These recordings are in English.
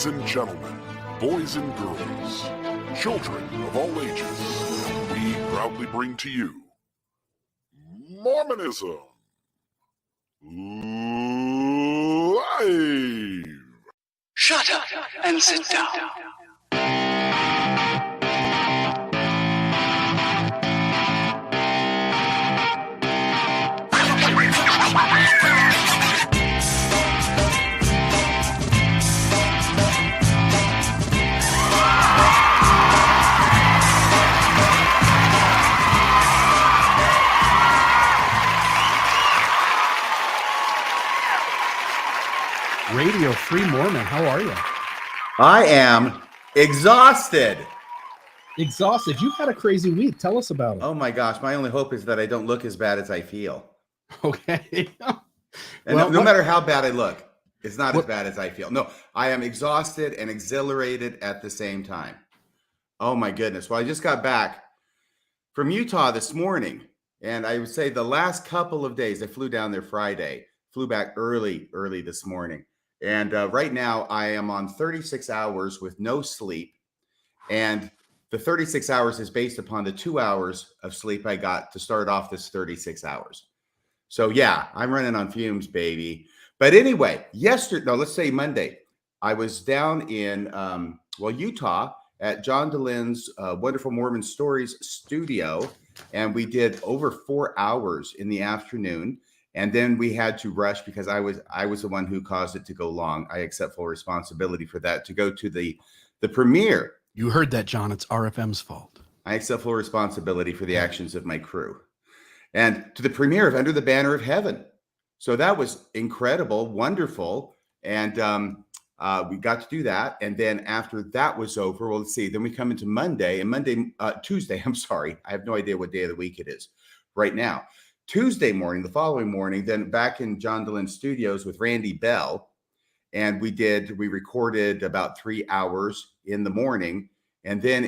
Ladies and gentlemen, boys and girls, children of all ages, we proudly bring to you Mormonism Live! Shut up and sit down. Radio Free Mormon, how are you? I am exhausted. Exhausted. You've had a crazy week. Tell us about it. Oh my gosh. My only hope is that I don't look as bad as I feel. Okay. And well, no matter how bad I look, it's not as bad as I feel. No, I am exhausted and exhilarated at the same time. Oh my goodness. Well, I just got back from Utah this morning. And I would say the last couple of days, I flew down there Friday, flew back early this morning. And right now I am on 36 hours with no sleep. And the 36 hours is based upon the 2 hours of sleep I got to start off this 36 hours. So yeah, I'm running on fumes, baby. But anyway, let's say Monday, I was down in, Utah at John DeLynne's Wonderful Mormon Stories studio. And we did over 4 hours in the afternoon. And then we had to rush because I was the one who caused it to go long. I accept full responsibility for that, to go to the premiere. You heard that, John. It's RFM's fault. I accept full responsibility for the actions of my crew. And to the premiere of Under the Banner of Heaven. So that was incredible, wonderful. And we got to do that. And then after that was over, well, let's see. Then we come into Tuesday. I'm sorry. I have no idea what day of the week it is right now. Tuesday morning, the following morning, then back in John DeLynne Studios with Randy Bell. And we recorded about 3 hours in the morning. And then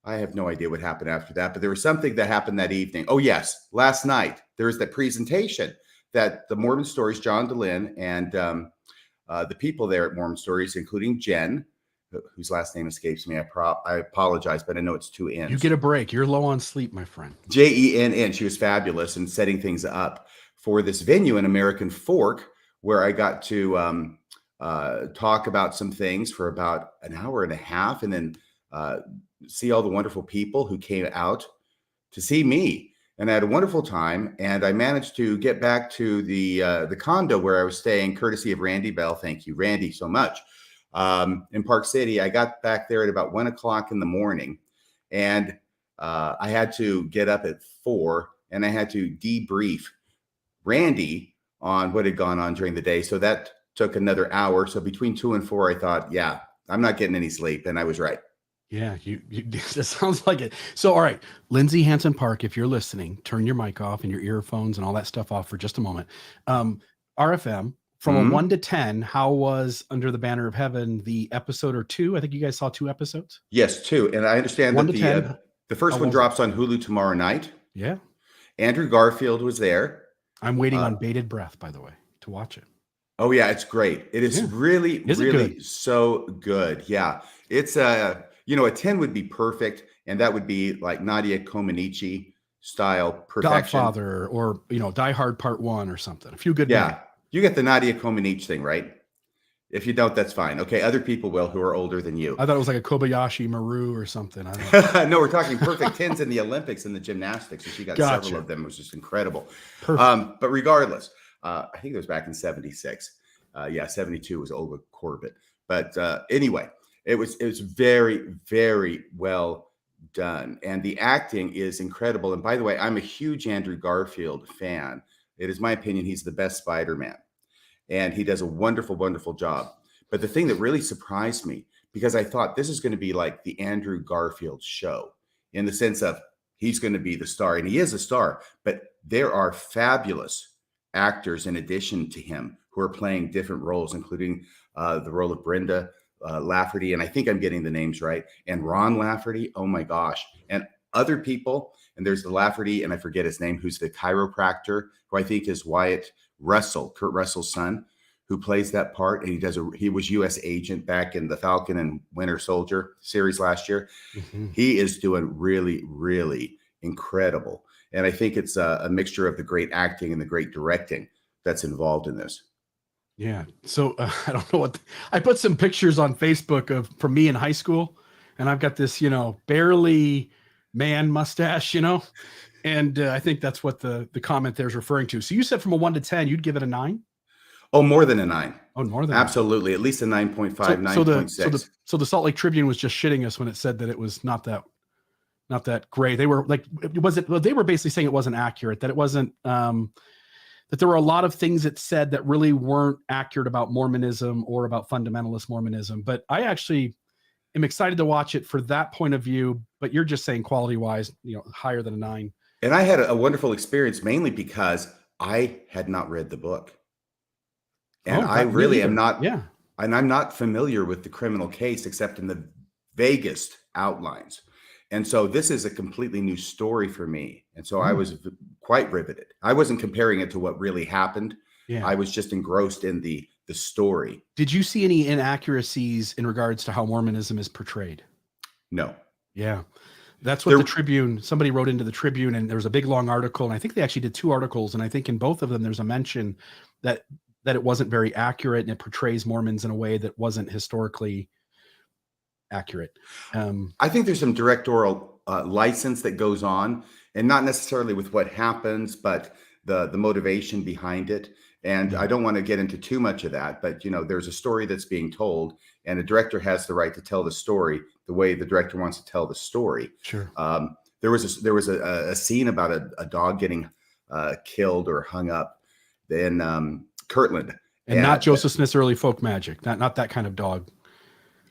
I have no idea what happened after that, but there was something that happened that evening. Oh yes, last night, there was that presentation that the Mormon Stories, John DeLynne, and the people there at Mormon Stories, including Jen, whose last name escapes me. I apologize, but I know it's 2 N's. You get a break. You're low on sleep, my friend. Jenn. She was fabulous in setting things up for this venue in American Fork, where I got to talk about some things for about an hour and a half, and then see all the wonderful people who came out to see me. And I had a wonderful time. And I managed to get back to the condo where I was staying, courtesy of Randy Bell. Thank you, Randy, so much. In Park City. I got back there at about 1 o'clock in the morning, and I had to get up at 4, and I had to debrief Randy on what had gone on during the day. So that took another hour. So between 2 and 4, I thought, yeah, I'm not getting any sleep. And I was right. Yeah, that sounds like it. So, all right, Lindsay Hansen Park, if you're listening, turn your mic off and your earphones and all that stuff off for just a moment. RFM, from a 1 to 10, how was Under the Banner of Heaven, the episode or 2? I think you guys saw 2 episodes. Yes, 2. And I understand that the first one drops on Hulu tomorrow night. Yeah. Andrew Garfield was there. I'm waiting on bated breath, by the way, to watch it. Oh yeah, it's great. It is really so good. Yeah. It's a 10 would be perfect, and that would be like Nadia Comaneci style perfection. Godfather, or Die Hard Part 1 or something. A few good names. You get the Nadia Comaneci thing, right? If you don't, that's fine. Okay, other people will who are older than you. I thought it was like a Kobayashi Maru or something. I don't know. No, we're talking perfect 10s in the Olympics and the gymnastics. And she got several of them. It was just incredible. Perfect. But regardless, I think it was back in 76. 72 was Olga Corbett. But anyway, it was very, very well done. And the acting is incredible. And by the way, I'm a huge Andrew Garfield fan. It is my opinion he's the best Spider-Man. And he does a wonderful, wonderful job. But the thing that really surprised me, because I thought this is going to be like the Andrew Garfield show, in the sense of he's going to be the star, and he is a star, but there are fabulous actors in addition to him who are playing different roles, including the role of Brenda Lafferty, and I think I'm getting the names right, and Ron Lafferty, oh my gosh, and other people. And there's the Lafferty, and I forget his name, who's the chiropractor, who I think is Kurt Russell's son, who plays that part, and he was U.S. agent back in the Falcon and Winter Soldier series last year. He is doing really, really incredible. And I think it's a mixture of the great acting and the great directing that's involved in this. Yeah. So I don't know what I put some pictures on Facebook from me in high school, and I've got this, barely man mustache, and I think that's what the comment there is referring to. So you said from a 1 to 10, you'd give it a 9? Oh, more than a 9. Oh, more than absolutely, 9. At least a 9.5, 9.6. So the Salt Lake Tribune was just shitting us when it said that it was not that great. They were like, they were basically saying it wasn't accurate, that it wasn't, that there were a lot of things it said that really weren't accurate about Mormonism or about fundamentalist Mormonism. But I actually am excited to watch it for that point of view. But you're just saying quality wise, higher than a 9. And I had a wonderful experience, mainly because I had not read the book. And I really am not, and I'm not familiar with the criminal case except in the vaguest outlines. And so this is a completely new story for me. And so I was quite riveted. I wasn't comparing it to what really happened. Yeah. I was just engrossed in the story. Did you see any inaccuracies in regards to how Mormonism is portrayed? No. Yeah. That's what the Tribune, somebody wrote into the Tribune, and there was a big long article, and I think they actually did 2 articles. And I think in both of them, there's a mention that it wasn't very accurate, and it portrays Mormons in a way that wasn't historically accurate. I think there's some directorial license that goes on, and not necessarily with what happens, but the motivation behind it. And I don't want to get into too much of that, but there's a story that's being told, and a director has the right to tell the story the way the director wants to tell the story. Sure. There was a scene about a dog getting killed or hung up in Kirkland, and not Joseph Smith's early folk magic, not that kind of dog.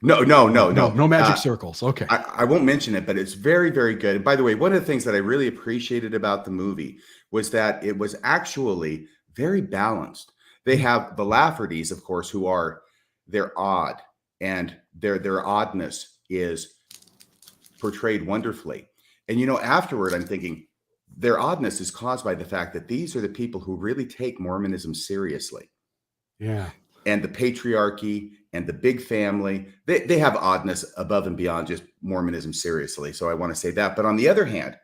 No magic circles. Okay. I won't mention it, but it's very, very good. And by the way, one of the things that I really appreciated about the movie was that it was actually very balanced. They have the Laffertys, of course, they're odd, and their oddness is portrayed wonderfully. And afterward, I'm thinking their oddness is caused by the fact that these are the people who really take Mormonism seriously. Yeah. And the patriarchy and the big family, they have oddness above and beyond just Mormonism seriously. So I want to say that. But on the other hand,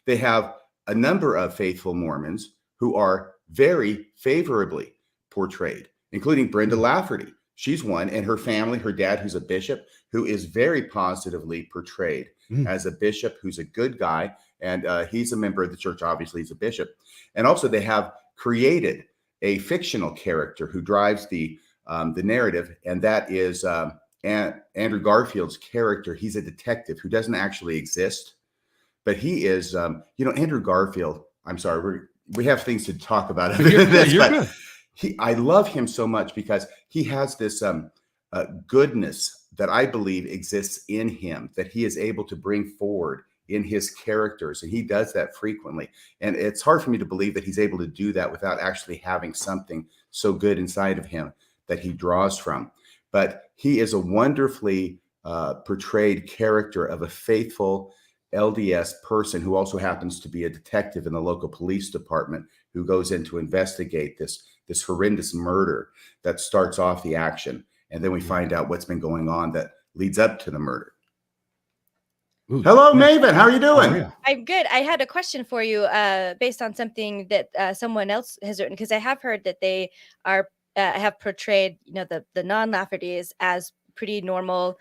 they have a number of faithful Mormons who are very favorably portrayed, including Brenda Lafferty. She's one, and her family, her dad, who's a bishop, who is very positively portrayed as a bishop who's a good guy. And he's a member of the church. Obviously, he's a bishop. And also they have created a fictional character who drives the narrative, and that is Andrew Garfield's character. He's a detective who doesn't actually exist, but he is, Andrew Garfield. I'm sorry, we have things to talk about. I love him so much because he has this goodness that I believe exists in him that he is able to bring forward in his characters, and he does that frequently. And it's hard for me to believe that he's able to do that without actually having something so good inside of him that he draws from. But he is a wonderfully portrayed character of a faithful LDS person who also happens to be a detective in the local police department who goes in to investigate this horrendous murder that starts off the action. And then we find out what's been going on that leads up to the murder. Ooh, hello, Maven. How are you doing? I'm good. I had a question for you based on something that someone else has written, because I have heard that they are have portrayed, the non-Laffertys as pretty normal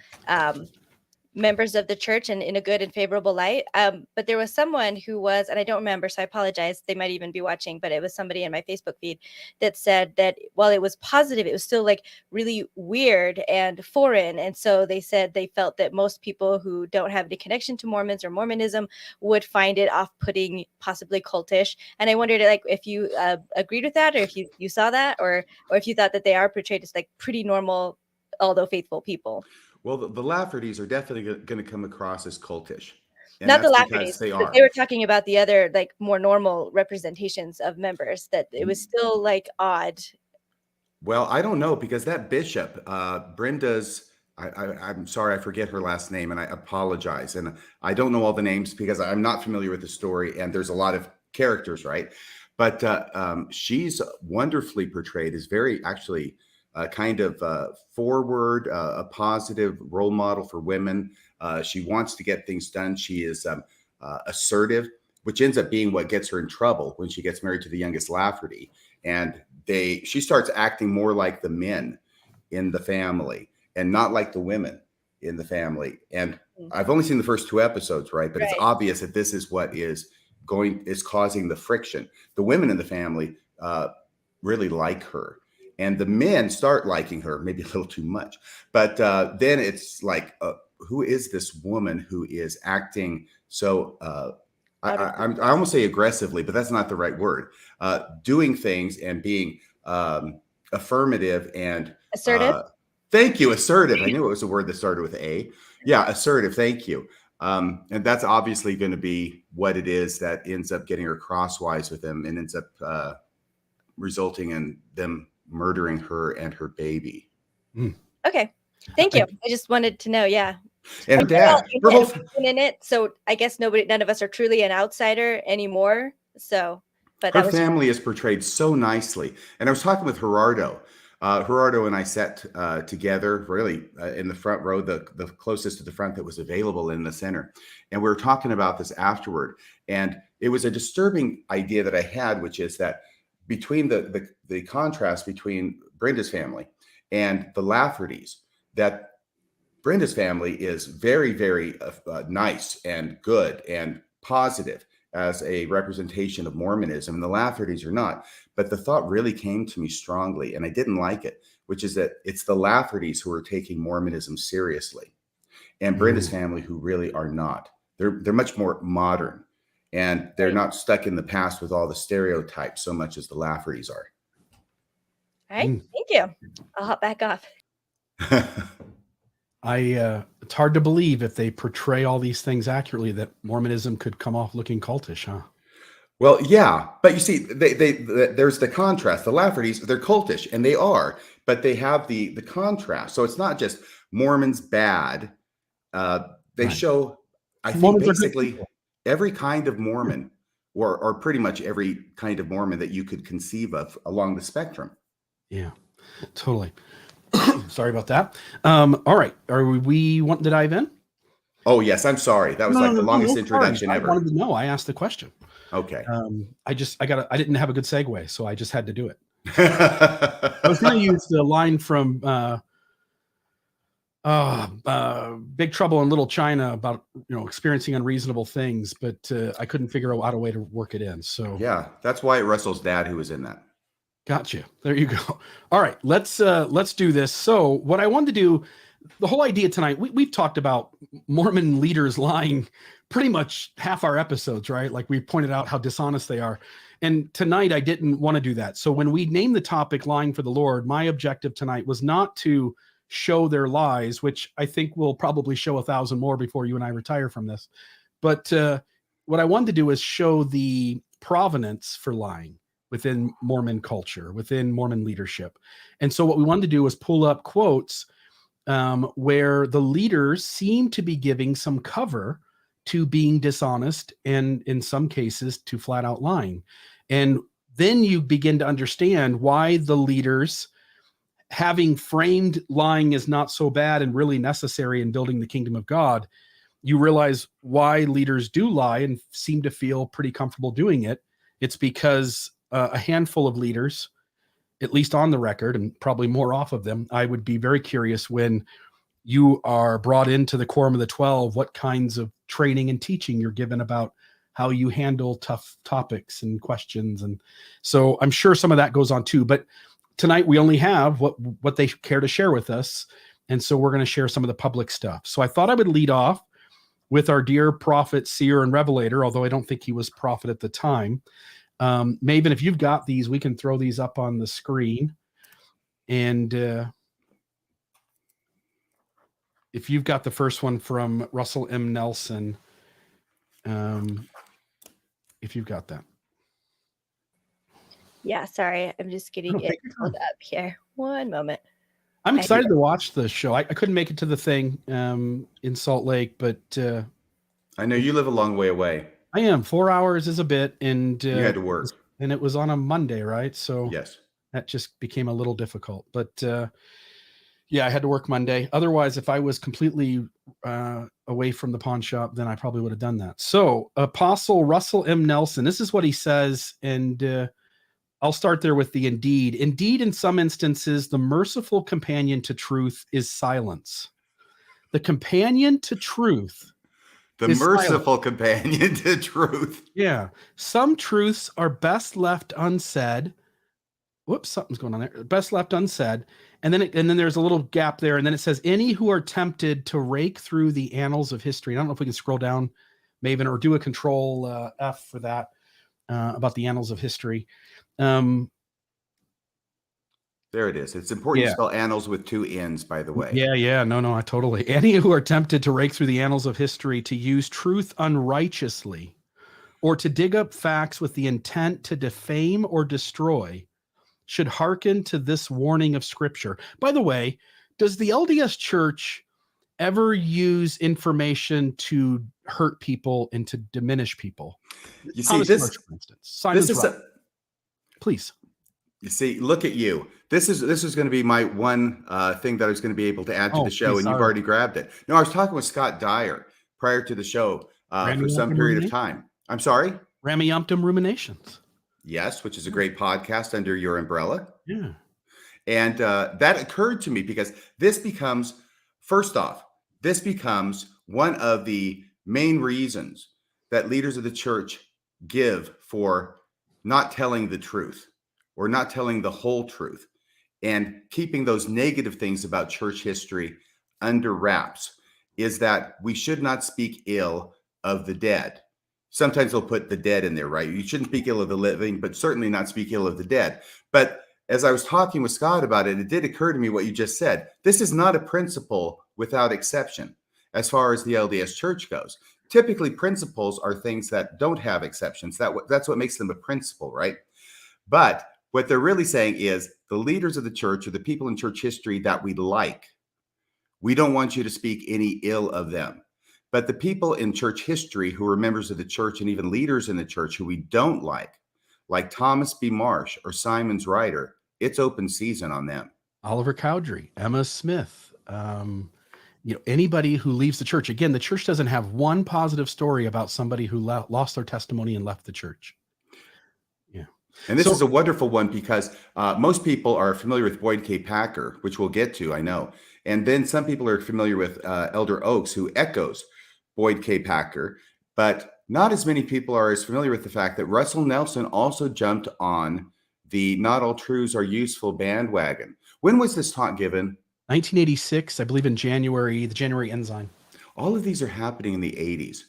members of the church and in a good and favorable light. But there was someone who was, and I don't remember, so I apologize. They might even be watching, but it was somebody in my Facebook feed that said that while it was positive, it was still like really weird and foreign. And so they said they felt that most people who don't have any connection to Mormons or Mormonism would find it off-putting, possibly cultish. And I wondered if you agreed with that, or if you saw that, or if you thought that they are portrayed as like pretty normal, although faithful people. Well, the Laffertys are definitely going to come across as cultish. Not the Laffertys. They are. They were talking about the other, like, more normal representations of members, that it was still like odd. Well, I don't know, because that bishop, Brenda's, I'm sorry, I forget her last name, and I apologize. And I don't know all the names because I'm not familiar with the story, and there's a lot of characters, right? But she's wonderfully portrayed as very, actually, kind of forward, a positive role model for women. She wants to get things done. She is assertive, which ends up being what gets her in trouble when she gets married to the youngest Lafferty. And she starts acting more like the men in the family and not like the women in the family. And I've only seen the first 2 episodes, right? But it's obvious that this is what is causing the friction. The women in the family really like her, and the men start liking her, maybe a little too much. But then it's like, who is this woman who is acting so? I almost say aggressively, but that's not the right word. Doing things and being affirmative and Assertive. Thank you, assertive. I knew it was a word that started with A. Yeah, assertive. Thank you. And that's obviously going to be what it is that ends up getting her crosswise with them and ends up resulting in them murdering her and her baby. Okay. Thank you. I just wanted to know. Yeah. And her dad. Her whole in it. So I guess none of us are truly an outsider anymore. So, but her family is portrayed so nicely. And I was talking with Gerardo. Gerardo and I sat together really in the front row, the closest to the front that was available in the center. And we were talking about this afterward. And it was a disturbing idea that I had, which is that between the contrast between Brenda's family and the Laffertys, that Brenda's family is very, very nice and good and positive as a representation of Mormonism, and the Laffertys are not. But the thought really came to me strongly, and I didn't like it, which is that it's the Laffertys who are taking Mormonism seriously, and Brenda's family who really are not. They're much more modern, and they're not stuck in the past with all the stereotypes so much as the Laffertys are. All right, thank you. I'll hop back off. It's hard to believe if they portray all these things accurately that Mormonism could come off looking cultish, huh? Well, yeah, but you see, there's the contrast. The Laffertys, they're cultish, and they are, but they have the contrast. So it's not just Mormons bad. They show, I think, Mormons basically every kind of Mormon, or pretty much every kind of Mormon that you could conceive of along the spectrum. Yeah, totally. Sorry about that. All right. Are we wanting to dive in? Oh, yes. I'm sorry. That was the longest introduction ever. I wanted to know. I asked the question. Okay. I didn't have a good segue, so I just had to do it. I was going to use the line from Big Trouble in Little China about, experiencing unreasonable things, but I couldn't figure out a way to work it in. So yeah, that's Wyatt Russell's dad who was in that. Gotcha. There you go. All right, let's do this. So what I wanted to do, the whole idea tonight, we've talked about Mormon leaders lying pretty much half our episodes, right? Like we pointed out how dishonest they are. And tonight I didn't want to do that. So when we named the topic Lying for the Lord, my objective tonight was not to show their lies, which I think we'll probably show 1,000 more before you and I retire from this. But what I wanted to do is show the provenance for lying within Mormon culture, within Mormon leadership. And so what we wanted to do was pull up quotes where the leaders seem to be giving some cover to being dishonest and in some cases to flat out lying. And then you begin to understand why the leaders, having framed lying as not so bad and really necessary in building the kingdom of God, you realize why leaders do lie and seem to feel pretty comfortable doing it. It's because a handful of leaders, at least on the record, and probably more off of them, I would be very curious when you are brought into the quorum of the 12, what kinds of training and teaching you're given about how you handle tough topics and questions. And so I'm sure some of that goes on too, but tonight we only have what they care to share with us. And so we're going to share some of the public stuff. So I thought I would lead off with our dear prophet, seer, and revelator, although I don't think he was prophet at the time. Maven, if you've got these, we can throw these up on the screen. And if you've got the first one from Russell M. Nelson, if you've got that. Yeah, sorry. I'm just getting it pulled up here. One moment. I'm excited to watch the show. I couldn't make it to the thing in Salt Lake, but I know you live a long way away. I am. 4 hours is a bit, and you had to work, and it was on a Monday, right? So yes. that just became a little difficult. But yeah, I had to work Monday. Otherwise, if I was completely away from the pawn shop, then I probably would have done that. So Apostle Russell M. Nelson, this is what he says. And I'll start there with the indeed. Indeed, in some instances, the merciful companion to truth is silence. The companion to truth. The merciful companion to truth. Yeah. Some truths are best left unsaid. Whoops, something's going on there. Best left unsaid. And then there's a little gap there. And then it says, any who are tempted to rake through the annals of history. I don't know if we can scroll down, Maven, or do a control F for that, about the annals of history. There it is. It's important to spell annals with 2 N's, by the way. Yeah. No, I totally. Any who are tempted to rake through the annals of history, to use truth unrighteously, or to dig up facts with the intent to defame or destroy, should hearken to this warning of Scripture. By the way, does the LDS Church ever use information to hurt people and to diminish people? You see, this, for instance, please. You see, look at you. This is going to be my one thing that I was going to be able to add to the show, and you've already grabbed it. No, I was talking with Scott Dyer prior to the show for some period of time. I'm sorry? Rameumptum Ruminations. Yes, which is a great podcast under your umbrella. Yeah. And that occurred to me because this becomes, first off, this becomes one of the main reasons that leaders of the church give for not telling the truth or not telling the whole truth and keeping those negative things about church history under wraps, is that we should not speak ill of the dead. Sometimes they'll put the dead in there, right? You shouldn't speak ill of the living, but certainly not speak ill of the dead. But as I was talking with Scott about it, it did occur to me what you just said. This is not a principle without exception as far as the LDS Church goes. Typically, principles are things that don't have exceptions. That's what makes them a principle, right? But what they're really saying is the leaders of the church, or the people in church history that we like, we don't want you to speak any ill of them. But the people in church history who are members of the church and even leaders in the church who we don't like Thomas B. Marsh or Simon's Ryder, it's open season on them. Oliver Cowdery, Emma Smith, anybody who leaves the church. Again, the church doesn't have one positive story about somebody who lost their testimony and left the church. Yeah. And this is a wonderful one because most people are familiar with Boyd K. Packer, which we'll get to, I know. And then some people are familiar with Elder Oaks, who echoes Boyd K. Packer, but not as many people are as familiar with the fact that Russell Nelson also jumped on the Not All Truths Are Useful bandwagon. When was this talk given? 1986, I believe, in January, the January Ensign. All of these are happening in the 80s.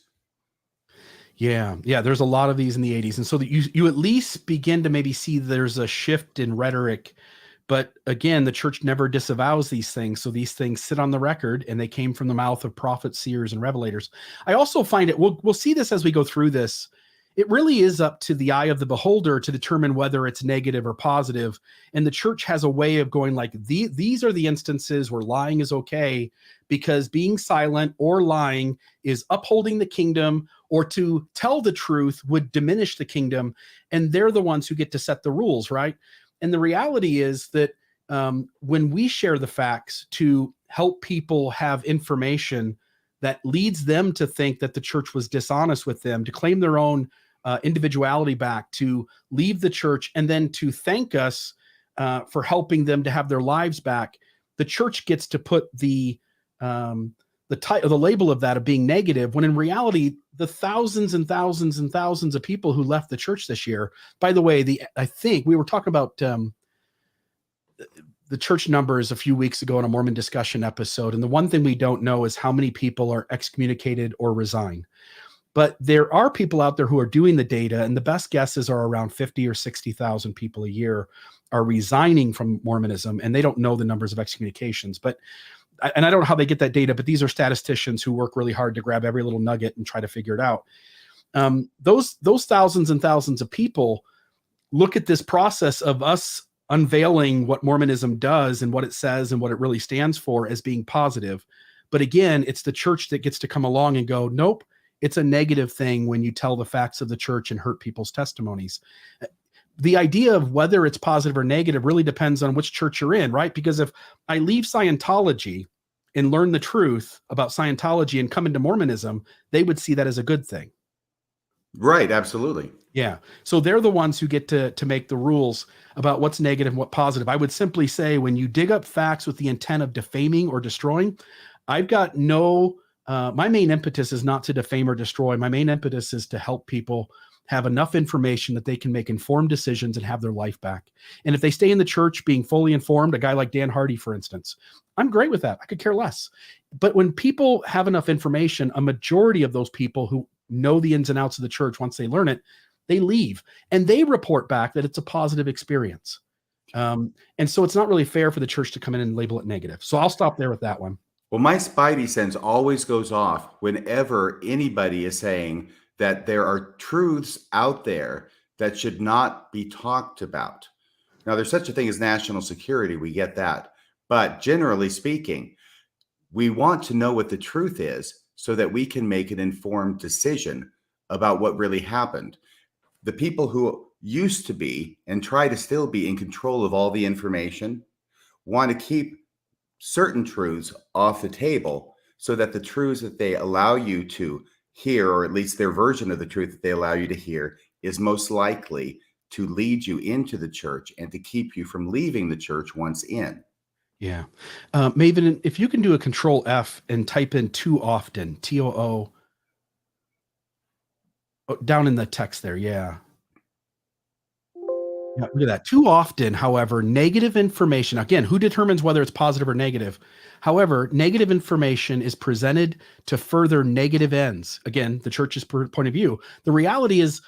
Yeah. There's a lot of these in the 80s. And so that you at least begin to maybe see there's a shift in rhetoric. But again, the church never disavows these things. So these things sit on the record, and they came from the mouth of prophets, seers, and revelators. I also find it, we'll see this as we go through this. It really is up to the eye of the beholder to determine whether it's negative or positive. And the church has a way of going like, these are the instances where lying is okay, because being silent or lying is upholding the kingdom, or to tell the truth would diminish the kingdom. And they're the ones who get to set the rules, right? And the reality is that when we share the facts to help people have information that leads them to think that the church was dishonest with them, to claim their own individuality back, to leave the church, and then to thank us for helping them to have their lives back, the church gets to put the title, the label of that of being negative, when in reality, the thousands and thousands and thousands of people who left the church this year. By the way, I think we were talking about the church numbers a few weeks ago in a Mormon discussion episode. And the one thing we don't know is how many people are excommunicated or resign. But there are people out there who are doing the data, and the best guesses are around 50 or 60,000 people a year are resigning from Mormonism, and they don't know the numbers of excommunications. And I don't know how they get that data, but these are statisticians who work really hard to grab every little nugget and try to figure it out. Those thousands and thousands of people look at this process of us unveiling what Mormonism does and what it says and what it really stands for as being positive. But again, it's the church that gets to come along and go, nope, it's a negative thing when you tell the facts of the church and hurt people's testimonies. the idea of whether it's positive or negative really depends on which church you're in, right? Because if I leave Scientology and learn the truth about Scientology and come into Mormonism, they would see that as a good thing. Right, absolutely. Yeah. So they're the ones who get to make the rules about what's negative and what positive. I would simply say when you dig up facts with the intent of defaming or destroying, I've got my main impetus is not to defame or destroy. My main impetus is to help people have enough information that they can make informed decisions and have their life back. And if they stay in the church being fully informed, a guy like Dan Hardy, for instance, I'm great with that. I could care less. But when people have enough information, a majority of those people who know the ins and outs of the church, once they learn it, they leave and they report back that it's a positive experience. And so it's not really fair for the church to come in and label it negative. So I'll stop there with that one. Well, my spidey sense always goes off whenever anybody is saying that there are truths out there that should not be talked about. Now, there's such a thing as national security. We get that. But generally speaking, we want to know what the truth is so that we can make an informed decision about what really happened. The people who used to be and try to still be in control of all the information want to keep certain truths off the table so that the truths that they allow you to hear, or at least their version of the truth that they allow you to hear, is most likely to lead you into the church and to keep you from leaving the church once in. Yeah. Maven, if you can do a Control F and type in too often, TOO, down in the text there. Yeah. Yeah, look at that. Too often, however, negative information, again, who determines whether it's positive or negative? However, negative information is presented to further negative ends. Again, the church's point of view. The reality is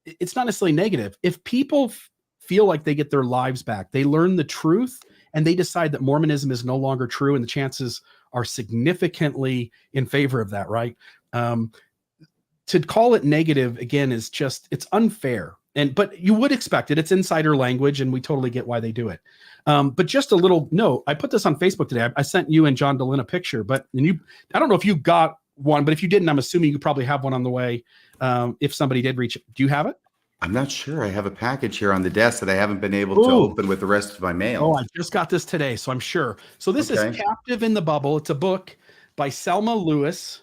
it's not necessarily negative. If people feel like they get their lives back, they learn the truth, and they decide that Mormonism is no longer true, and the chances are significantly in favor of that, right? To call it negative, again, is just, it's unfair. But you would expect it. It's insider language, and we totally get why they do it. But just a little note, I put this on Facebook today. I sent you and John Dolin a picture, I don't know if you got one, but if you didn't, I'm assuming you probably have one on the way. If somebody did reach it. Do you have it? I'm not sure. I have a package here on the desk that I haven't been able to open with the rest of my mail. Oh, I just got this today, so I'm sure. So this is Captive in the Bubble. It's a book by Selma Lewis.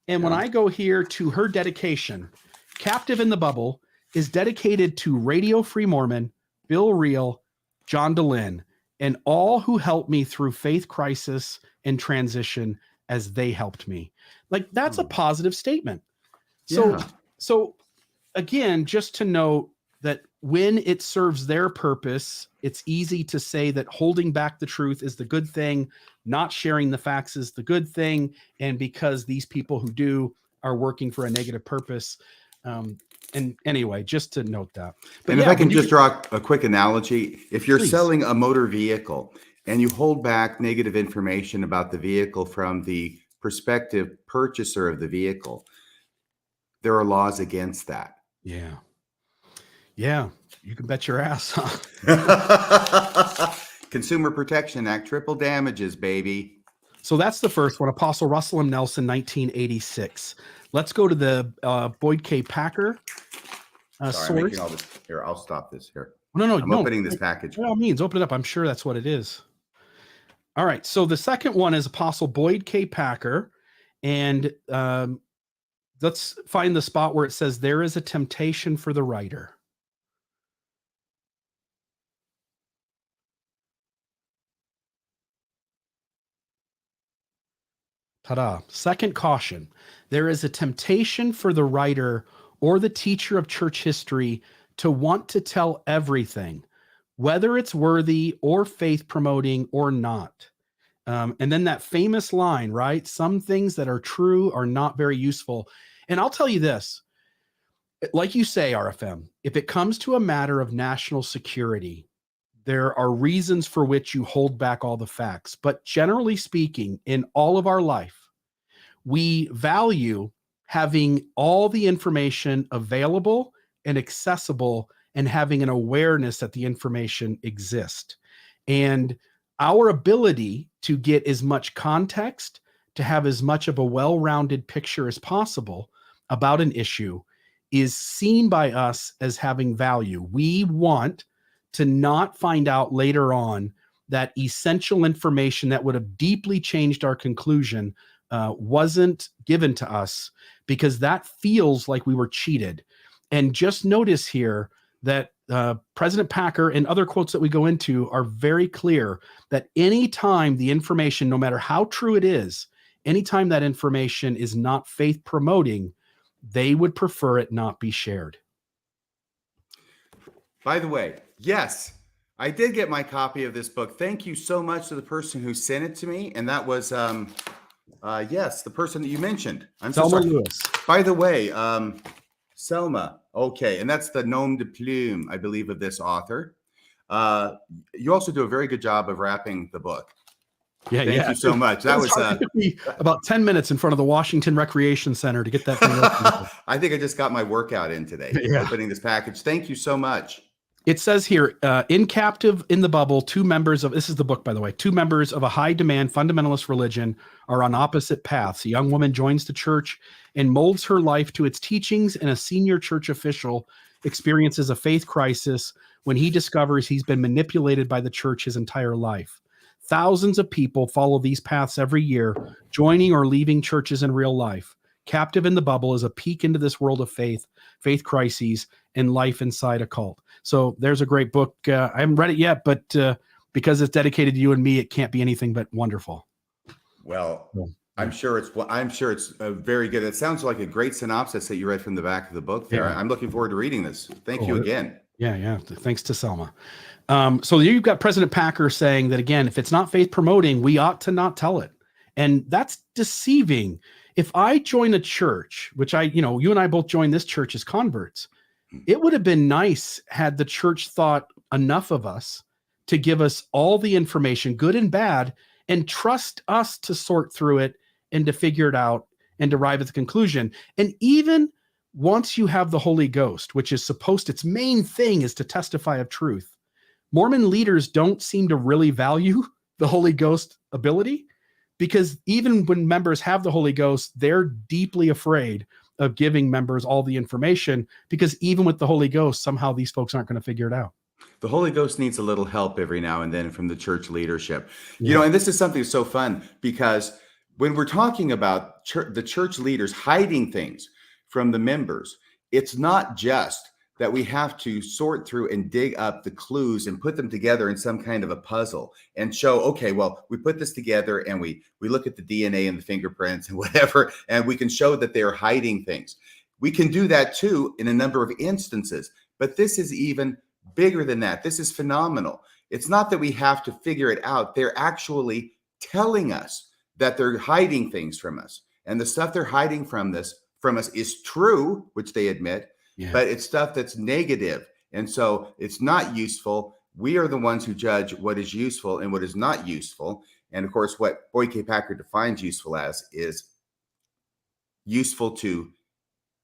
And when I go here to her dedication, Captive in the Bubble is dedicated to Radio Free Mormon, Bill Reel, John Dolin, and all who helped me through faith crisis and transition as they helped me. Like, that's a positive statement. So again, just to note that when it serves their purpose, it's easy to say that holding back the truth is the good thing, not sharing the facts is the good thing, and because these people who do are working for a negative purpose. And anyway, just to note that. But and if I can just draw a quick analogy, if you're selling a motor vehicle and you hold back negative information about the vehicle from the prospective purchaser of the vehicle, there are laws against that. Yeah. Yeah. You can bet your ass. Consumer Protection Act, triple damages, baby. So that's the first one, Apostle Russell M. Nelson, 1986. Let's go to the Boyd K. Packer source. I'm making all this. Here, I'll stop this here. No, I'm opening this package. By all means, open it up. I'm sure that's what it is. All right. So the second one is Apostle Boyd K. Packer. And let's find the spot where it says, there is a temptation for the writer. Ta-da. Second caution. There is a temptation for the writer or the teacher of church history to want to tell everything, whether it's worthy or faith promoting or not. And then that famous line, right? Some things that are true are not very useful. And I'll tell you this, like you say, RFM, if it comes to a matter of national security, there are reasons for which you hold back all the facts. But generally speaking, in all of our life, we value having all the information available and accessible and having an awareness that the information exists. And our ability to get as much context, to have as much of a well-rounded picture as possible about an issue is seen by us as having value. We want to not find out later on that essential information that would have deeply changed our conclusion wasn't given to us, because that feels like we were cheated. And just notice here that President Packer and other quotes that we go into are very clear that anytime the information, no matter how true it is, anytime that information is not faith promoting, they would prefer it not be shared. By the way, yes, I did get my copy of this book. Thank you so much to the person who sent it to me. And that was, yes, the person that you mentioned. I'm so Selma sorry. Lewis. By the way, Selma. Okay. And that's the nom de plume, I believe, of this author. You also do a very good job of wrapping the book. Yeah, Thank you so much. That was it took me about 10 minutes in front of the Washington Recreation Center to get that thing open. I think I just got my workout in today, opening this package. Thank you so much. It says here, in Captive in the Bubble, this is the book, by the way, 2 members of a high demand fundamentalist religion are on opposite paths. A young woman joins the church and molds her life to its teachings, and a senior church official experiences a faith crisis when he discovers he's been manipulated by the church his entire life. Thousands of people follow these paths every year, joining or leaving churches in real life. Captive in the Bubble is a peek into this world of faith crises, and life inside a cult. So there's a great book. I haven't read it yet, but because it's dedicated to you and me, it can't be anything but wonderful. Well, I'm sure it's very good. It sounds like a great synopsis that you read from the back of the book there. Yeah. I'm looking forward to reading this. Thank you again. Yeah. Thanks to Selma. So you've got President Packer saying that, again, if it's not faith promoting, we ought to not tell it. And that's deceiving. If I join a church, which you and I both joined this church as converts, it would have been nice had the church thought enough of us to give us all the information, good and bad, and trust us to sort through it and to figure it out and arrive at the conclusion. And even once you have the Holy Ghost, which is its main thing is to testify of truth, Mormon leaders don't seem to really value the Holy Ghost ability, because even when members have the Holy Ghost, they're deeply afraid of giving members all the information, because even with the Holy Ghost, somehow these folks aren't going to figure it out. The Holy Ghost needs a little help every now and then from the church leadership. And this is something so fun, because when we're talking about the church leaders hiding things from the members, it's not just that we have to sort through and dig up the clues and put them together in some kind of a puzzle and show, okay, well, we put this together and we look at the DNA and the fingerprints and whatever, and we can show that they're hiding things. We can do that too in a number of instances, but this is even bigger than that. This is phenomenal. It's not that we have to figure it out. They're actually telling us that they're hiding things from us. And the stuff they're hiding from us is true, which they admit, but it's stuff that's negative. And so it's not useful. We are the ones who judge what is useful and what is not useful. And of course, what Boyd K. Packer defines useful as is useful to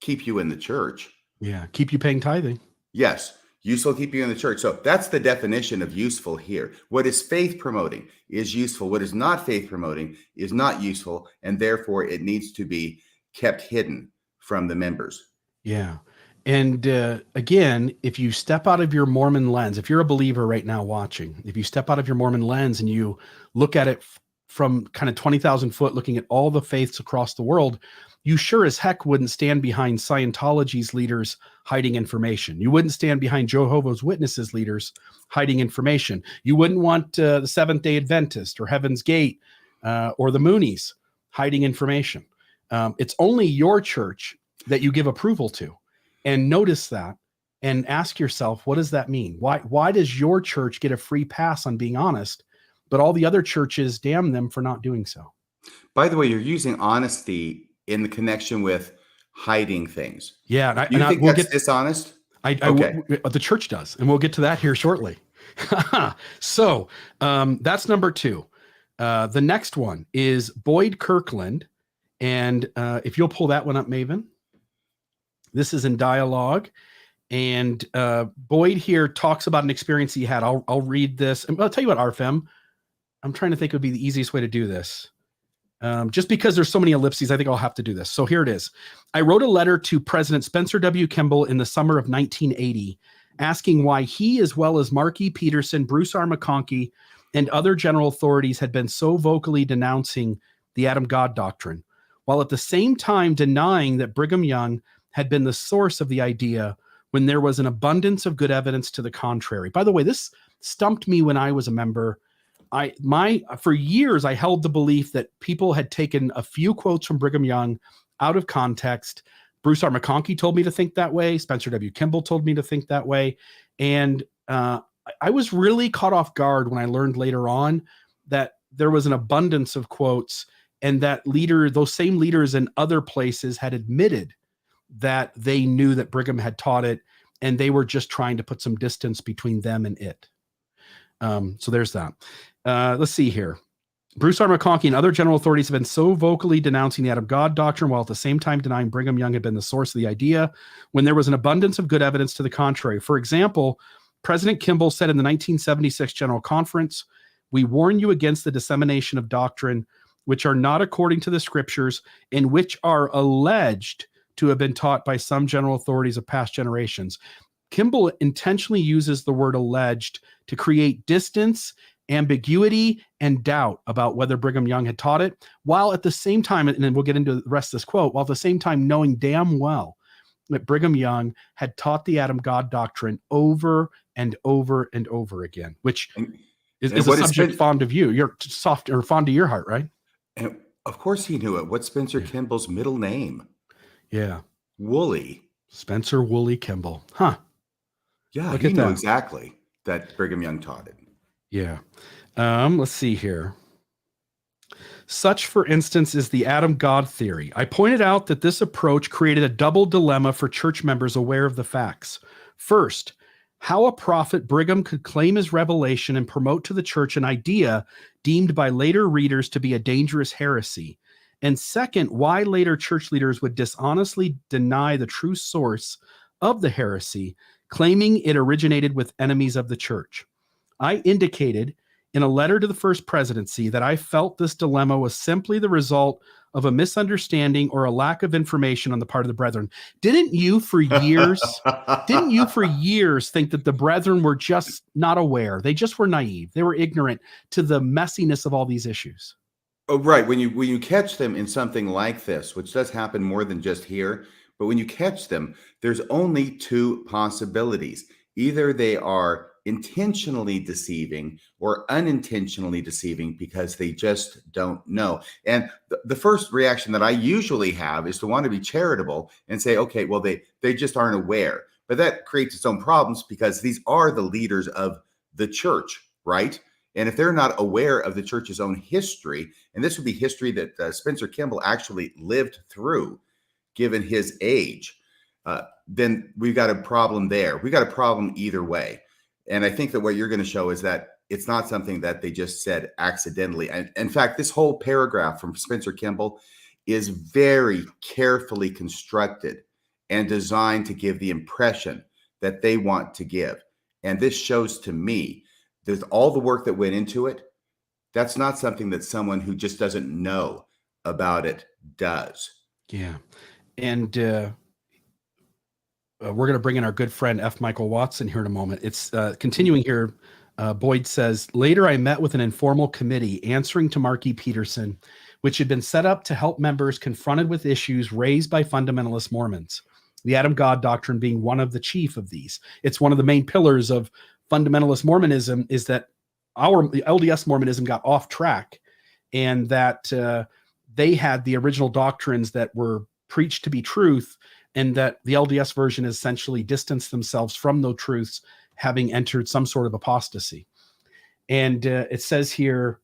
keep you in the church. Yeah, keep you paying tithing. Yes, useful to keep you in the church. So that's the definition of useful here. What is faith promoting is useful. What is not faith promoting is not useful. And therefore, it needs to be kept hidden from the members. Yeah. And again, if you step out of your Mormon lens, if you're a believer right now watching, if you step out of your Mormon lens and you look at it from kind of 20,000 foot, looking at all the faiths across the world, you sure as heck wouldn't stand behind Scientology's leaders hiding information. You wouldn't stand behind Jehovah's Witnesses leaders hiding information. You wouldn't want the Seventh-day Adventist or Heaven's Gate or the Moonies hiding information. It's only your church that you give approval to. And notice that and ask yourself, what does that mean? Why does your church get a free pass on being honest, but all the other churches damn them for not doing so? By the way, you're using honesty in the connection with hiding things. Yeah. You think that's dishonest? The church does. And we'll get to that here shortly. So that's number 2. The next one is Boyd Kirkland. And if you'll pull that one up, Maven. This is in dialogue. And Boyd here talks about an experience he had. I'll read this. And I'll tell you what, RFM, I'm trying to think it would be the easiest way to do this. Just because there's so many ellipses, I think I'll have to do this. So here it is. I wrote a letter to President Spencer W. Kimball in the summer of 1980, asking why he, as well as Mark E. Peterson, Bruce R. McConkie, and other general authorities had been so vocally denouncing the Adam God doctrine, while at the same time denying that Brigham Young had been the source of the idea when there was an abundance of good evidence to the contrary. By the way, this stumped me when I was a member. For years, I held the belief that people had taken a few quotes from Brigham Young out of context. Bruce R. McConkie told me to think that way. Spencer W. Kimball told me to think that way. And I was really caught off guard when I learned later on that there was an abundance of quotes, and that those same leaders in other places had admitted that they knew that Brigham had taught it, and they were just trying to put some distance between them and it. So there's that. Let's see here. Bruce R. McConkie and other general authorities have been so vocally denouncing the Adam God doctrine, while at the same time denying Brigham Young had been the source of the idea, when there was an abundance of good evidence to the contrary. For example, President Kimball said in the 1976 General Conference, "We warn you against the dissemination of doctrine which are not according to the scriptures and which are alleged to have been taught by some general authorities of past generations." Kimball intentionally uses the word alleged to create distance, ambiguity, and doubt about whether Brigham Young had taught it, while at the same time, and then we'll get into the rest of this quote, while at the same time knowing damn well that Brigham Young had taught the Adam God doctrine over and over and over again, which is a subject fond of you. You're soft or fond of your heart, right? And of course he knew it. What's Spencer Kimball's middle name? Yeah. Woolley. Spencer Woolley Kimball. Huh. Yeah, he knew exactly that Brigham Young taught it. Yeah. Let's see here. Such, for instance, is the Adam God theory. I pointed out that this approach created a double dilemma for church members aware of the facts. First, how a prophet Brigham could claim his revelation and promote to the church an idea deemed by later readers to be a dangerous heresy. And second, why later church leaders would dishonestly deny the true source of the heresy, claiming it originated with enemies of the church. I indicated in a letter to the First Presidency that I felt this dilemma was simply the result of a misunderstanding or a lack of information on the part of the brethren. Didn't you for years think that the brethren were just not aware? They just were naive. They were ignorant to the messiness of all these issues. Oh, right. When you catch them in something like this, which does happen more than just here, but when you catch them, there's only two possibilities. Either they are intentionally deceiving or unintentionally deceiving because they just don't know. And the first reaction that I usually have is to want to be charitable and say, okay, well, they just aren't aware. But that creates its own problems because these are the leaders of the church, right? And if they're not aware of the church's own history, and this would be history that Spencer Kimball actually lived through, given his age, then we've got a problem there. We've got a problem either way. And I think that what you're going to show is that it's not something that they just said accidentally. And in fact, this whole paragraph from Spencer Kimball is very carefully constructed and designed to give the impression that they want to give. And this shows to me there's all the work that went into it. That's not something that someone who just doesn't know about it does. Yeah. And we're going to bring in our good friend F. Michael Watson here in a moment. It's continuing here. Boyd says, later I met with an informal committee answering to Mark E. Peterson, which had been set up to help members confronted with issues raised by fundamentalist Mormons. The Adam God doctrine being one of the chief of these. It's one of the main pillars of fundamentalist Mormonism is that the LDS Mormonism got off track and that they had the original doctrines that were preached to be truth, and that the LDS version essentially distanced themselves from those truths, having entered some sort of apostasy. And it says here,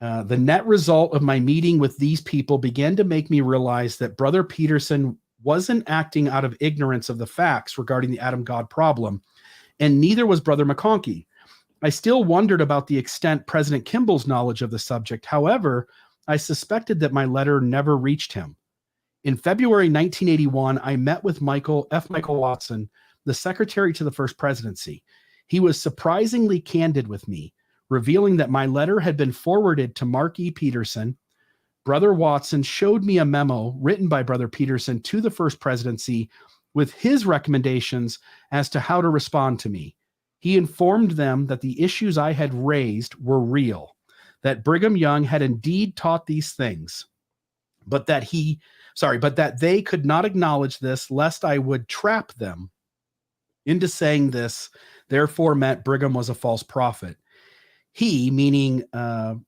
the net result of my meeting with these people began to make me realize that Brother Peterson wasn't acting out of ignorance of the facts regarding the Adam God problem, and neither was Brother McConkie. I still wondered about the extent President Kimball's knowledge of the subject. However, I suspected that my letter never reached him. In February 1981, I met with Michael Watson, the secretary to the First Presidency. He was surprisingly candid with me, revealing that my letter had been forwarded to Mark E. Peterson, Brother Watson showed me a memo written by Brother Peterson to the First Presidency with his recommendations as to how to respond to me. He informed them that the issues I had raised were real, that Brigham Young had indeed taught these things, but that they could not acknowledge this lest I would trap them into saying this, therefore meant Brigham was a false prophet. He, meaning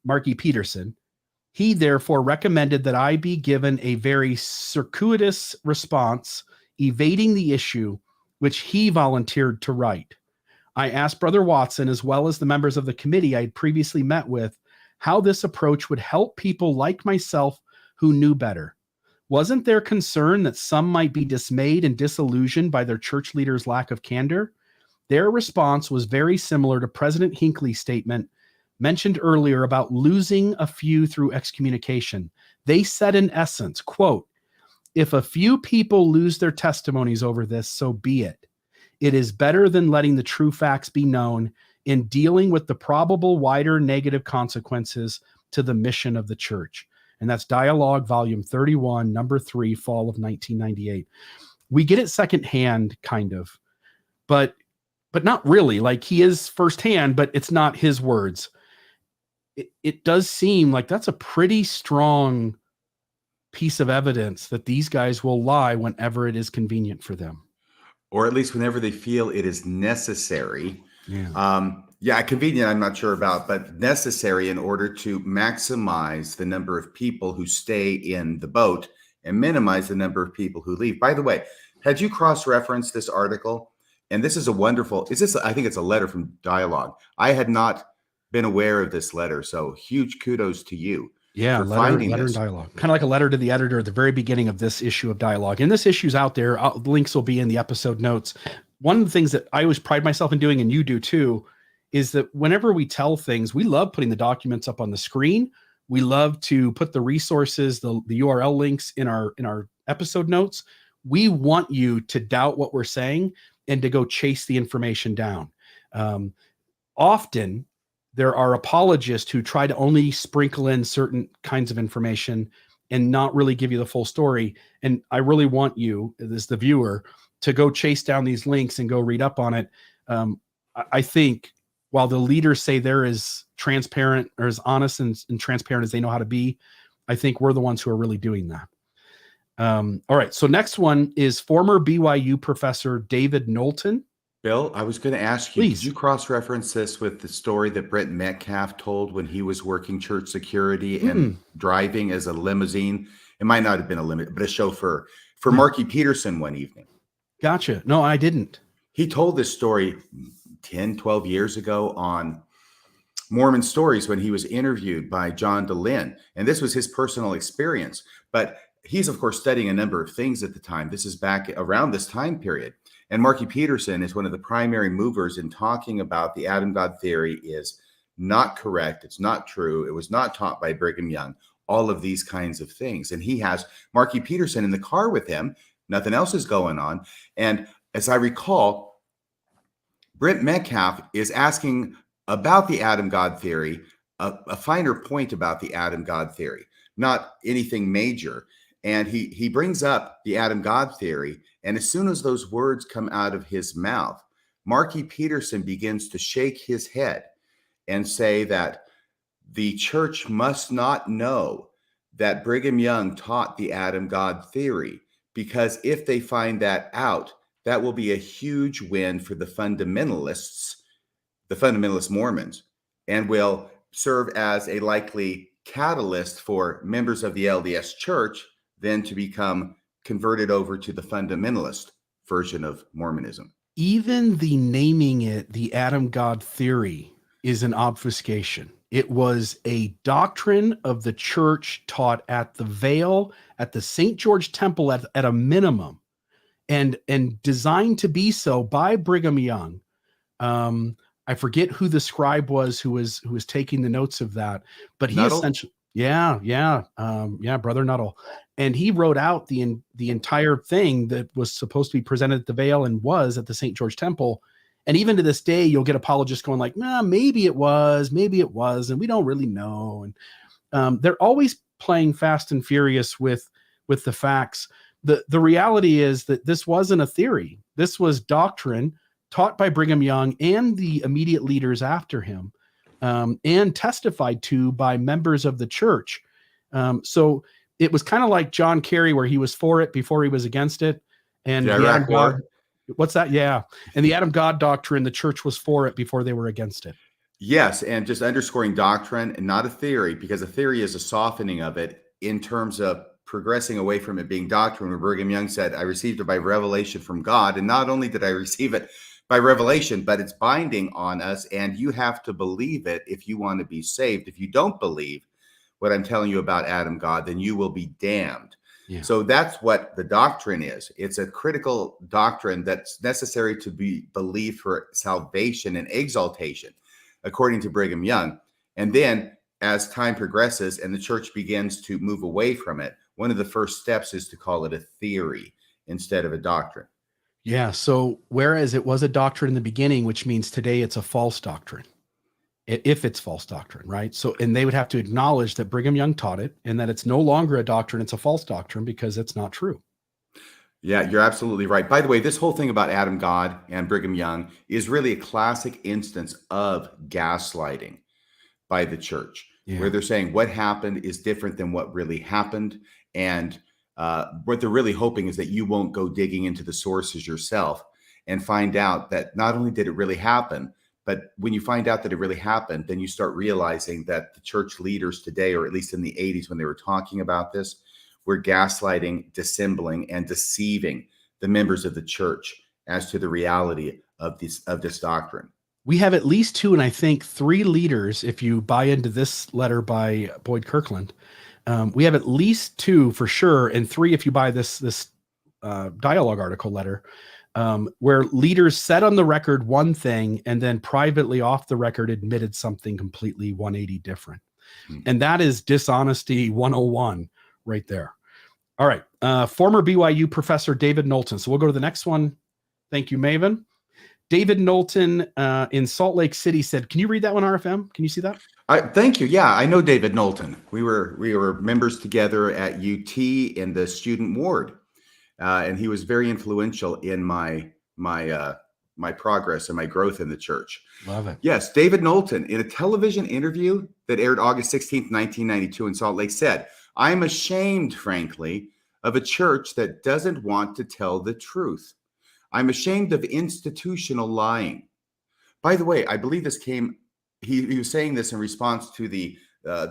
Marky Peterson, he therefore recommended that I be given a very circuitous response, evading the issue, which he volunteered to write. I asked Brother Watson, as well as the members of the committee I had previously met with, how this approach would help people like myself who knew better. Wasn't there concern that some might be dismayed and disillusioned by their church leaders' lack of candor? Their response was very similar to President Hinckley's statement mentioned earlier about losing a few through excommunication. They said in essence, quote, "If a few people lose their testimonies over this, so be it. It is better than letting the true facts be known in dealing with the probable wider negative consequences to the mission of the church." And that's Dialogue, Volume 31, Number 3, Fall of 1998. We get it secondhand, kind of, but not really. Like, he is firsthand, but it's not his words. It does seem like that's a pretty strong piece of evidence that these guys will lie whenever it is convenient for them. Or at least whenever they feel it is necessary. Yeah. Convenient, I'm not sure about, but necessary in order to maximize the number of people who stay in the boat and minimize the number of people who leave. By the way, had you cross-referenced this article? And this is I think it's a letter from Dialogue. I had not been aware of this letter, so huge kudos to you. Yeah, letter and Dialogue. Kind of like a letter to the editor at the very beginning of this issue of Dialogue. And this issue's out there. Links will be in the episode notes. One of the things that I always pride myself in doing, and you do too, is that whenever we tell things, we love putting the documents up on the screen. We love to put the resources, the URL links in our episode notes. We want you to doubt what we're saying and to go chase the information down. Often, there are apologists who try to only sprinkle in certain kinds of information and not really give you the full story. And I really want you, as the viewer, to go chase down these links and go read up on it. I think while the leaders say they're as transparent or as honest and transparent as they know how to be, I think we're the ones who are really doing that. All right. So next one is former BYU professor David Knowlton. Bill, I was going to ask you, Please. Did you cross-reference this with the story that Brent Metcalf told when he was working church security and driving as a limousine? It might not have been a limo, but a chauffeur for Marky Peterson one evening. Gotcha. No, I didn't. He told this story 10, 12 years ago on Mormon Stories when he was interviewed by John DeLynn. And this was his personal experience. But he's, of course, studying a number of things at the time. This is back around this time period. And Marky Peterson is one of the primary movers in talking about the Adam God theory is not correct. It's not true. It was not taught by Brigham Young. All of these kinds of things. And he has Marky Peterson in the car with him. Nothing else is going on. And as I recall, Brent Metcalf is asking about the Adam God theory, a finer point about the Adam God theory, not anything major. And he brings up the Adam God theory. And as soon as those words come out of his mouth, Marky Peterson begins to shake his head and say that the church must not know that Brigham Young taught the Adam God theory, because if they find that out, that will be a huge win for the fundamentalist Mormons, and will serve as a likely catalyst for members of the LDS Church then to become converted over to the fundamentalist version of Mormonism. Even the naming it the Adam God theory is an obfuscation. It was a doctrine of the church taught at the Veil, at the St. George Temple at a minimum, and designed to be so by Brigham Young. I forget who the scribe was who was taking the notes of that, but he Nuttall? essentially, Brother Nuttall. And he wrote out the entire thing that was supposed to be presented at the Veil and was at the St. George Temple. And even to this day, you'll get apologists going like, nah, maybe it was, and we don't really know. And they're always playing fast and furious with the facts. The reality is that this wasn't a theory. This was doctrine taught by Brigham Young and the immediate leaders after him, and testified to by members of the church. So it was kind of like John Kerry, where he was for it before he was against it. And the Adam God, what's that? Yeah. And the Adam God doctrine, the church was for it before they were against it. Yes, and just underscoring doctrine and not a theory, because a theory is a softening of it in terms of progressing away from it being doctrine, where Brigham Young said, I received it by revelation from God. And not only did I receive it by revelation, but it's binding on us, and you have to believe it if you want to be saved. If you don't believe what I'm telling you about Adam God, then you will be damned. Yeah. So that's what the doctrine is. It's a critical doctrine that's necessary to be believed for salvation and exaltation, according to Brigham Young. And then as time progresses and the church begins to move away from it, one of the first steps is to call it a theory instead of a doctrine. Yeah. So whereas it was a doctrine in the beginning, which means today it's a false doctrine, if it's false doctrine, right? So, and they would have to acknowledge that Brigham Young taught it and that it's no longer a doctrine, it's a false doctrine because it's not true. Yeah, you're absolutely right. By the way, this whole thing about Adam God and Brigham Young is really a classic instance of gaslighting by the church, where they're saying what happened is different than what really happened. And what they're really hoping is that you won't go digging into the sources yourself and find out that not only did it really happen, but when you find out that it really happened, then you start realizing that the church leaders today, or at least in the 80s when they were talking about this, were gaslighting, dissembling, and deceiving the members of the church as to the reality of this doctrine. We have at least 2, and I think 3 leaders, if you buy into this letter by Boyd Kirkland. We have at least 2 for sure, and 3 if you buy this dialogue article letter, where leaders said on the record one thing and then privately off the record admitted something completely 180 different. And that is dishonesty 101 right there. All right. Former BYU professor David Knowlton. So we'll go to the next one. Thank you, Maven. David Knowlton in Salt Lake City said, can you read that one, RFM? Can you see that? Thank you. Yeah, I know David Knowlton. We were members together at UT in the student ward. And he was very influential in my progress and my growth in the church. Love it. Yes, David Knowlton, in a television interview that aired August 16th, 1992 in Salt Lake, said, I'm ashamed, frankly, of a church that doesn't want to tell the truth. I'm ashamed of institutional lying. By the way, I believe this came, he was saying this in response to the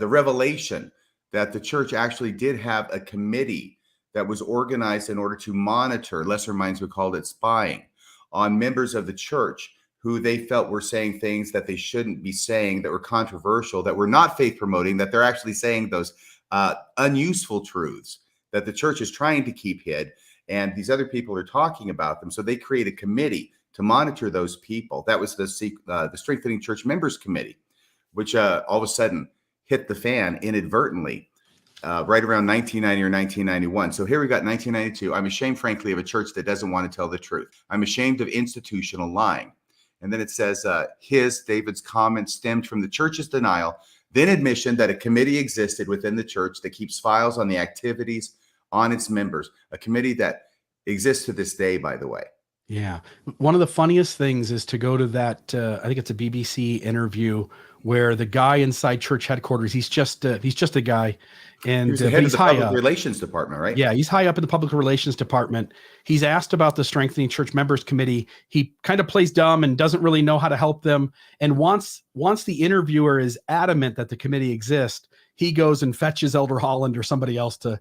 revelation that the church actually did have a committee that was organized in order to monitor, lesser minds would call it spying, on members of the church who they felt were saying things that they shouldn't be saying, that were controversial, that were not faith promoting, that they're actually saying those unuseful truths that the church is trying to keep hid. And these other people are talking about them. So they create a committee to monitor those people. That was the Strengthening Church Members Committee, which all of a sudden hit the fan inadvertently. Right around 1990 or 1991. So here we got 1992. I'm ashamed, frankly, of a church that doesn't want to tell the truth. I'm ashamed of institutional lying. And then it says, David's comment stemmed from the church's denial, then admission that a committee existed within the church that keeps files on the activities on its members. A committee that exists to this day, by the way. Yeah. One of the funniest things is to go to that, I think it's a BBC interview where the guy inside church headquarters, he's just a guy. And he's the head of the public relations department, right? Yeah, he's high up in the public relations department. He's asked about the Strengthening Church Members Committee. He kind of plays dumb and doesn't really know how to help them. And once the interviewer is adamant that the committee exists, he goes and fetches Elder Holland or somebody else to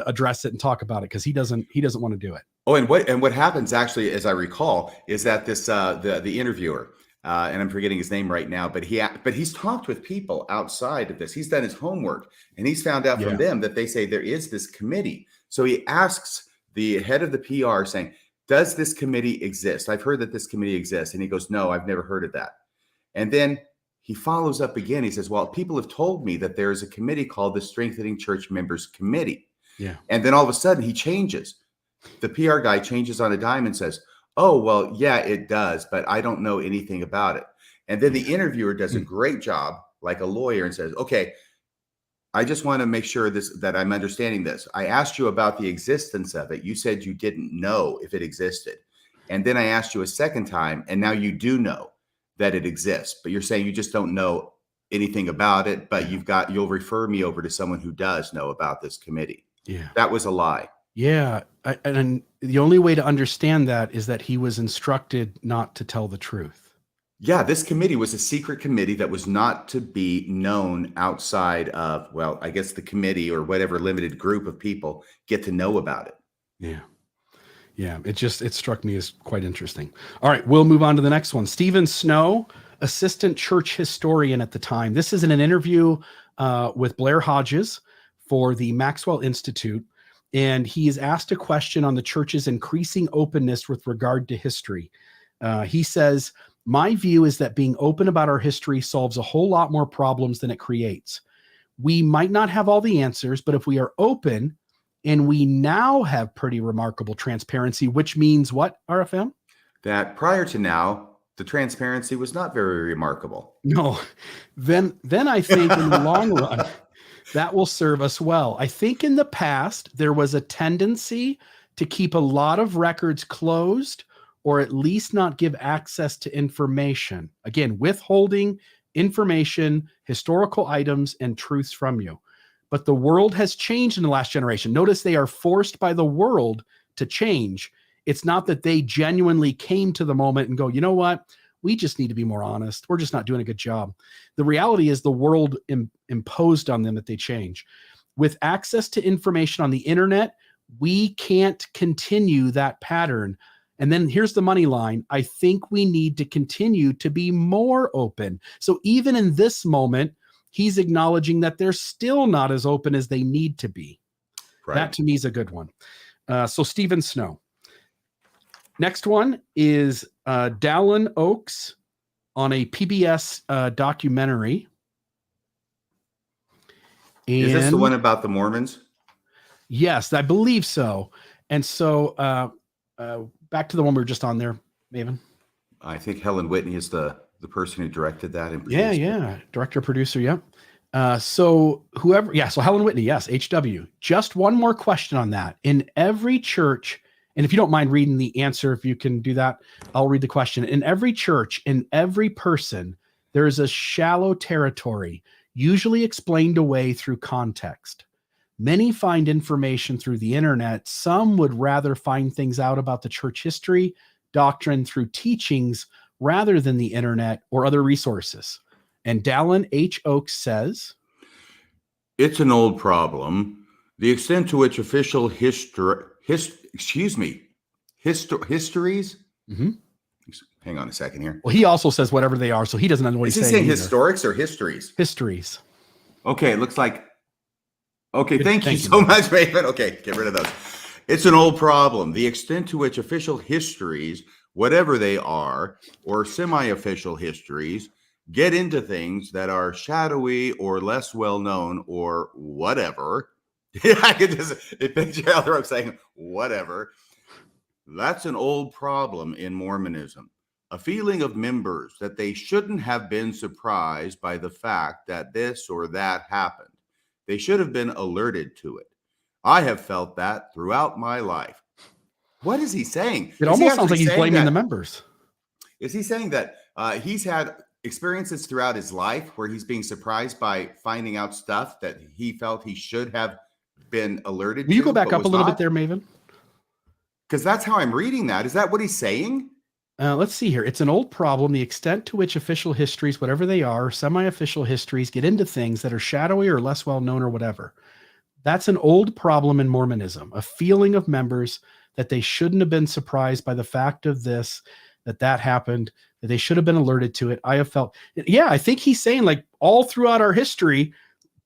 address it and talk about it because he doesn't want to do it. Oh, and what happens actually, as I recall, is that this the interviewer. And I'm forgetting his name right now, but he's talked with people outside of this. He's done his homework, and he's found out from them that they say there is this committee. So he asks the head of the PR saying, does this committee exist? I've heard that this committee exists. And he goes, no, I've never heard of that. And then he follows up again. He says, well, people have told me that there is a committee called the Strengthening Church Members Committee. Yeah. And then all of a sudden he changes. The PR guy changes on a dime and says, oh, well, yeah, it does, but I don't know anything about it. And then the interviewer does a great job, like a lawyer, and says, okay, I just want to make sure that I'm understanding this. I asked you about the existence of it. You said you didn't know if it existed. And then I asked you a second time, and now you do know that it exists. But you're saying you just don't know anything about it, but you'll refer me over to someone who does know about this committee. Yeah. That was a lie. Yeah. And the only way to understand that is that he was instructed not to tell the truth. Yeah, this committee was a secret committee that was not to be known outside of, well, I guess the committee or whatever limited group of people get to know about it. Yeah. Yeah. It struck me as quite interesting. All right. We'll move on to the next one. Stephen Snow, assistant church historian at the time. This is in an interview with Blair Hodges for the Maxwell Institute. And he is asked a question on the church's increasing openness with regard to history. He says, "My view is that being open about our history solves a whole lot more problems than it creates. We might not have all the answers, but if we are open, and we now have pretty remarkable transparency," which means what, RFM? That prior to now, the transparency was not very remarkable. No, then I think in the long run, that will serve us well. I think in the past, there was a tendency to keep a lot of records closed, or at least not give access to information. Again, withholding information, historical items, and truths from you. But the world has changed in the last generation. Notice they are forced by the world to change. It's not that they genuinely came to the moment and go, you know what? We just need to be more honest. We're just not doing a good job. The reality is the world imposed on them that they change. With access to information on the internet, we can't continue that pattern. And then here's the money line. I think we need to continue to be more open. So even in this moment, he's acknowledging that they're still not as open as they need to be. Right. That to me is a good one. So Stephen Snow. Next one is Dallin Oaks on a PBS documentary. And is this the one about the Mormons? Yes, I believe so. And so back to the one we were just on there, Maven. I think Helen Whitney is the person who directed that. And yeah. Director, producer, yep. So Helen Whitney, yes, HW. Just one more question on that. In every church, and if you don't mind reading the answer, if you can do that, I'll read the question. In every church, in every person, there is a shallow territory, usually explained away through context. Many find information through the internet. Some would rather find things out about the church history, doctrine through teachings rather than the internet or other resources. And Dallin H. Oaks says, "It's an old problem. The extent to which official histories. Mm-hmm. Hang on a second here. Well, he also says whatever they are, so he doesn't know what he's saying. Is he saying historics or histories? Histories. Okay, it looks like. Okay, thank you so much, Raven. Okay, get rid of those. It's an old problem. The extent to which official histories, whatever they are, or semi-official histories, get into things that are shadowy or less well-known or whatever. I could just picture Elder saying, whatever. That's an old problem in Mormonism. A feeling of members that they shouldn't have been surprised by the fact that this or that happened. They should have been alerted to it. I have felt that throughout my life." What is he saying? It almost sounds like he's blaming the members. Is he saying that he's had experiences throughout his life where he's being surprised by finding out stuff that he felt he should have been alerted to? Will you go back up a little bit there, Maven? Because that's how I'm reading that. Is that what he's saying? Let's see here. It's an old problem. The extent to which official histories, whatever they are, semi-official histories, get into things that are shadowy or less well-known or whatever. That's an old problem in Mormonism. A feeling of members that they shouldn't have been surprised by the fact of this, that happened, that they should have been alerted to it. I have felt, yeah, I think he's saying like all throughout our history,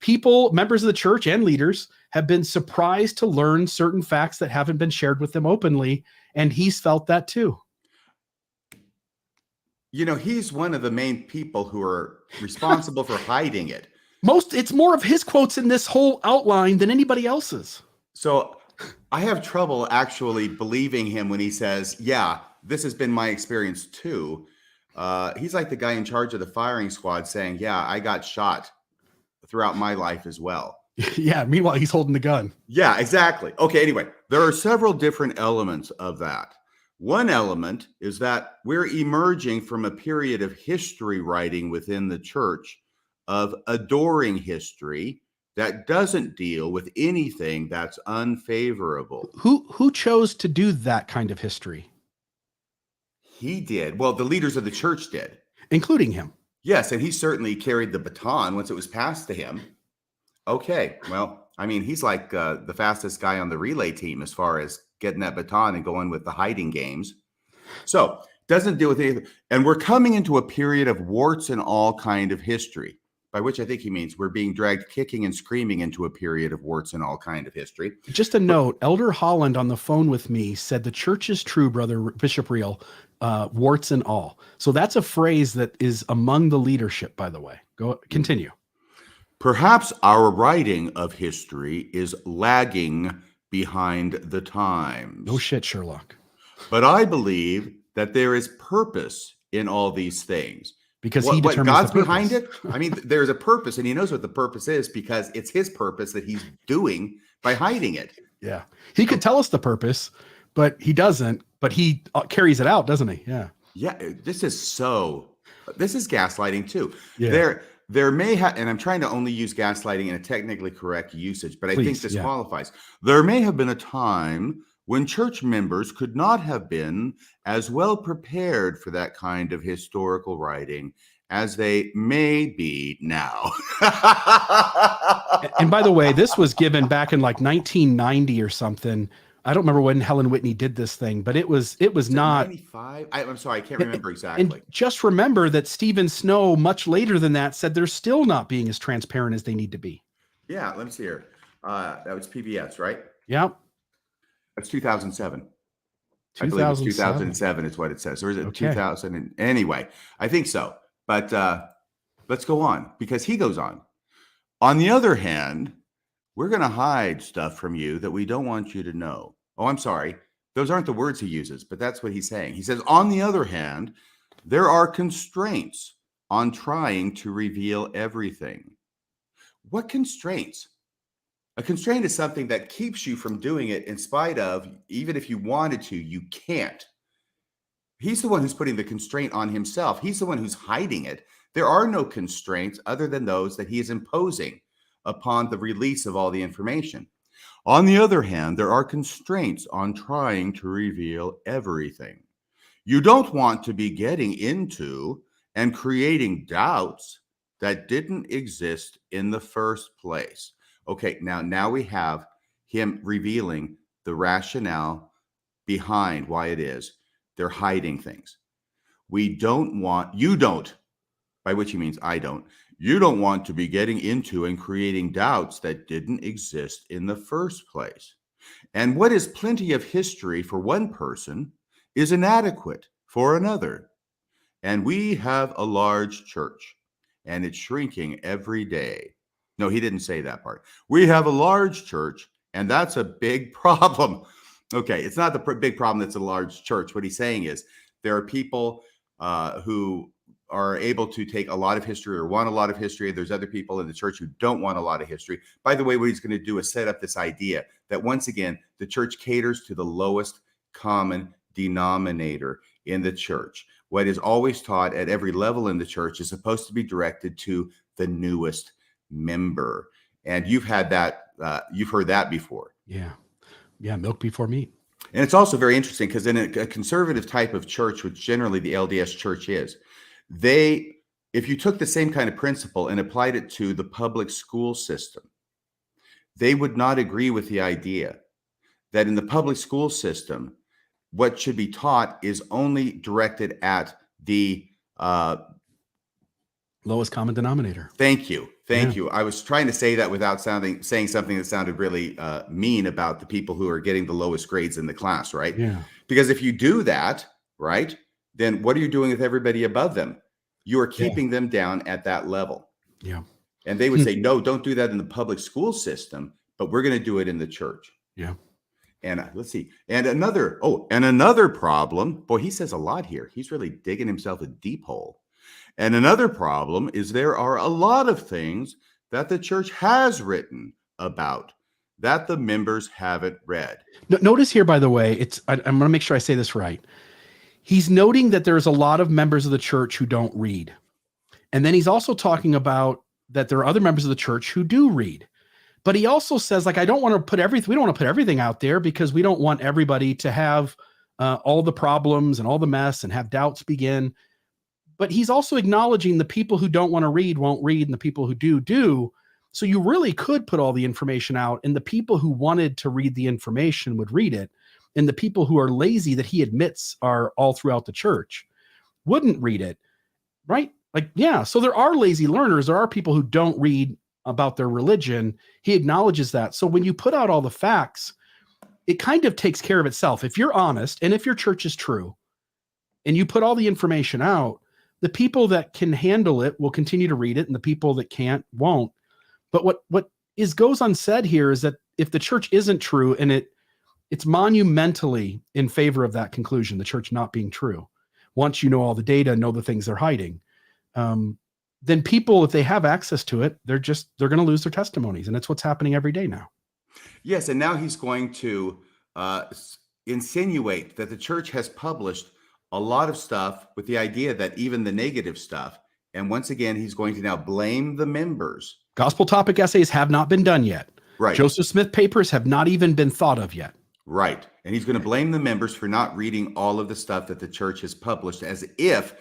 people, members of the church and leaders have been surprised to learn certain facts that haven't been shared with them openly. And he's felt that too. You know, he's one of the main people who are responsible for hiding it. It's more of his quotes in this whole outline than anybody else's. So I have trouble actually believing him when he says, yeah, this has been my experience too. He's like the guy in charge of the firing squad saying, yeah, I got shot throughout my life as well. Yeah. Meanwhile, he's holding the gun. Yeah, exactly. Okay. Anyway, there are several different elements of that. One element is that we're emerging from a period of history writing within the church, of adoring history that doesn't deal with anything that's unfavorable. Who chose to do that kind of history? He did. Well, the leaders of the church did. Including him. Yes, and he certainly carried the baton once it was passed to him. Okay, well, I mean, he's like the fastest guy on the relay team as far as getting that baton and going with the hiding games. So, doesn't deal with anything. And we're coming into a period of warts and all kind of history, by which I think he means we're being dragged kicking and screaming into a period of warts and all kind of history. Just a note, Elder Holland on the phone with me said the church is true, Brother Bishop Reel, warts and all. So that's a phrase that is among the leadership, by the way. Continue. Perhaps our writing of history is lagging behind the times. No shit, Sherlock. But I believe that there is purpose in all these things. Because what determines God's the behind it. I mean, there's a purpose, and he knows what the purpose is because it's his purpose that he's doing by hiding it. Yeah. He could tell us the purpose, but he doesn't. But he carries it out, doesn't he? Yeah. Yeah. This is gaslighting too. Yeah. There may have, and I'm trying to only use gaslighting in a technically correct usage, but I think this qualifies. There may have been a time when church members could not have been as well prepared for that kind of historical writing as they may be now. And by the way, this was given back in like 1990 or something. I don't remember when Helen Whitney did this thing, but it was not 95. I'm sorry, I can't remember exactly. And just remember that Stephen Snow, much later than that, said they're still not being as transparent as they need to be. Yeah, let me see here. That was PBS, right? Yeah. That's 2007. I believe it's 2007 is what it says. Or is it 2000? Anyway, I think so. But let's go on, because he goes on. On the other hand, we're going to hide stuff from you that we don't want you to know. Oh, I'm sorry. Those aren't the words he uses, but that's what he's saying. He says, on the other hand, there are constraints on trying to reveal everything. What constraints? A constraint is something that keeps you from doing it in spite of, even if you wanted to, you can't. He's the one who's putting the constraint on himself. He's the one who's hiding it. There are no constraints other than those that he is imposing upon the release of all the information. On the other hand, there are constraints on trying to reveal everything. You don't want to be getting into and creating doubts that didn't exist in the first place. Okay, now we have him revealing the rationale behind why it is they're hiding things. You don't, by which he means I don't, you don't want to be getting into and creating doubts that didn't exist in the first place. And what is plenty of history for one person is inadequate for another. And we have a large church, and it's shrinking every day. No, he didn't say that part. We have a large church, and that's a big problem. Okay, it's not the big problem that's a large church. What he's saying is there are people who are able to take a lot of history or want a lot of history. There's other people in the church who don't want a lot of history. By the way, what he's going to do is set up this idea that once again, the church caters to the lowest common denominator in the church. What is always taught at every level in the church is supposed to be directed to the newest member. And you've had that, you've heard that before. Yeah. Milk before meat. And it's also very interesting because in a conservative type of church, which generally the LDS church is, if you took the same kind of principle and applied it to the public school system, they would not agree with the idea that in the public school system, what should be taught is only directed at the lowest common denominator. Thank you. I was trying to say that without saying something that sounded really mean about the people who are getting the lowest grades in the class, right? Yeah. Because if you do that, right, then what are you doing with everybody above them? You are keeping them down at that level. Yeah. And they would say, no, don't do that in the public school system, but we're going to do it in the church. Yeah. And let's see. And another problem, boy, he says a lot here. He's really digging himself a deep hole. And another problem is there are a lot of things that the church has written about that the members haven't read. Notice here, by the way, I'm going to make sure I say this right. He's noting that there's a lot of members of the church who don't read. And then he's also talking about that there are other members of the church who do read. But he also says, like, we don't want to put everything out there because we don't want everybody to have all the problems and all the mess and have doubts begin. But he's also acknowledging the people who don't want to read won't read, and the people who do. So you really could put all the information out, and the people who wanted to read the information would read it. And the people who are lazy, that he admits are all throughout the church, wouldn't read it. Right? Like, yeah. So there are lazy learners. There are people who don't read about their religion. He acknowledges that. So when you put out all the facts, it kind of takes care of itself. If you're honest, and if your church is true, and you put all the information out, the people that can handle it will continue to read it, and the people that can't won't. But what goes unsaid here is that if the church isn't true, and it's monumentally in favor of that conclusion, the church not being true, once you know all the data, know the things they're hiding, then people, if they have access to it, they're going to lose their testimonies. And that's what's happening every day now. Yes. And now he's going to insinuate that the church has published a lot of stuff with the idea that even the negative stuff. And once again, he's going to now blame the members. Gospel topic essays have not been done yet. Right. Joseph Smith papers have not even been thought of yet. Right. And he's going to blame the members for not reading all of the stuff that the church has published, as if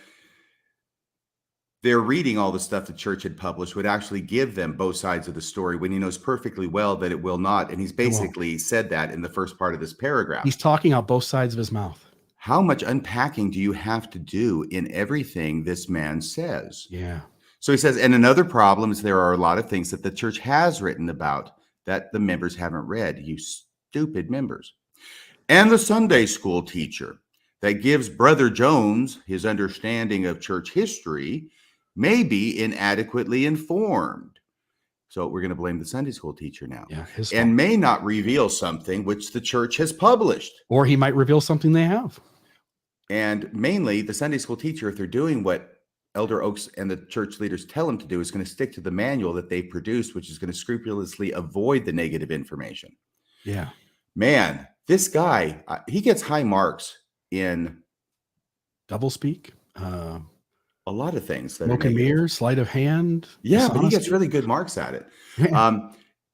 they're reading all the stuff the church had published would actually give them both sides of the story, when he knows perfectly well that it will not. And he's basically said that in the first part of this paragraph. He's talking out both sides of his mouth. How much unpacking do you have to do in everything this man says? Yeah. So he says, and another problem is there are a lot of things that the church has written about that the members haven't read, you stupid members. And the Sunday school teacher that gives Brother Jones his understanding of church history may be inadequately informed. So we're going to blame the Sunday school teacher now. Yeah, and may not reveal something which the church has published. Or he might reveal something they have. And mainly the Sunday school teacher, if they're doing what Elder Oaks and the church leaders tell him to do, is going to stick to the manual that they produced, which is going to scrupulously avoid the negative information. Yeah. Man, this guy, he gets high marks in doublespeak, a lot of things. Smoke and mirrors, sleight of hand. Yeah, but he gets really good marks at it. Yeah.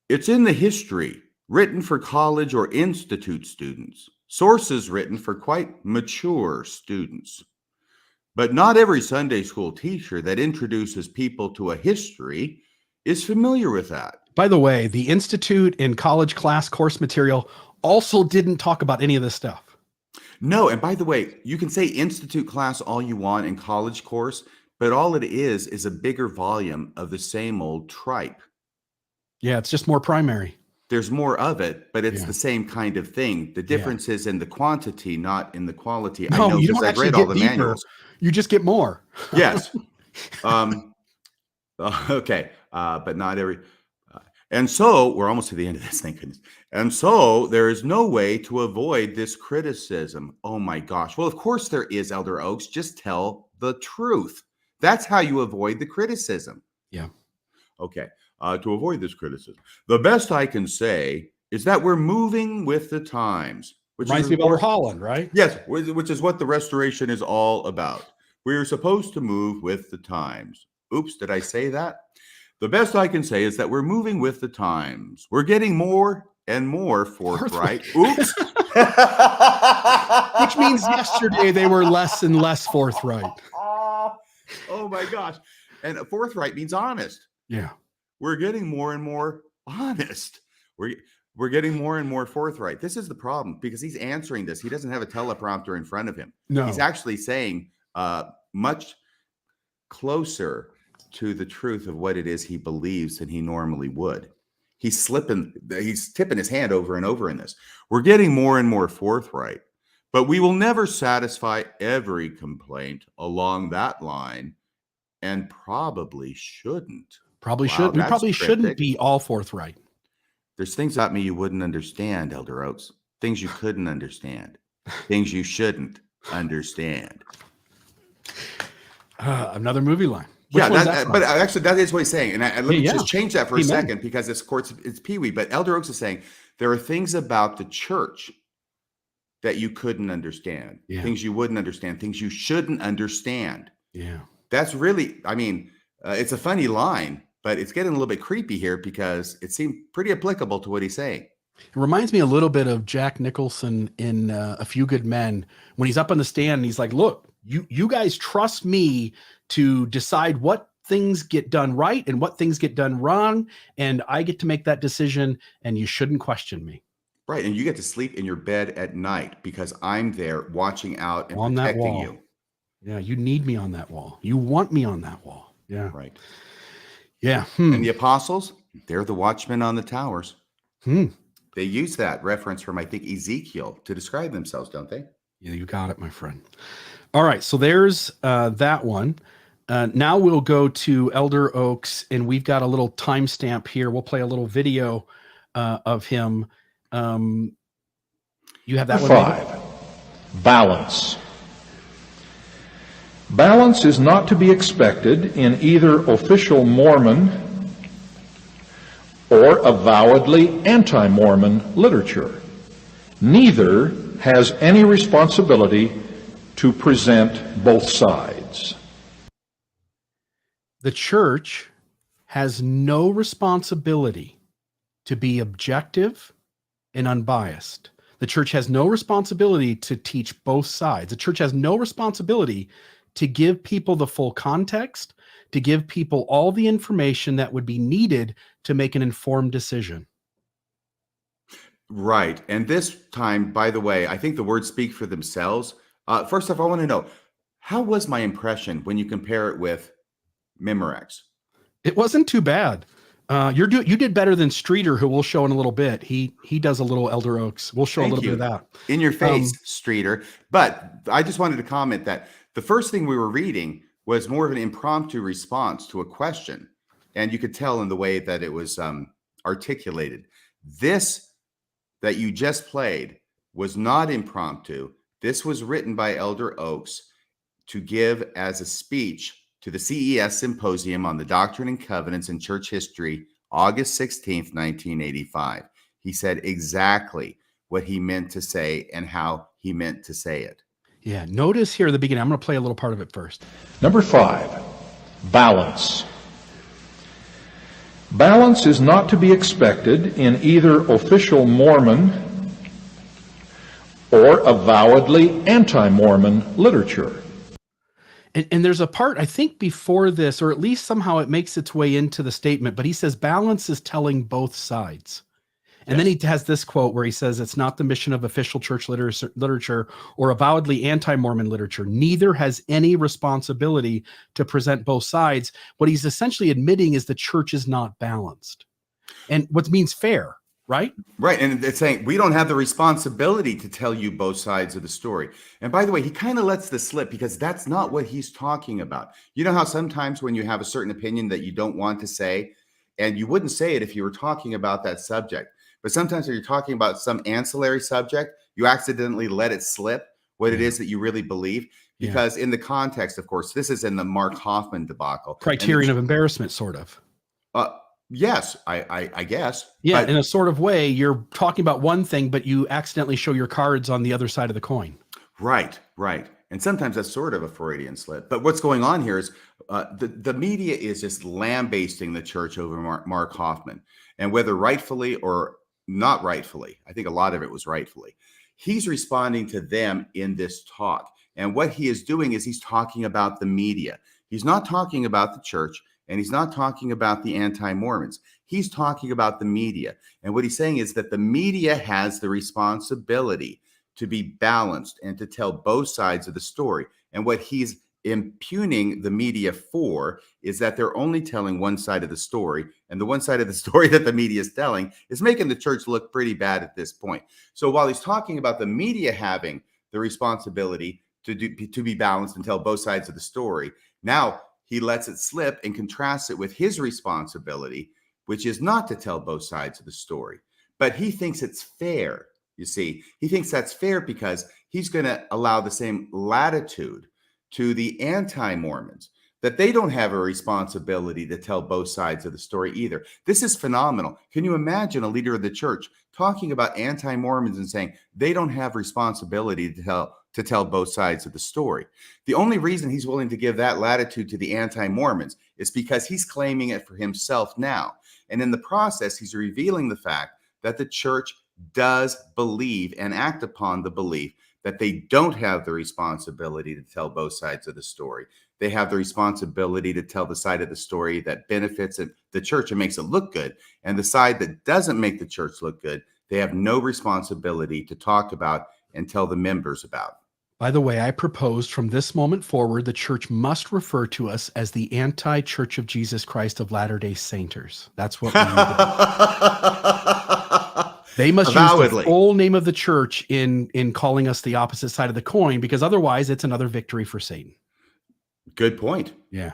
It's in the history, written for college or institute students. Sources written for quite mature students. But not every Sunday school teacher that introduces people to a history is familiar with that. By the way, the institute and college class course material also didn't talk about any of this stuff. No, and by the way, you can say institute class all you want in college course, but all it is a bigger volume of the same old tripe. Yeah, it's just more primary. There's more of it, but it's the same kind of thing. The difference is in the quantity, not in the quality. No, I know you because don't I've read all the deeper. manuals. You just get more. Yes. Okay. But not every. And so we're almost to the end of this, thank goodness. And so there is no way to avoid this criticism. Oh my gosh. Well, of course there is, Elder Oaks. Just tell the truth. That's how you avoid the criticism. Yeah. Okay. To avoid this criticism, the best I can say is that we're moving with the times. Which reminds me of Elder Holland, right? Yes, which is what the restoration is all about. We're supposed to move with the times. Oops, did I say that? The best I can say is that we're moving with the times. We're getting more and more forthright. Oops. Which means yesterday they were less and less forthright. Oh my gosh. And forthright means honest. Yeah. We're getting more and more honest. We're getting more and more forthright. This is the problem, because he's answering this. He doesn't have a teleprompter in front of him. No. He's actually saying much closer to the truth of what it is he believes than he normally would. He's tipping his hand over and over in this. We're getting more and more forthright, but we will never satisfy every complaint along that line, and probably shouldn't. Probably should. We probably shouldn't be all forthright. There's things about me you wouldn't understand, Elder Oaks. Things you couldn't understand. Things you shouldn't understand. Another movie line. Which Yeah, one's that but from? actually, that is what he's saying. And let me Yeah. just change that for a Amen. second because it's Pee-wee. But Elder Oaks is saying there are things about the church that you couldn't understand, Yeah. things you wouldn't understand, things you shouldn't understand. Yeah. That's really, I mean, it's a funny line, but it's getting a little bit creepy here because it seemed pretty applicable to what he's saying. It reminds me a little bit of Jack Nicholson in A Few Good Men when he's up on the stand and he's like, look, you guys trust me to decide what things get done right and what things get done wrong. And I get to make that decision and you shouldn't question me. Right. And you get to sleep in your bed at night because I'm there watching out and On that protecting wall. you. Yeah. You need me on that wall. You want me on that wall. Yeah. Right. Yeah. And the apostles, they're the watchmen on the towers. Hmm. They use that reference from, I think, Ezekiel to describe themselves, don't they? Yeah, you got it, my friend. All right, so there's that one. Now we'll go to Elder Oaks, and we've got a little timestamp here. We'll play a little video of him. You have that one? 5. Balance. Balance is not to be expected in either official Mormon or avowedly anti-Mormon literature. Neither has any responsibility to present both sides. The church has no responsibility to be objective and unbiased. The church has no responsibility to teach both sides. The church has no responsibility to give people the full context, to give people all the information that would be needed to make an informed decision. Right. And this time, by the way, I think the words speak for themselves. First off, I want to know, how was my impression when you compare it with Memorex? It wasn't too bad. You did better than Streeter, who we'll show in a little bit. He does a little Elder Oaks. We'll show a little bit of that. In your face, Streeter. But I just wanted to comment that the first thing we were reading was more of an impromptu response to a question. And you could tell in the way that it was articulated. This that you just played was not impromptu. This was written by Elder Oaks to give as a speech to the CES Symposium on the Doctrine and Covenants in Church History, August 16th, 1985. He said exactly what he meant to say and how he meant to say it. Yeah, notice here at the beginning, I'm going to play a little part of it first. Number 5, balance. Balance is not to be expected in either official Mormon or avowedly anti-Mormon literature. And there's a part, I think, before this, or at least somehow it makes its way into the statement, but he says balance is telling both sides. And then he has this quote where he says, it's not the mission of official church literature or avowedly anti-Mormon literature. Neither has any responsibility to present both sides. What he's essentially admitting is the church is not balanced. And what means fair, right? Right. And it's saying we don't have the responsibility to tell you both sides of the story. And by the way, he kind of lets this slip because that's not what he's talking about. You know how sometimes when you have a certain opinion that you don't want to say, and you wouldn't say it if you were talking about that subject. But sometimes when you're talking about some ancillary subject, you accidentally let it slip what it is that you really believe. Because in the context, of course, this is in the Mark Hoffman debacle. Criterion of embarrassment, sort of. Yes, I guess. Yeah, but, in a sort of way, you're talking about one thing, but you accidentally show your cards on the other side of the coin. Right. And sometimes that's sort of a Freudian slip. But what's going on here is the media is just lambasting the church over Mark Hoffman. And whether rightfully or not rightfully, I think a lot of it was rightfully, he's responding to them in this talk. And what he is doing is he's talking about the media. He's not talking about the church, and he's not talking about the anti-Mormons. He's talking about the media. And what he's saying is that the media has the responsibility to be balanced and to tell both sides of the story. And what he's impugning the media for is that they're only telling one side of the story, and the one side of the story that the media is telling is making the church look pretty bad at this point. So while he's talking about the media having the responsibility to be balanced and tell both sides of the story, now he lets it slip and contrasts it with his responsibility, which is not to tell both sides of the story. But he thinks it's fair. You see, he thinks that's fair because he's going to allow the same latitude to the anti-Mormons. that they don't have a responsibility to tell both sides of the story either. This is phenomenal. Can you imagine a leader of the church talking about anti-Mormons and saying they don't have responsibility to tell both sides of the story? The only reason he's willing to give that latitude to the anti-Mormons is because he's claiming it for himself now. And in the process, he's revealing the fact that the church does believe and act upon the belief that they don't have the responsibility to tell both sides of the story. They have the responsibility to tell the side of the story that benefits the church and makes it look good. And the side that doesn't make the church look good, they have no responsibility to talk about and tell the members about. By the way, I proposed from this moment forward, the church must refer to us as the Anti-Church of Jesus Christ of Latter-day Sainters. That's what we need to do. They must use the full name of the church in calling us the opposite side of the coin, because otherwise it's another victory for Satan. Good point. Yeah.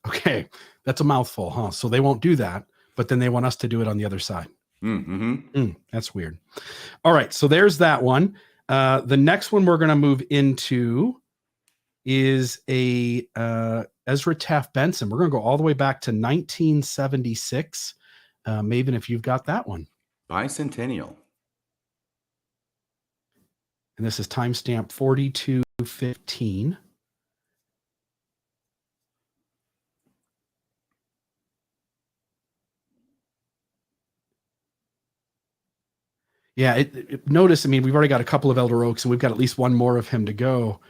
Okay. That's a mouthful, huh? So they won't do that, but then they want us to do it on the other side. That's weird. All right. So there's that one. The next one we're going to move into is a Ezra Taft Benson. We're going to go all the way back to 1976. Maven, if you've got that one. Bicentennial. And this is timestamp 4215. Yeah, notice, I mean, we've already got a couple of Elder Oaks, and we've got at least one more of him to go.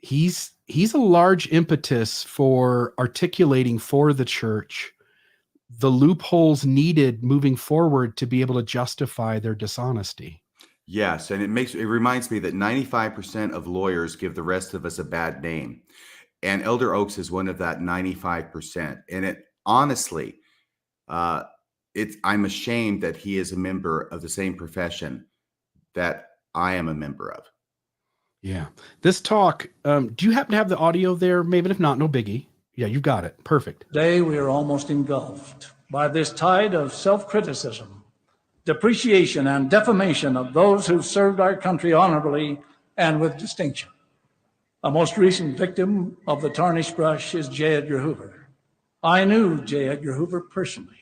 He's a large impetus for articulating for the church the loopholes needed moving forward to be able to justify their dishonesty. Yes, and it reminds me that 95% of lawyers give the rest of us a bad name. And Elder Oaks is one of that 95%. And it honestly, I'm ashamed that he is a member of the same profession that I am a member of. Yeah. This talk, do you happen to have the audio there? Maybe if not, no biggie. Yeah, you got it. Perfect. Today we are almost engulfed by this tide of self-criticism, depreciation, and defamation of those who've served our country honorably and with distinction. A most recent victim of the tarnished brush is J. Edgar Hoover. I knew J. Edgar Hoover personally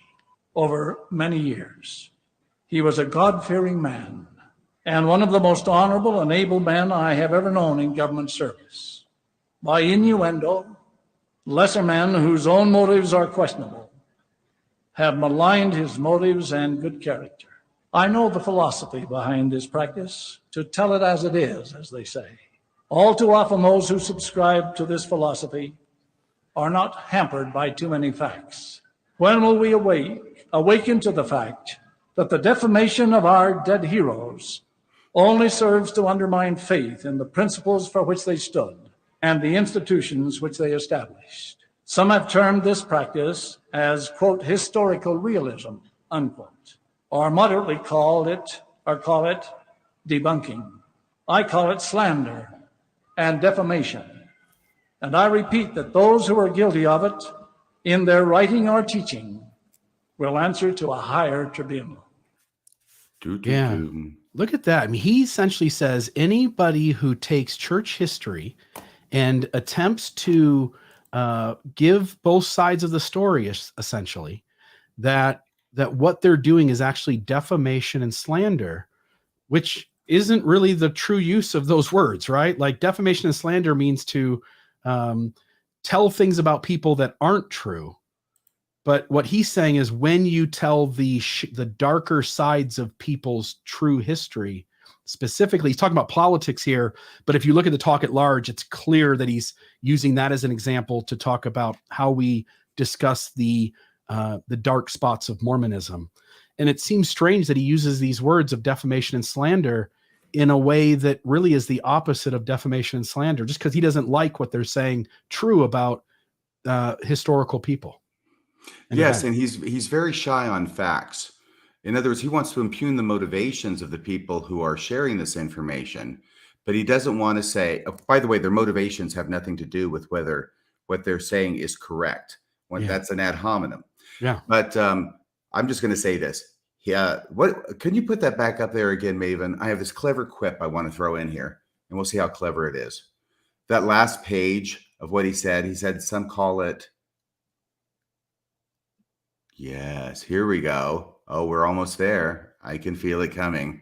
over many years. He was a God-fearing man and one of the most honorable and able men I have ever known in government service. By innuendo, lesser men whose own motives are questionable have maligned his motives and good character. I know the philosophy behind this practice, to tell it as it is, as they say. All too often, those who subscribe to this philosophy are not hampered by too many facts. When will we awaken to the fact that the defamation of our dead heroes only serves to undermine faith in the principles for which they stood and the institutions which they established? Some have termed this practice as, quote, historical realism, unquote, or moderately call it debunking. I call it slander and defamation. And I repeat that those who are guilty of it in their writing or teaching will answer to a higher tribunal. Yeah. Look at that. I mean, he essentially says anybody who takes church history and attempts to give both sides of the story, essentially, that what they're doing is actually defamation and slander, which isn't really the true use of those words, right? Like defamation and slander means to tell things about people that aren't true. But what he's saying is when you tell the darker sides of people's true history, specifically, he's talking about politics here, but if you look at the talk at large, it's clear that he's using that as an example to talk about how we discuss the dark spots of Mormonism. And it seems strange that he uses these words of defamation and slander in a way that really is the opposite of defamation and slander, just because he doesn't like what they're saying true about historical people. Yes, and he's very shy on facts. In other words, he wants to impugn the motivations of the people who are sharing this information, but he doesn't want to say, oh, by the way, their motivations have nothing to do with whether what they're saying is correct. That's an ad hominem. Yeah. But I'm just going to say this. Yeah. Can you put that back up there again, Maven? I have this clever quip I want to throw in here, and we'll see how clever it is. That last page of what he said. He said some call it. Yes, here we go. Oh, we're almost there. I can feel it coming.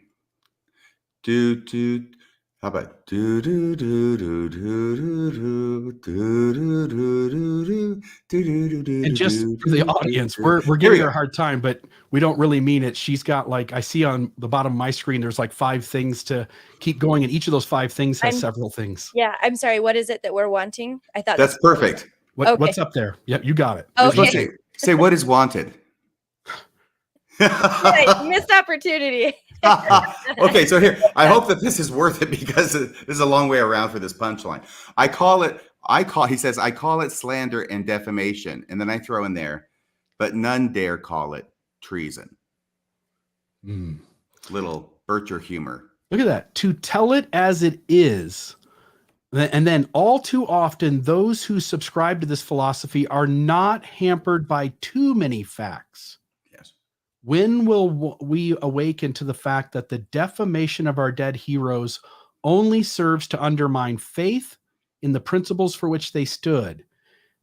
How about do do do do do do do do do do do. And just for the audience, we're giving her a hard time, but we don't really mean it. She's got like, I see on the bottom of my screen, there's like 5 things to keep going, and each of those 5 things has several things. Yeah, I'm sorry. What is it that we're wanting? I thought that's perfect. What's up there? Yep, you got it. Okay. Say what is wanted. Missed opportunity. Okay, so here, I hope that this is worth it, because this is a long way around for this punchline. He says, I call it slander and defamation. And then I throw in there, but none dare call it treason. Little Bircher humor. Look at that. To tell it as it is. And then all too often, those who subscribe to this philosophy are not hampered by too many facts. Yes. When will we awaken to the fact that the defamation of our dead heroes only serves to undermine faith in the principles for which they stood?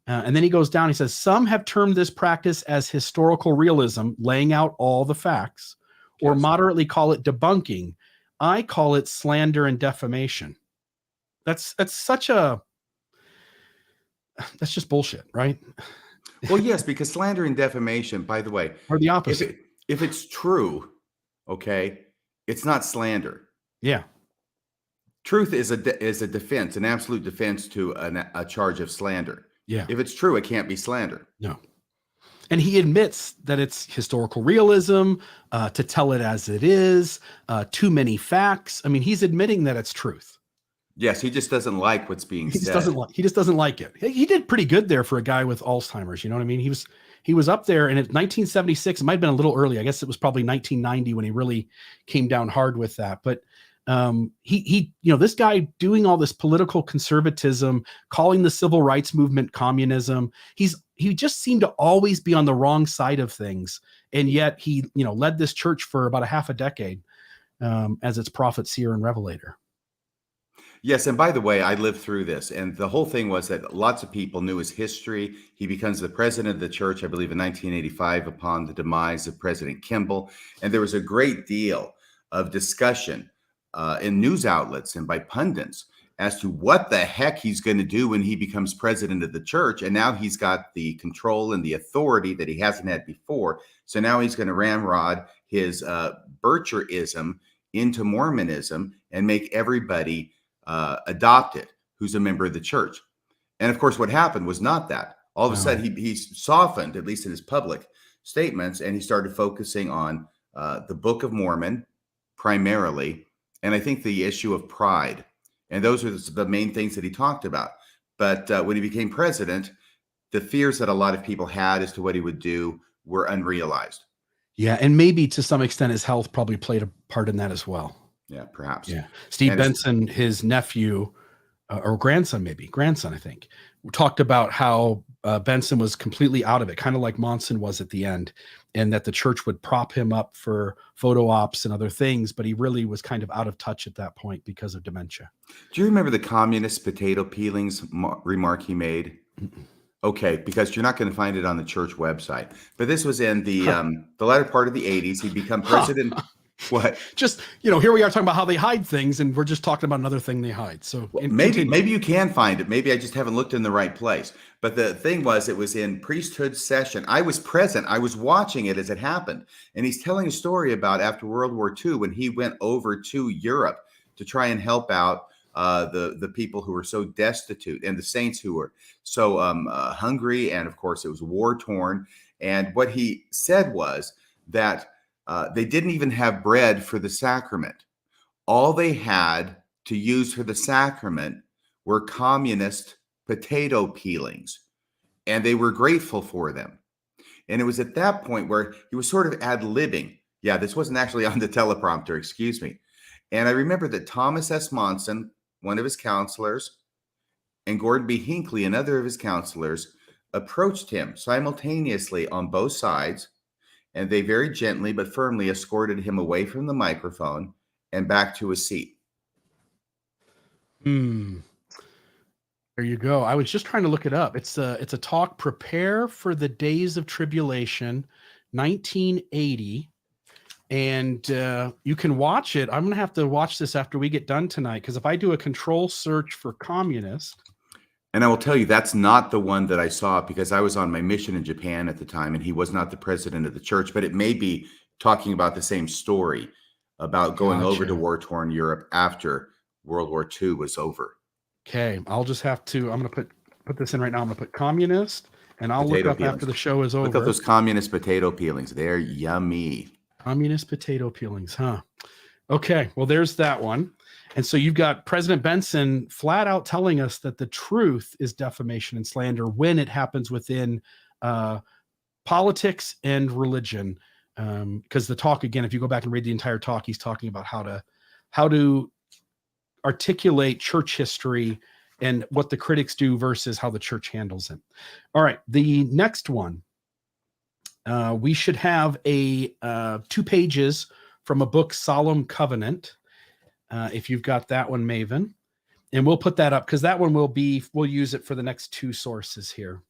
And then he goes down, he says, some have termed this practice as historical realism, laying out all the facts, or moderately call it debunking. I call it slander and defamation. That's just bullshit, right? Well, yes, because slander and defamation, by the way, are the opposite. If it's true, okay, it's not slander. Yeah. Truth is a defense, an absolute defense to a charge of slander. Yeah. If it's true, it can't be slander. No. And he admits that it's historical realism, to tell it as it is, too many facts. I mean, he's admitting that it's truth. Yes, he just doesn't like what's being said. He just doesn't like it. He did pretty good there for a guy with Alzheimer's. You know what I mean? He was up there, and in 1976, it might have been a little early. I guess it was probably 1990 when he really came down hard with that. But this guy doing all this political conservatism, calling the civil rights movement communism. He just seemed to always be on the wrong side of things. And yet he, led this church for about a half a decade as its prophet, seer, and revelator. Yes, and by the way, I lived through this, and the whole thing was that lots of people knew his history. He becomes the president of the church, I believe, in 1985 upon the demise of President Kimball, and there was a great deal of discussion in news outlets and by pundits as to what the heck he's going to do when he becomes president of the church, and now he's got the control and the authority that he hasn't had before, so now he's going to ramrod his Bircherism into Mormonism and make everybody adopt it who's a member of the church. And of course, what happened was not that. All of a sudden, he softened, at least in his public statements, and he started focusing on the Book of Mormon primarily, and I think the issue of pride. And those are the main things that he talked about. But when he became president, the fears that a lot of people had as to what he would do were unrealized. Yeah, and maybe to some extent his health probably played a part in that as well. Yeah, perhaps. Yeah. Steve Benson, his nephew or grandson, I think, talked about how Benson was completely out of it, kind of like Monson was at the end, and that the church would prop him up for photo ops and other things, but he really was kind of out of touch at that point because of dementia. Do you remember the communist potato peelings remark he made? Okay, because you're not going to find it on the church website. But this was in the latter part of the 80s. He'd become president. What? Just, here we are talking about how they hide things, and we're just talking about another thing they hide. So maybe you can find it. Maybe I just haven't looked in the right place. But the thing was, it was in priesthood session. I was present. I was watching it as it happened. And he's telling a story about after World War II when he went over to Europe to try and help out the people who were so destitute and the saints who were so hungry. And of course, it was war torn. And what he said was that they didn't even have bread for the sacrament. All they had to use for the sacrament were communist potato peelings, and they were grateful for them. And it was at that point where he was sort of ad-libbing. Yeah, this wasn't actually on the teleprompter, excuse me. And I remember that Thomas S. Monson, one of his counselors, and Gordon B. Hinckley, another of his counselors, approached him simultaneously on both sides, and they very gently but firmly escorted him away from the microphone and back to his seat. There you go. I was just trying to look it up. It's a talk, Prepare for the Days of Tribulation, 1980. And you can watch it. I'm going to have to watch this after we get done tonight, because if I do a control search for communist. And I will tell you, that's not the one that I saw, because I was on my mission in Japan at the time, and he was not the president of the church, but it may be talking about the same story about going over to war-torn Europe after World War II was over. Okay, I'll just have to, I'm going to put this in right now. I'm going to put communist, and I'll Potato look up peelings. after the show is over. Look up those communist potato peelings. They're yummy. Communist potato peelings, huh? Okay, well, there's that one. And so you've got President Benson flat out telling us that the truth is defamation and slander when it happens within politics and religion. Because the talk, again, if you go back and read the entire talk, he's talking about how to articulate church history and what the critics do versus how the church handles it. All right, the next one. We should have 2 pages from a book, Solemn Covenant. If you've got that one, Maven, and we'll put that up because that one we'll use it for the next 2 sources here.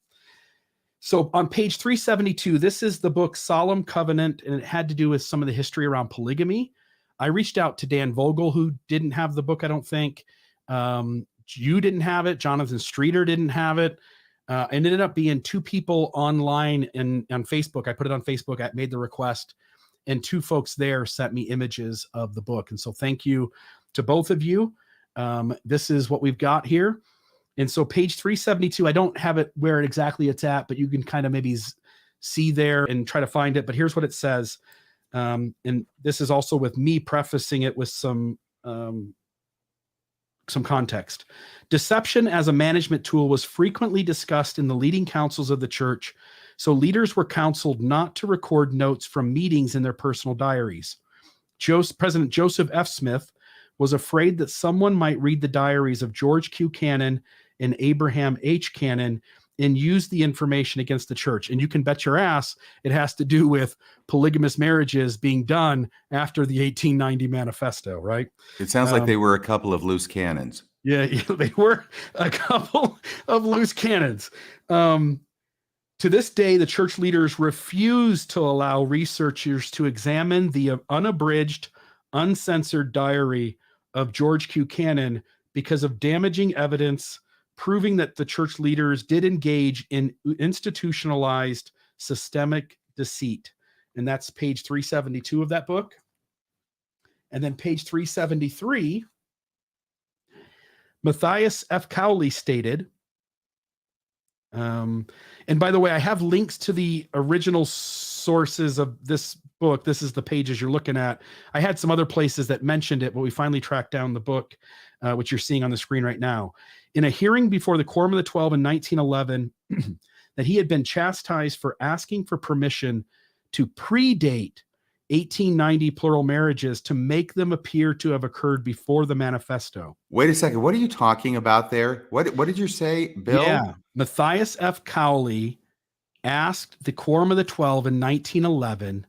So on page 372, this is the book Solemn Covenant, and it had to do with some of the history around polygamy. I reached out to Dan Vogel, who didn't have the book, I don't think. You didn't have it. Jonathan Streeter didn't have it. And it ended up being 2 people online and on Facebook. I put it on Facebook. I made the request, and 2 folks there sent me images of the book. And so thank you to both of you. This is what we've got here. And so page 372, I don't have it where exactly it's at, but you can kind of maybe see there and try to find it. But here's what it says. And this is also with me prefacing it with some context. Deception as a management tool was frequently discussed in the leading councils of the church, so leaders were counseled not to record notes from meetings in their personal diaries. President Joseph F. Smith was afraid that someone might read the diaries of George Q. Cannon and Abraham H. Cannon and use the information against the church. And you can bet your ass it has to do with polygamous marriages being done after the 1890 manifesto, right? It sounds like they were a couple of loose cannons. Yeah, they were a couple of loose cannons. To this day, the church leaders refuse to allow researchers to examine the unabridged, uncensored diary of George Q. Cannon because of damaging evidence proving that the church leaders did engage in institutionalized systemic deceit. And that's page 372 of that book. And then page 373, Matthias F. Cowley stated, and by the way, I have links to the original sources of this book. This is the pages you're looking at. I had some other places that mentioned it, but we finally tracked down the book, which you're seeing on the screen right now. In a hearing before the Quorum of the 12 in 1911, that he had been chastised for asking for permission to predate 1890 plural marriages to make them appear to have occurred before the manifesto. Wait a second. What are you talking about there? What did you say, Bill? Yeah. Matthias F. Cowley asked the Quorum of the 12 in 1911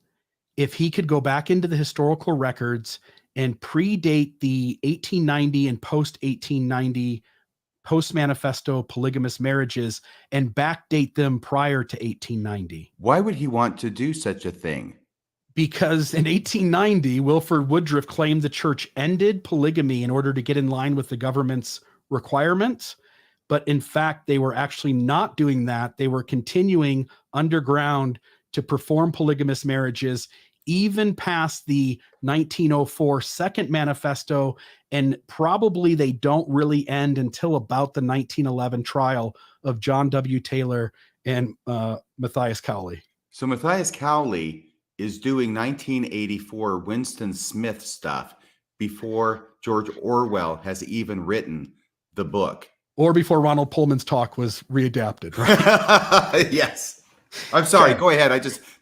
if he could go back into the historical records and predate the 1890 and post-1890 post-manifesto polygamous marriages and backdate them prior to 1890. Why would he want to do such a thing? Because in 1890, Wilford Woodruff claimed the church ended polygamy in order to get in line with the government's requirements. But in fact, they were actually not doing that. They were continuing underground to perform polygamous marriages, even past the 1904 Second Manifesto. And probably they don't really end until about the 1911 trial of John W. Taylor and Matthias Cowley. So Matthias Cowley is doing 1984 Winston Smith stuff before George Orwell has even written the book. Or before Ronald Pullman's talk was readapted, right? Yes. I'm sorry. Okay. Go ahead.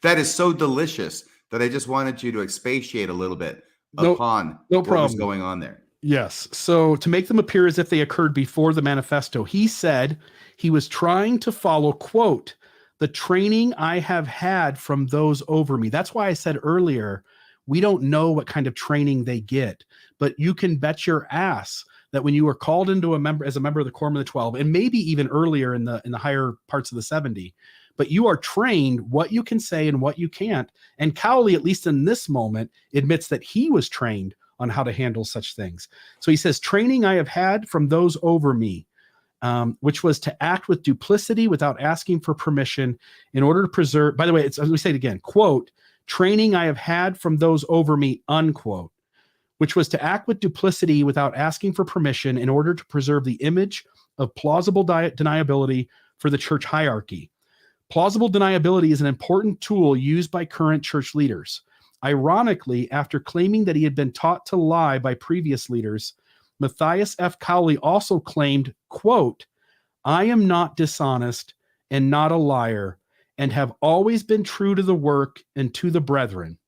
That is so delicious that I just wanted you to expatiate a little bit upon what was going on there. Yes. So to make them appear as if they occurred before the manifesto, he said he was trying to follow, quote, the training I have had from those over me. That's why I said earlier, we don't know what kind of training they get, but you can bet your ass that when you were called into as a member of the Quorum of the 12, and maybe even earlier in the higher parts of the 70, but you are trained what you can say and what you can't. And Cowley, at least in this moment, admits that he was trained on how to handle such things. So he says, training I have had from those over me, which was to act with duplicity without asking for permission in order to preserve, by the way, let me say it again, quote, training I have had from those over me, unquote, which was to act with duplicity without asking for permission in order to preserve the image of plausible deniability for the church hierarchy. Plausible deniability is an important tool used by current church leaders. Ironically, after claiming that he had been taught to lie by previous leaders, Matthias F. Cowley also claimed, quote, I am not dishonest and not a liar and have always been true to the work and to the brethren.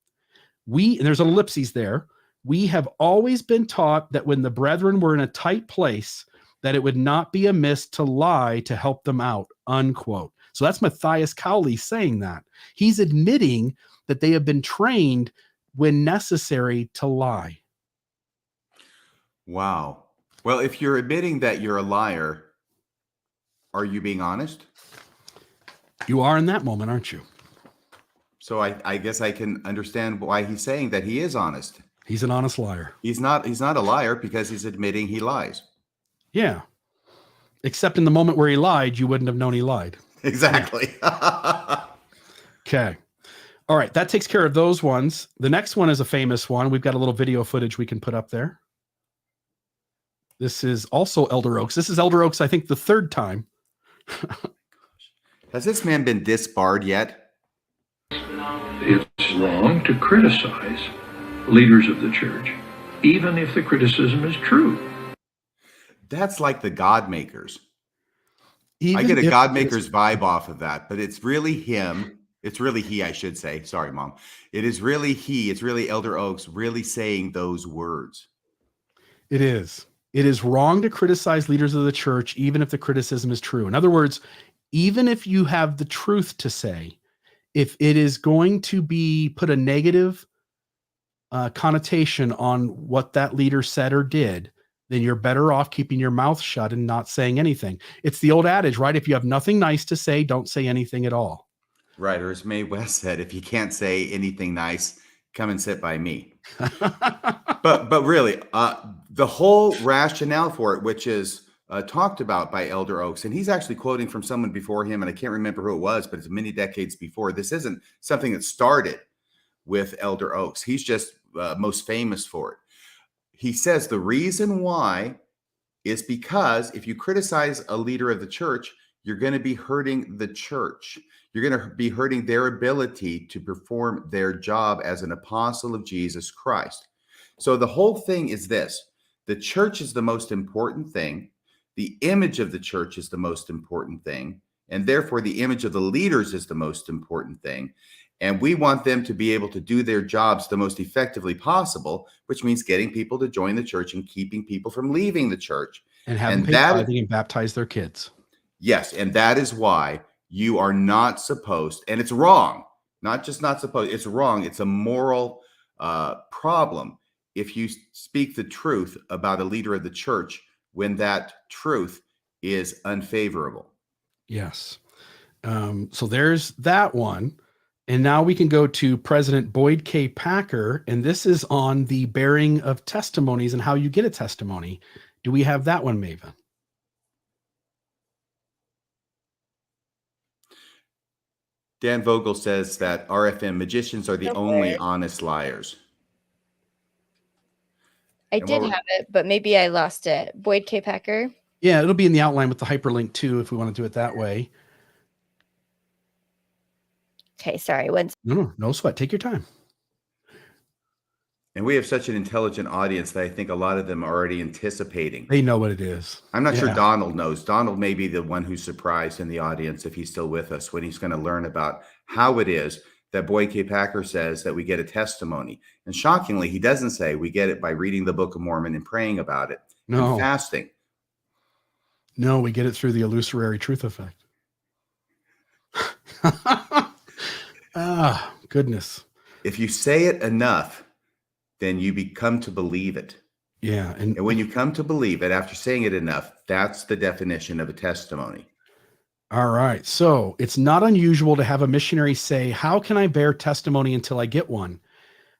And there's an ellipses there, we have always been taught that when the brethren were in a tight place, that it would not be amiss to lie to help them out, unquote. So that's Matthias Cowley saying that. He's admitting that they have been trained when necessary to lie. Wow. Well, if you're admitting that you're a liar, are you being honest? You are in that moment, aren't you? So I guess I can understand why he's saying that he is honest. He's an honest liar. He's not a liar because he's admitting he lies. Yeah. Except in the moment where he lied, you wouldn't have known he lied. Exactly. Okay. All right. That takes care of those ones. The next one is a famous one. We've got a little video footage we can put up there. This is also Elder Oaks. This is Elder Oaks, I think, the third time. Has this man been disbarred yet? It's wrong to criticize leaders of the church, even if the criticism is true. That's like the God makers. Even I get a God makers vibe off of that, but it's really him. It's really he, I should say. Sorry, Mom. It is really he. It's really Elder Oaks really saying those words. It is. It is wrong to criticize leaders of the church, even if the criticism is true. In other words, even if you have the truth to say, if it is going to be put a negative connotation on what that leader said or did, then you're better off keeping your mouth shut and not saying anything. It's the old adage, right? If you have nothing nice to say, don't say anything at all. Right. Or as Mae West said, if you can't say anything nice, come and sit by me. But really, the whole rationale for it, which is talked about by Elder Oaks, and he's actually quoting from someone before him, and I can't remember who it was, but it's many decades before. This isn't something that started with Elder Oaks. He's just most famous for it. He says the reason why is because if you criticize a leader of the church, you're going to be hurting the church. You're going to be hurting their ability to perform their job as an apostle of Jesus Christ. So the whole thing is this: the church is the most important thing. The image of the church is the most important thing. And therefore, the image of the leaders is the most important thing. And we want them to be able to do their jobs the most effectively possible, which means getting people to join the church and keeping people from leaving the church. And having tithing and baptize their kids. Yes, and that is why you are not supposed, and it's wrong, not just not supposed, it's wrong. It's a moral problem if you speak the truth about a leader of the church when that truth is unfavorable. Yes. So there's that one. And now we can go to President Boyd K. Packer, and this is on the bearing of testimonies and how you get a testimony. Do we have that one, Maven? Dan Vogel says that RFM magicians are the only honest liars. I did have it, but maybe I lost it. Boyd K. Packer. Yeah, it'll be in the outline with the hyperlink too, if we want to do it that way. Okay, sorry. No sweat. Take your time. And we have such an intelligent audience that I think a lot of them are already anticipating. They know what it is. I'm not sure Donald knows. Donald may be the one who's surprised in the audience, if he's still with us, when he's going to learn about how it is that Boyd K. Packer says that we get a testimony. And shockingly, he doesn't say we get it by reading the Book of Mormon and praying about it and fasting. No, we get it through the illusory truth effect. Ah, goodness. If you say it enough, then you become to believe it. Yeah. And when you come to believe it after saying it enough, that's the definition of a testimony. All right. So it's not unusual to have a missionary say, how can I bear testimony until I get one?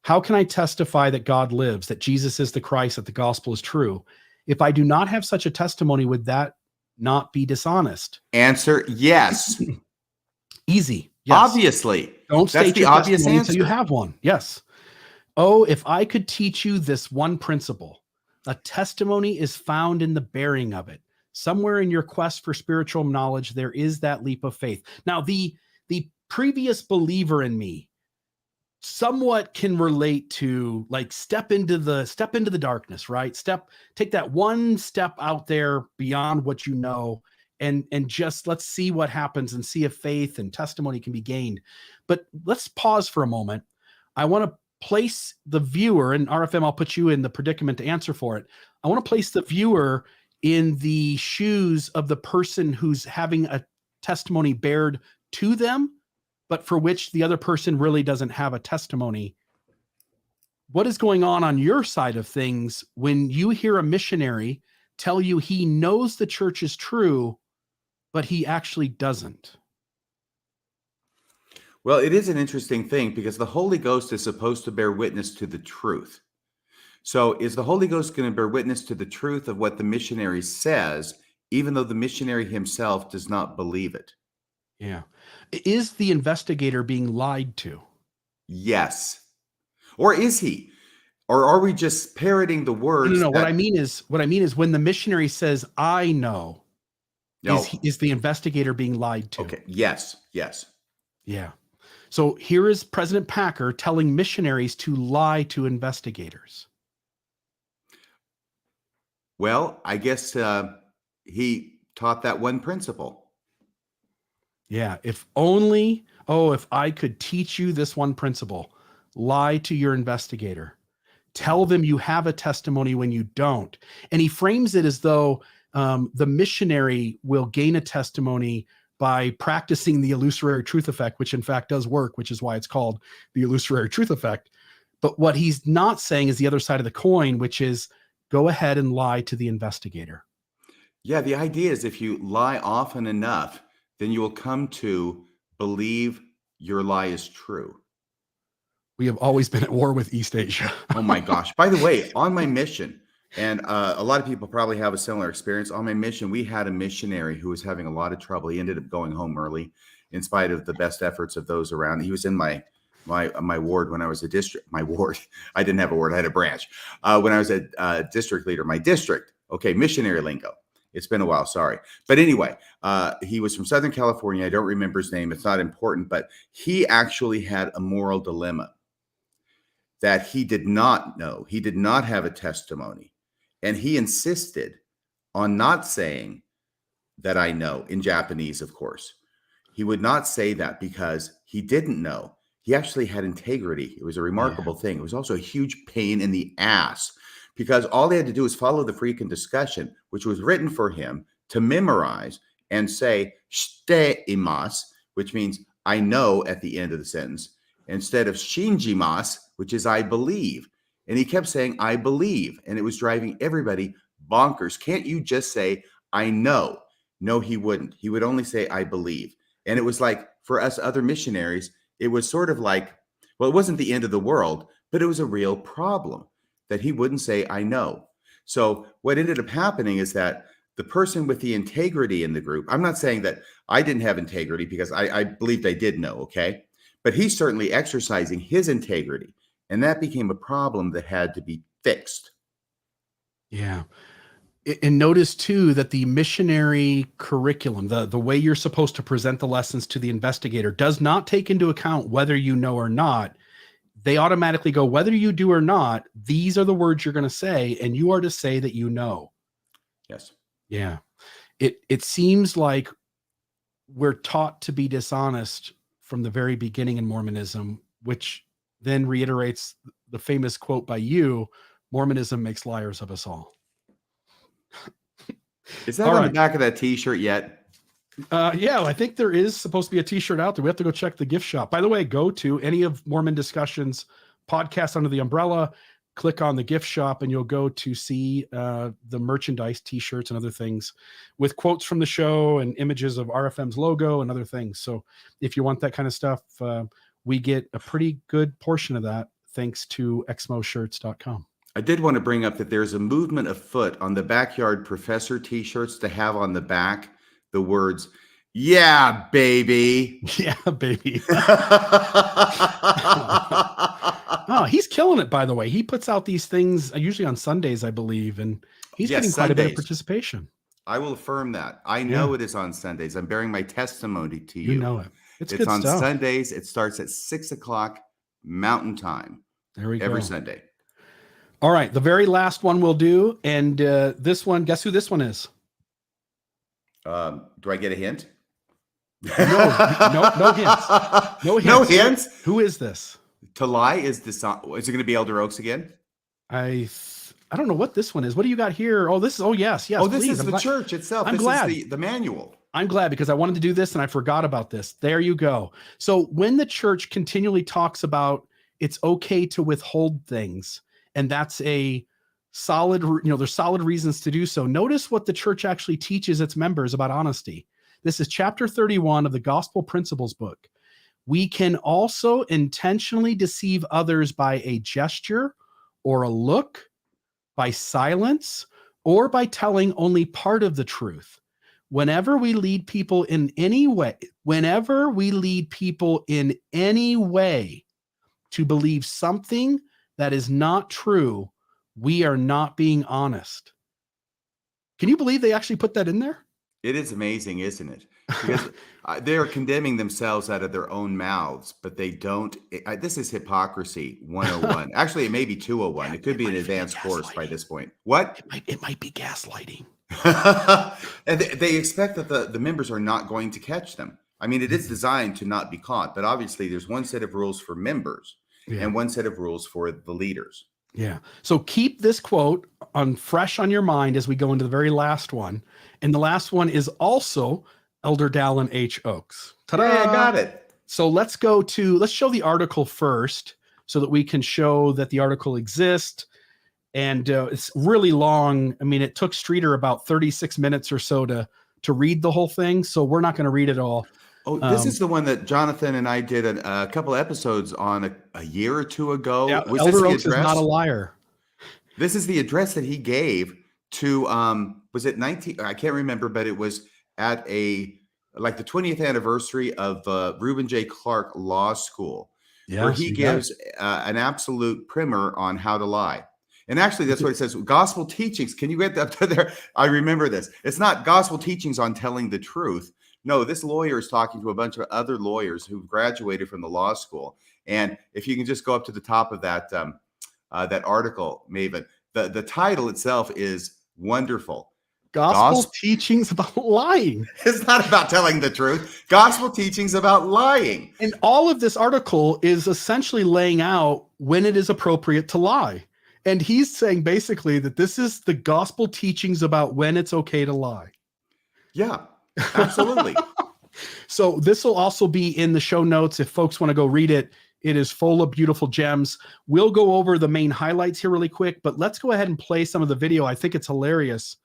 How can I testify that God lives, that Jesus is the Christ, that the gospel is true? If I do not have such a testimony, would that not be dishonest? Answer, yes. Easy. Yes. Obviously. Don't That's state the your obvious testimony until you answer. have one. Yes. Oh, if I could teach you this one principle, a testimony is found in the bearing of it. Somewhere in your quest for spiritual knowledge, there is that leap of faith. Now, the previous believer in me somewhat can relate to, like, step into the darkness, right? Take that one step out there beyond what you know, and just let's see what happens and see if faith and testimony can be gained. But let's pause for a moment. I want to place the viewer, and RFM, I'll put you in the predicament to answer for it. I want to place the viewer in the shoes of the person who's having a testimony bared to them, but for which the other person really doesn't have a testimony. What is going on your side of things when you hear a missionary tell you he knows the church is true, but he actually doesn't? Well, it is an interesting thing because the Holy Ghost is supposed to bear witness to the truth. So is the Holy Ghost going to bear witness to the truth of what the missionary says, even though the missionary himself does not believe it? Yeah. Is the investigator being lied to? Yes. Or is he? Or are we just parroting the words? No. What I mean is when the missionary says, I know, No. is the investigator being lied to? Okay. Yes. Yeah. So here is President Packer telling missionaries to lie to investigators. Well, I guess he taught that one principle. Yeah. If I could teach you this one principle, lie to your investigator. Tell them you have a testimony when you don't. And he frames it as though the missionary will gain a testimony by practicing the illusory truth effect, which in fact does work, which is why it's called the illusory truth effect. But what he's not saying is the other side of the coin, which is go ahead and lie to the investigator. Yeah, the idea is if you lie often enough, then you will come to believe your lie is true. We have always been at war with East Asia. Oh my gosh. By the way, on my mission, and a lot of people probably have a similar experience. On my mission, we had a missionary who was having a lot of trouble. He ended up going home early in spite of the best efforts of those around. He was in my ward when I was a district. My ward. I didn't have a ward. I had a branch. When I was a district leader, my district. Okay, missionary lingo. It's been a while. Sorry. But anyway, he was from Southern California. I don't remember his name. It's not important. But he actually had a moral dilemma that he did not know. He did not have a testimony. And he insisted on not saying that I know, in Japanese, of course. He would not say that because he didn't know. He actually had integrity. It was a remarkable thing. It was also a huge pain in the ass because all they had to do was follow the freaking discussion, which was written for him to memorize and say, shite imasu, which means I know at the end of the sentence, instead of shinjimasu, which is I believe. And he kept saying, I believe. And it was driving everybody bonkers. Can't you just say, I know? No, he wouldn't. He would only say, I believe. And it was like, for us other missionaries, it was sort of like, well, it wasn't the end of the world, but it was a real problem that he wouldn't say, I know. So what ended up happening is that the person with the integrity in the group, I'm not saying that I didn't have integrity because I believed I did know, okay? But he's certainly exercising his integrity. And that became a problem that had to be fixed. Yeah. And notice too that the missionary curriculum, the way you're supposed to present the lessons to the investigator, does not take into account whether you know or not. They automatically go, whether you do or not, these are the words you're going to say, and you are to say that you know. Yes. Yeah. It seems like we're taught to be dishonest from the very beginning in Mormonism, which then reiterates the famous quote by you, Mormonism makes liars of us all. Is that on the back of that t-shirt yet? Yeah, I think there is supposed to be a t-shirt out there. We have to go check the gift shop. By the way, go to any of Mormon Discussions podcasts under the umbrella. click on the gift shop and you'll go to see the merchandise, t-shirts and other things with quotes from the show and images of RFM's logo and other things. So if you want that kind of stuff, we get a pretty good portion of that thanks to xmoshirts.com. I did want to bring up that there's a movement afoot on the Backyard Professor t-shirts to have on the back the words, "Yeah, baby." Yeah, baby. Oh, he's killing it, by the way. He puts out these things usually on Sundays, I believe, and he's getting quite a bit of participation. I will affirm that. I know it is on Sundays. I'm bearing my testimony to you. You know it. It's It's good on stuff. Sundays. It starts at 6:00 Mountain Time. There we go. Every Sunday. All right, the very last one we'll do, and this one, guess who this one is? Do I get a hint? No hints. No hints. No hints? Who is this? To lie is dishonest. Is it going to be Elder Oaks again? I don't know what this one is. What do you got here? Oh, this is, yes. Oh, this please. is the church itself. I'm glad. Is the manual. I'm glad because I wanted to do this and I forgot about this. There you go. So when the church continually talks about it's okay to withhold things, and that's a solid, there's solid reasons to do so. Notice what the church actually teaches its members about honesty. This is chapter 31 of the Gospel Principles book. We can also intentionally deceive others by a gesture or a look, by silence, or by telling only part of the truth. Whenever we lead people in any way to believe something that is not true, we are not being honest. Can you believe they actually put that in there? It is amazing, isn't it? Because they're condemning themselves out of their own mouths, but they don't. This is hypocrisy 101. Actually, it may be 201. It could be an advanced course by this point. What? It might be gaslighting. And they expect that the members are not going to catch them. I mean, it is designed to not be caught, but obviously there's one set of rules for members and one set of rules for the leaders. Yeah. So keep this quote fresh on your mind as we go into the very last one. And the last one is also Elder Dallin H. Oaks. Ta-da! Yeah, I got it. So let's show the article first so that we can show that the article exists. And it's really long. I mean, it took Streeter about 36 minutes or so to read the whole thing. So we're not going to read it all. Oh, this is the one that Jonathan and I did a couple episodes on a year or two ago. Yeah, Was Elder this the Oaks is address? not a liar. This is the address that he gave to, was it 19? I can't remember, but it was at the 20th anniversary of Reuben J. Clark Law School, where he gives an absolute primer on how to lie. And actually, that's what it says. Gospel teachings. Can you get up to there? I remember this. It's not gospel teachings on telling the truth. No, this lawyer is talking to a bunch of other lawyers who graduated from the law school. And if you can just go up to the top of that article, Maven, the title itself is wonderful. Gospel teachings about lying. It's not about telling the truth. Gospel teachings about lying. And all of this article is essentially laying out when it is appropriate to lie. And he's saying basically that this is the gospel teachings about when it's okay to lie. Yeah, absolutely. So this will also be in the show notes if folks want to go read it. It is full of beautiful gems. We'll go over the main highlights here really quick, but let's go ahead and play some of the video. I think it's hilarious.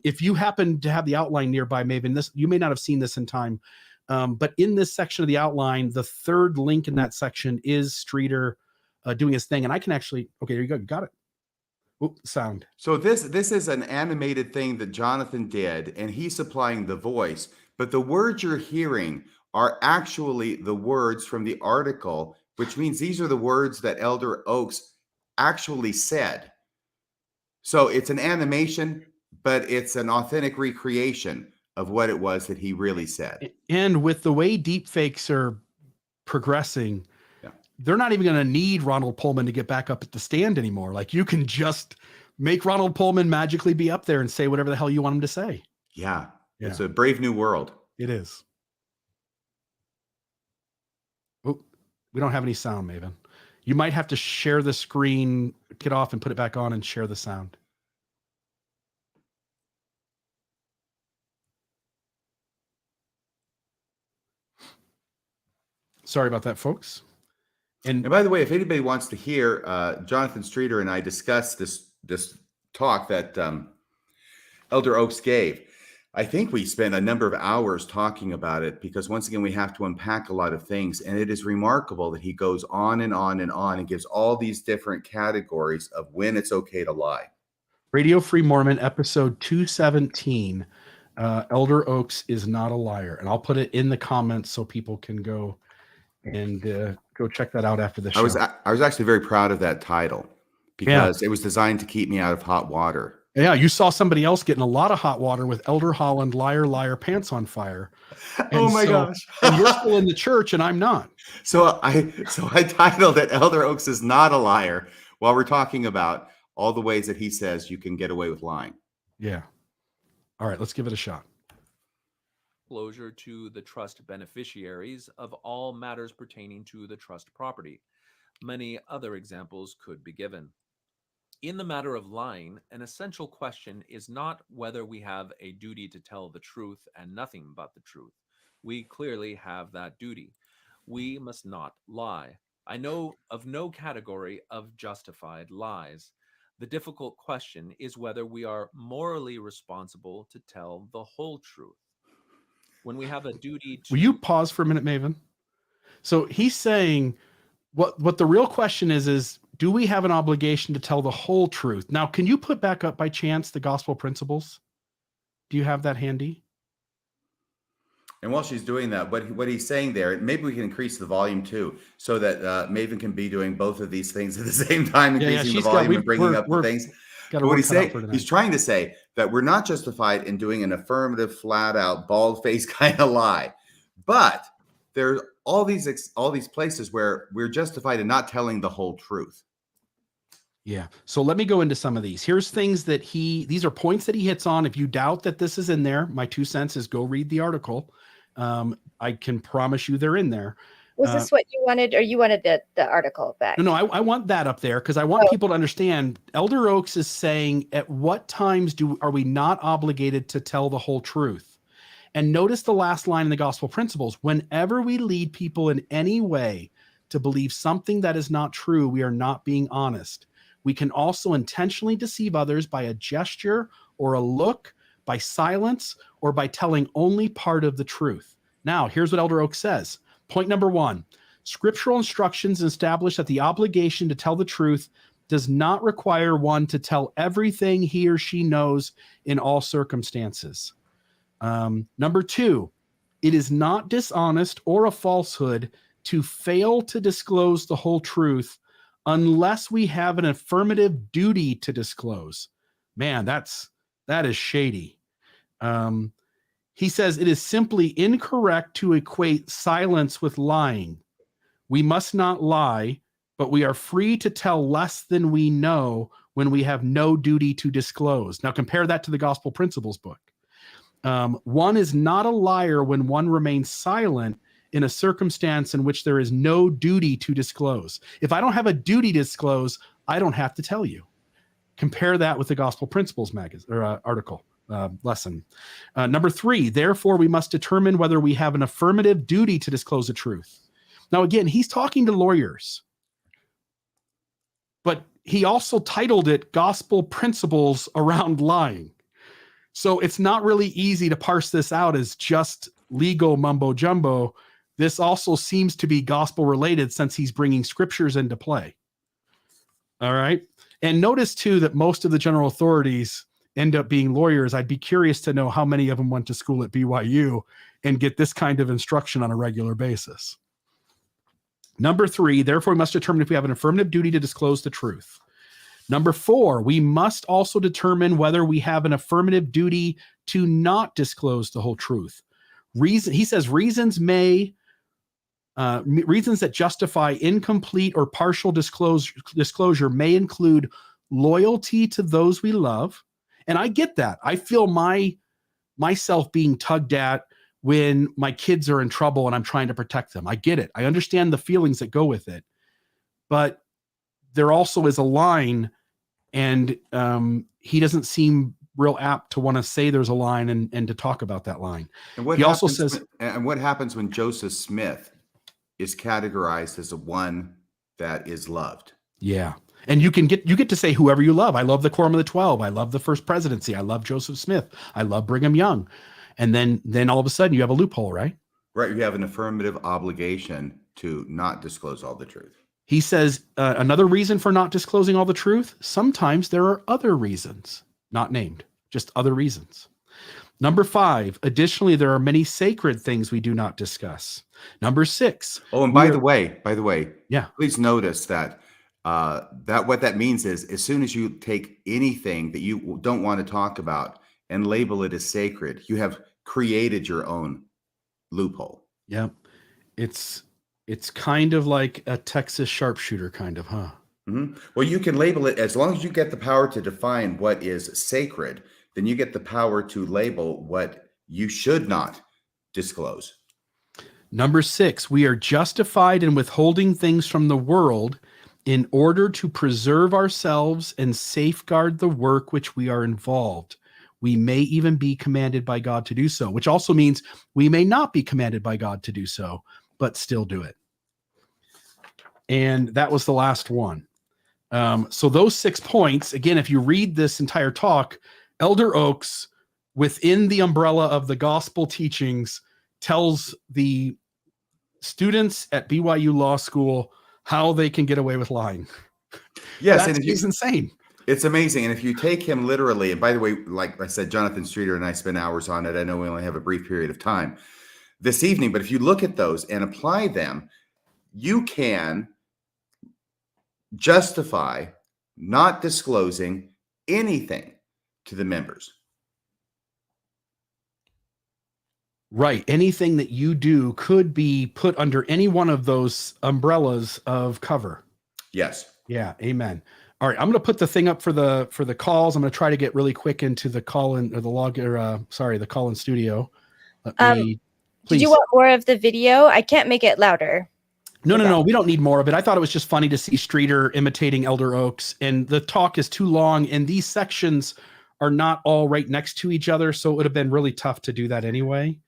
If you happen to have the outline nearby, Maven, you may not have seen this in time, but in this section of the outline, the third link in that section is Streeter doing his thing. And I can actually, okay, there you go. You got it. Oop, sound. So this is an animated thing that Jonathan did, and he's supplying the voice, but the words you're hearing are actually the words from the article, which means these are the words that Elder Oaks actually said. So it's an animation, but it's an authentic recreation of what it was that he really said. And with the way deepfakes are progressing, they're not even going to need Ronald Pullman to get back up at the stand anymore. Like, you can just make Ronald Pullman magically be up there and say whatever the hell you want him to say. Yeah. It's a brave new world. It is. Oh, we don't have any sound, Maven. You might have to share the screen, get off and put it back on and share the sound. Sorry about that, folks. And by the way, if anybody wants to hear Jonathan Streeter and I discuss this talk that Elder Oaks gave, I think we spent a number of hours talking about it, because once again, we have to unpack a lot of things. And it is remarkable that he goes on and on and on and gives all these different categories of when it's okay to lie. Radio Free Mormon, episode 217, Elder Oaks is not a liar. And I'll put it in the comments so people can go and go check that out after the show. I was actually very proud of that title, because it was designed to keep me out of hot water. Yeah, you saw somebody else getting a lot of hot water with Elder Holland, liar, liar, pants on fire. Oh my gosh. And you're still in the church and I'm not. So I titled it Elder Oaks is not a liar, while we're talking about all the ways that he says you can get away with lying. Yeah. All right, let's give it a shot. Disclosure to the trust beneficiaries of all matters pertaining to the trust property. Many other examples could be given. In the matter of lying, an essential question is not whether we have a duty to tell the truth and nothing but the truth. We clearly have that duty. We must not lie. I know of no category of justified lies. The difficult question is whether we are morally responsible to tell the whole truth. When we have a duty to... Will you pause for a minute, Maven? So he's saying what the real question is do we have an obligation to tell the whole truth? Now, can you put back up by chance the gospel principles? Do you have that handy? And while she's doing that, what he's saying there, maybe we can increase the volume too, so that Maven can be doing both of these things at the same time, increasing the volume and bringing up the things. But what he's saying, he's trying to say that we're not justified in doing an affirmative, flat out, bald face kind of lie. But there are all these places where we're justified in not telling the whole truth. Yeah. So let me go into some of these. Here's things that these are points that he hits on. If you doubt that this is in there, my 2 cents is go read the article. I can promise you they're in there. Was this what you wanted, or you wanted the article back? No, I want that up there because I want people to understand. Elder Oaks is saying, at what times are we not obligated to tell the whole truth? And notice the last line in the gospel principles. Whenever we lead people in any way to believe something that is not true, we are not being honest. We can also intentionally deceive others by a gesture or a look, by silence, or by telling only part of the truth. Now, here's what Elder Oaks says. Point number 1, scriptural instructions establish that the obligation to tell the truth does not require one to tell everything he or she knows in all circumstances. Number 2, it is not dishonest or a falsehood to fail to disclose the whole truth unless we have an affirmative duty to disclose. Man, that is shady. He says it is simply incorrect to equate silence with lying. We must not lie, but we are free to tell less than we know when we have no duty to disclose. Now compare that to the Gospel Principles book. One is not a liar when one remains silent in a circumstance in which there is no duty to disclose. If I don't have a duty to disclose, I don't have to tell you. Compare that with the Gospel Principles article. Lesson. Number 3, therefore, we must determine whether we have an affirmative duty to disclose the truth. Now, again, he's talking to lawyers, but he also titled it Gospel Principles Around Lying. So it's not really easy to parse this out as just legal mumbo jumbo. This also seems to be gospel related since he's bringing scriptures into play. All right. And notice too that most of the general authorities end up being lawyers. I'd be curious to know how many of them went to school at BYU and get this kind of instruction on a regular basis. Number 3, therefore, we must determine if we have an affirmative duty to disclose the truth. Number 4, we must also determine whether we have an affirmative duty to not disclose the whole truth. He says reasons that justify incomplete or partial disclosure may include loyalty to those we love. And I get that. I feel myself being tugged at when my kids are in trouble and I'm trying to protect them. I get it. I understand the feelings that go with it. But there also is a line, and he doesn't seem real apt to want to say there's a line and to talk about that line. And what he also says, and what happens when Joseph Smith is categorized as a one that is loved. Yeah. And you get to say whoever you love. I love the Quorum of the 12. I love the First Presidency. I love Joseph Smith. I love Brigham Young. And then all of a sudden you have a loophole, right? Right. You have an affirmative obligation to not disclose all the truth. He says another reason for not disclosing all the truth. Sometimes there are other reasons, not named, just other reasons. Number 5, additionally, there are many sacred things we do not discuss. Number 6. Oh, and by the way, yeah, please notice that what that means is as soon as you take anything that you don't want to talk about and label it as sacred, you have created your own loophole. Yeah. It's kind of like a Texas sharpshooter kind of, huh? Mm-hmm. Well, you can label it as long as you get the power to define what is sacred, then you get the power to label what you should not disclose. Number 6, we are justified in withholding things from the world in order to preserve ourselves and safeguard the work which we are involved. We may even be commanded by God to do so, which also means we may not be commanded by God to do so, but still do it. And that was the last one. So those 6 points, again, if you read this entire talk, Elder Oaks, within the umbrella of the gospel teachings, tells the students at BYU Law School how they can get away with lying. Yes, it's insane. It's amazing. And if you take him literally, and by the way, like I said, Jonathan Streeter and I spent hours on it. I know we only have a brief period of time this evening, but if you look at those and apply them, you can justify not disclosing anything to the members. Right. Anything that you do could be put under any one of those umbrellas of cover. Yes. Yeah. Amen. All right. I'm going to put the thing up for the calls. I'm going to try to get really quick into the call-in or the call-in studio. Did you want more of the video? I can't make it louder. No. We don't need more of it. I thought it was just funny to see Streeter imitating Elder Oaks, and the talk is too long, and these sections are not all right next to each other, so it would have been really tough to do that anyway.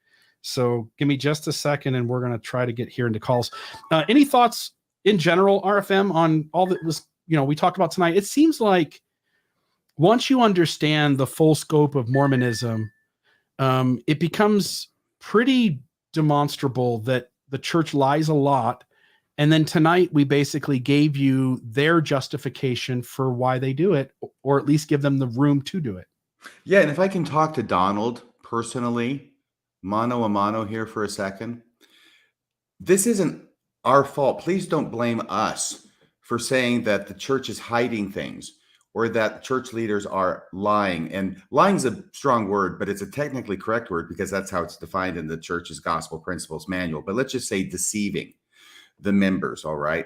So give me just a second, and we're going to try to get here into calls. Any thoughts in general, RFM, on all that was, we talked about tonight? It seems like once you understand the full scope of Mormonism, it becomes pretty demonstrable that the church lies a lot. And then tonight we basically gave you their justification for why they do it, or at least give them the room to do it. Yeah. And if I can talk to Donald personally, mano a mano here for a second, this isn't our fault. Please don't blame us for saying that the church is hiding things or that church leaders are lying. And lying is a strong word, but it's a technically correct word because that's how it's defined in the church's gospel principles manual. But let's just say deceiving the members. All right.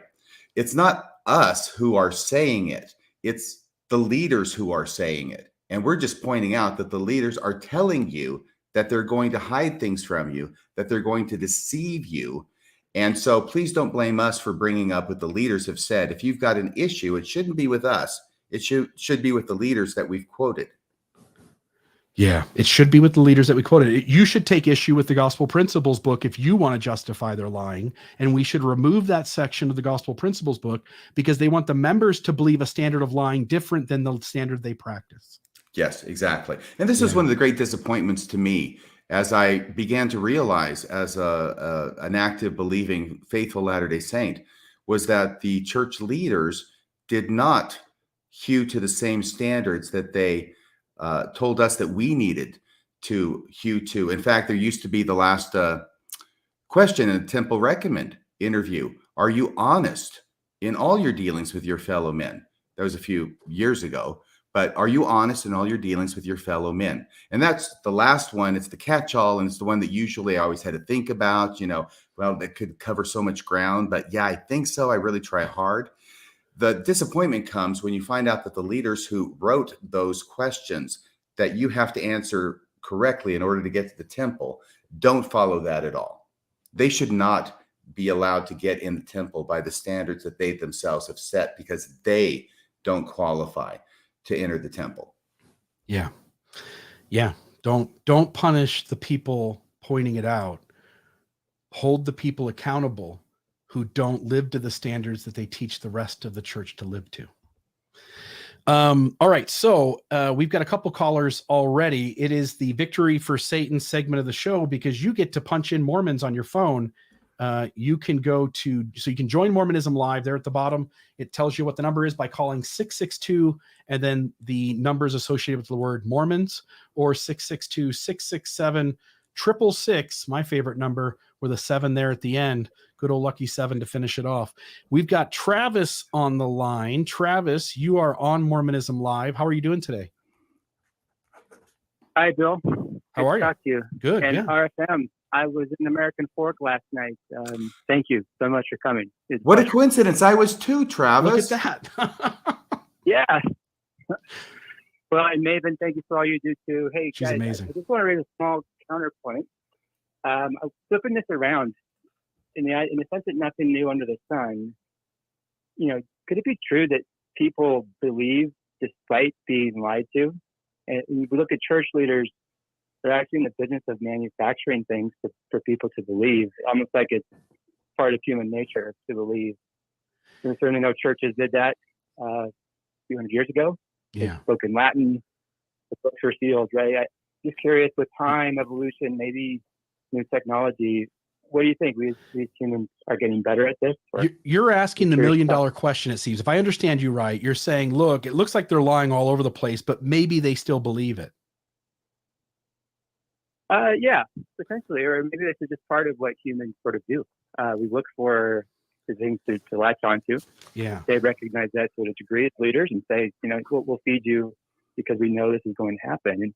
It's not us who are saying it. It's the leaders who are saying it. And we're just pointing out that the leaders are telling you that they're going to hide things from you, that they're going to deceive you. And so please don't blame us for bringing up what the leaders have said. If you've got an issue, it shouldn't be with us. It should be with the leaders that we've quoted. Yeah, it should be with the leaders that we quoted. You should take issue with the Gospel Principles book if you want to justify their lying. And we should remove that section of the Gospel Principles book because they want the members to believe a standard of lying different than the standard they practice. Yes, exactly. And this is one of the great disappointments to me as I began to realize as an active, believing, faithful Latter-day Saint, was that the church leaders did not hew to the same standards that they told us that we needed to hew to. In fact, there used to be the last question in a Temple Recommend interview. Are you honest in all your dealings with your fellow men? That was a few years ago. But are you honest in all your dealings with your fellow men? And that's the last one. It's the catch-all, and it's the one that usually I always had to think about, well, that could cover so much ground. But yeah, I think so. I really try hard. The disappointment comes when you find out that the leaders who wrote those questions that you have to answer correctly in order to get to the temple don't follow that at all. They should not be allowed to get in the temple by the standards that they themselves have set because they don't qualify to enter the temple. Yeah. Don't punish the people pointing it out. Hold the people accountable who don't live to the standards that they teach the rest of the church to live to. All right, so we've got a couple callers already. It is the Victory for Satan segment of the show, because you get to punch in Mormons on your phone. You can go to, so you can join Mormonism Live there at the bottom. It tells you what the number is by calling 662 and then the numbers associated with the word Mormons, or 662-667-666, my favorite number, with a 7 there at the end. Good old lucky 7 to finish it off. We've got Travis on the line. Travis, you are on Mormonism Live. How are you doing today? Hi, Bill. How are you? Good to talk to you. Good, And yeah. RFM, I was in American Fork last night. Thank you so much for coming. It's What a pleasure. coincidence. I was too, Travis. Look at that. Yeah. Well, and Maven, thank you for all you do too. Hey, She's guys, amazing. I just want to raise a small counterpoint. I'm flipping this around in the sense that nothing new under the sun. Could it be true that people believe despite being lied to? And we look at church leaders, they're actually in the business of manufacturing things for people to believe, almost like it's part of human nature to believe. And certainly no churches did that a few hundred years ago. Yeah. They spoke in Latin, the books were sealed, right? I'm just curious, with time, evolution, maybe new technology, what do you think? These humans are getting better at this? You're asking the $1 million question, it seems. If I understand you right, you're saying, look, it looks like they're lying all over the place, but maybe they still believe it. Yeah, potentially. Or maybe this is just part of what humans sort of do. We look for the things to latch onto. Yeah. They recognize that to a degree as leaders and say, we'll feed you because we know this is going to happen. And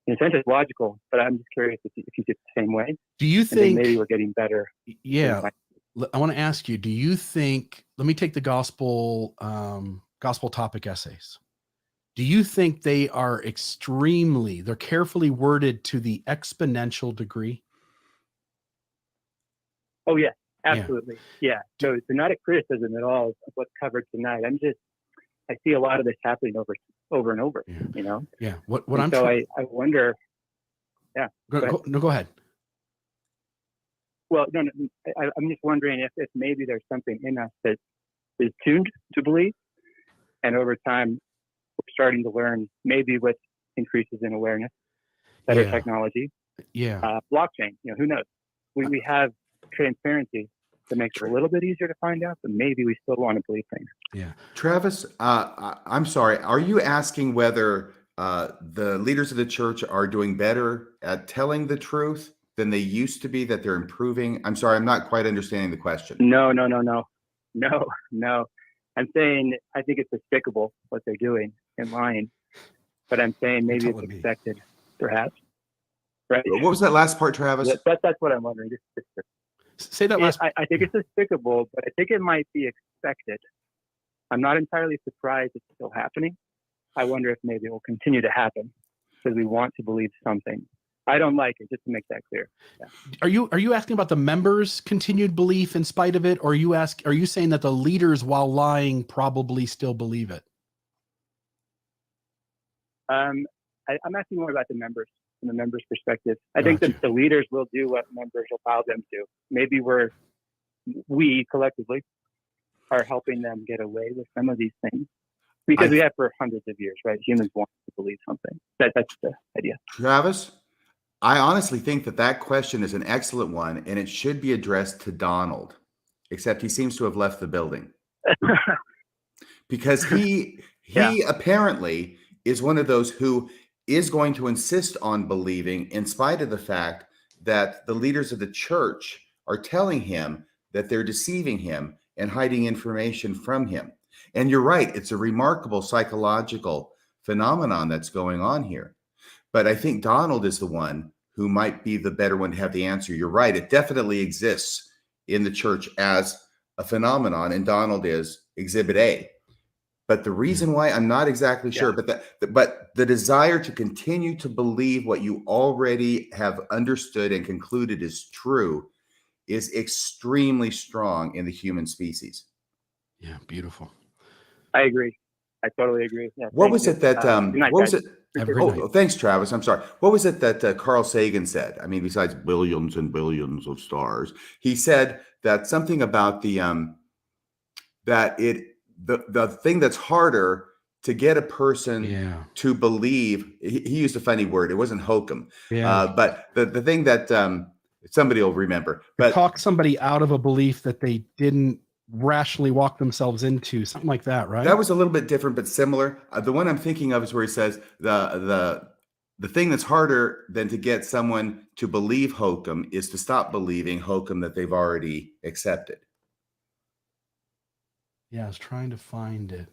in a sense, it's logical, but I'm just curious if you see it the same way. Do you think maybe we're getting better? Yeah. I want to ask you, do you think, let me take the gospel topic essays. Do you think they are they're carefully worded to the exponential degree? Oh, yeah, absolutely. Yeah. So it's not a criticism at all of what's covered tonight. I see a lot of this happening over and over, Yeah. What and I'm so I wonder. Yeah. Go ahead. Well, no, I'm just wondering if maybe there's something in us that is tuned to believe, and over time we're starting to learn, maybe with increases in awareness, better technology, blockchain. Who knows? We have transparency that makes it a little bit easier to find out, but maybe we still want to believe things. Yeah. Travis, I'm sorry. Are you asking whether the leaders of the church are doing better at telling the truth than they used to be, that they're improving? I'm sorry, I'm not quite understanding the question. No. I'm saying I think it's despicable what they're doing and lying, but I'm saying maybe it's expected, perhaps. Right? What was that last part, Travis? That's what I'm wondering. Say that last. I think it's despicable, but I think it might be expected. I'm not entirely surprised it's still happening. I wonder if maybe it will continue to happen because we want to believe something. I don't like it, just to make that clear. Yeah. Are you asking about the members' continued belief in spite of it, or are you saying that the leaders, while lying, probably still believe it? I'm asking more about the members, from the members' perspective. I think that the leaders will do what members allow them to. Maybe we collectively are helping them get away with some of these things. Because we have for hundreds of years, right? Humans want to believe something. That's the idea. Travis, I honestly think that question is an excellent one, and it should be addressed to Donald, except he seems to have left the building. Because he apparently is one of those who is going to insist on believing, in spite of the fact that the leaders of the church are telling him that they're deceiving him and hiding information from him. And you're right, it's a remarkable psychological phenomenon that's going on here. But I think Donald is the one who might be the better one to have the answer. You're right, it definitely exists in the church as a phenomenon, and Donald is exhibit A. But the reason why I'm not exactly sure, but the desire to continue to believe what you already have understood and concluded is true is extremely strong in the human species. Yeah, beautiful. I agree. I totally agree. Yeah, What thank was you. it that, Good night, what was guys. it? Have a great night. Oh, thanks, Travis. I'm sorry. What was it that Carl Sagan said? I mean, besides billions and billions of stars, he said that something about the thing that's harder to get a person to believe. He used a funny word. It wasn't hokum. But the thing that somebody will remember. But talk somebody out of a belief that they didn't rationally walk themselves into, something like that, right? That was a little bit different, but similar. The one I'm thinking of is where he says the thing that's harder than to get someone to believe hokum is to stop believing hokum that they've already accepted. Yeah, I was trying to find it.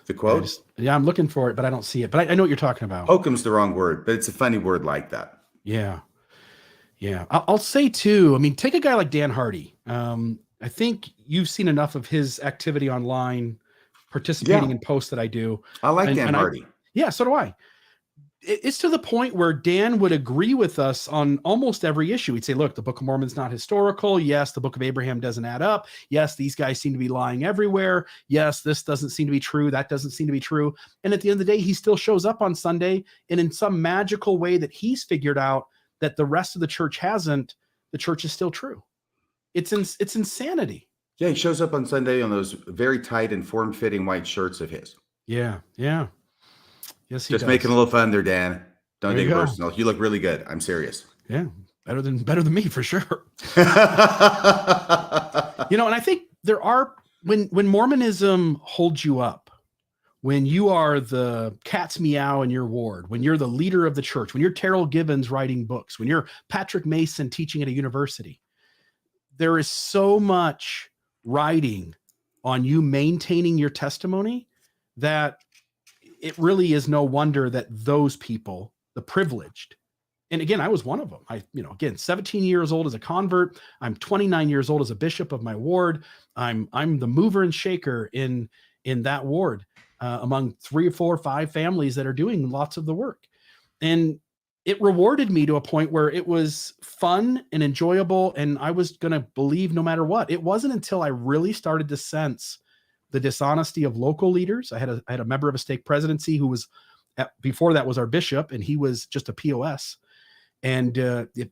The quote? I'm looking for it, but I don't see it. But I know what you're talking about. Hokum's the wrong word, but it's a funny word like that. Yeah. I'll say too, I mean, take a guy like Dan Hardy. I think you've seen enough of his activity online, participating in posts that I do. I like Dan Hardy. So do I. It's to the point where Dan would agree with us on almost every issue. He'd say, look, the Book of Mormon's not historical. Yes, the Book of Abraham doesn't add up. Yes, these guys seem to be lying everywhere. Yes, this doesn't seem to be true. That doesn't seem to be true. And at the end of the day, he still shows up on Sunday. And in some magical way that he's figured out that the rest of the church hasn't, the church is still true. It's insanity. Yeah, he shows up on Sunday on those very tight and form-fitting white shirts of his. Yeah. Yes, he Just does. making a little fun there, Dan. Don't There take you it go. personal. You look really good. I'm serious. Yeah, better than me for sure. And I think there are when Mormonism holds you up, when you are the cat's meow in your ward, when you're the leader of the church, when you're Terrell Gibbons writing books, when you're Patrick Mason teaching at a university, there is so much riding on you maintaining your testimony that it really is no wonder that those people, the privileged, and again, I was one of them. Again, 17 years old as a convert. I'm 29 years old as a bishop of my ward. I'm the mover and shaker in that ward among 3 or 4 or 5 families that are doing lots of the work. And it rewarded me to a point where it was fun and enjoyable, and I was going to believe no matter what. It wasn't until I really started to sense the dishonesty of local leaders. I had a member of a stake presidency who was before that was our bishop, and he was just a POS. And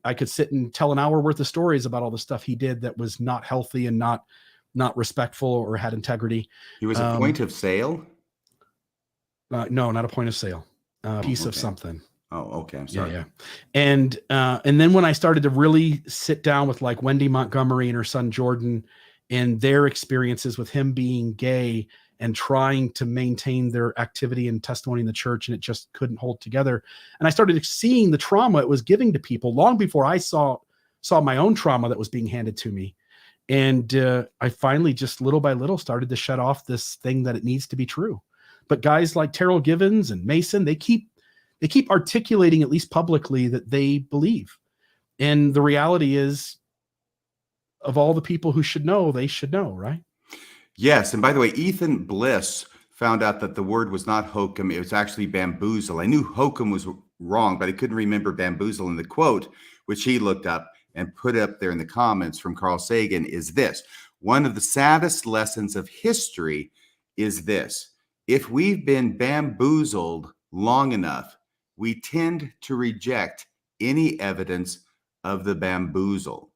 I could sit and tell an hour worth of stories about all the stuff he did that was not healthy and not respectful or had integrity. He was a point of sale? No, not a point of sale. Piece of something. Oh, okay. I'm sorry. Yeah. And then when I started to really sit down with like Wendy Montgomery and her son Jordan and their experiences with him being gay and trying to maintain their activity and testimony in the church, and it just couldn't hold together. And I started seeing the trauma it was giving to people long before I saw my own trauma that was being handed to me. And I finally just little by little started to shut off this thing that it needs to be true. But guys like Terrell Gibbons and Mason, they keep articulating, at least publicly, that they believe. And the reality is, of all the people who should know, they should know, right? Yes. And by the way, Ethan Bliss found out that the word was not hokum. It was actually bamboozle. I knew hokum was wrong, but I couldn't remember bamboozle. And the quote, which he looked up and put up there in the comments from Carl Sagan, is this: one of the saddest lessons of history is this: if we've been bamboozled long enough, we tend to reject any evidence of the bamboozle.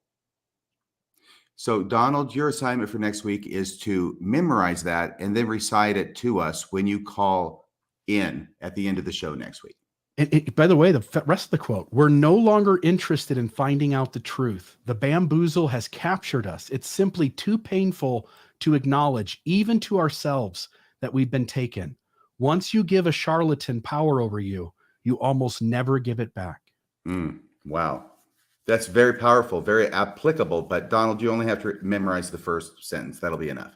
So, Donald, your assignment for next week is to memorize that and then recite it to us when you call in at the end of the show next week. And by the way, the rest of the quote: we're no longer interested in finding out the truth. The bamboozle has captured us. It's simply too painful to acknowledge, even to ourselves, that we've been taken. Once you give a charlatan power over you, you almost never give it back. Wow. That's very powerful, very applicable. But Donald, you only have to memorize the first sentence. That'll be enough.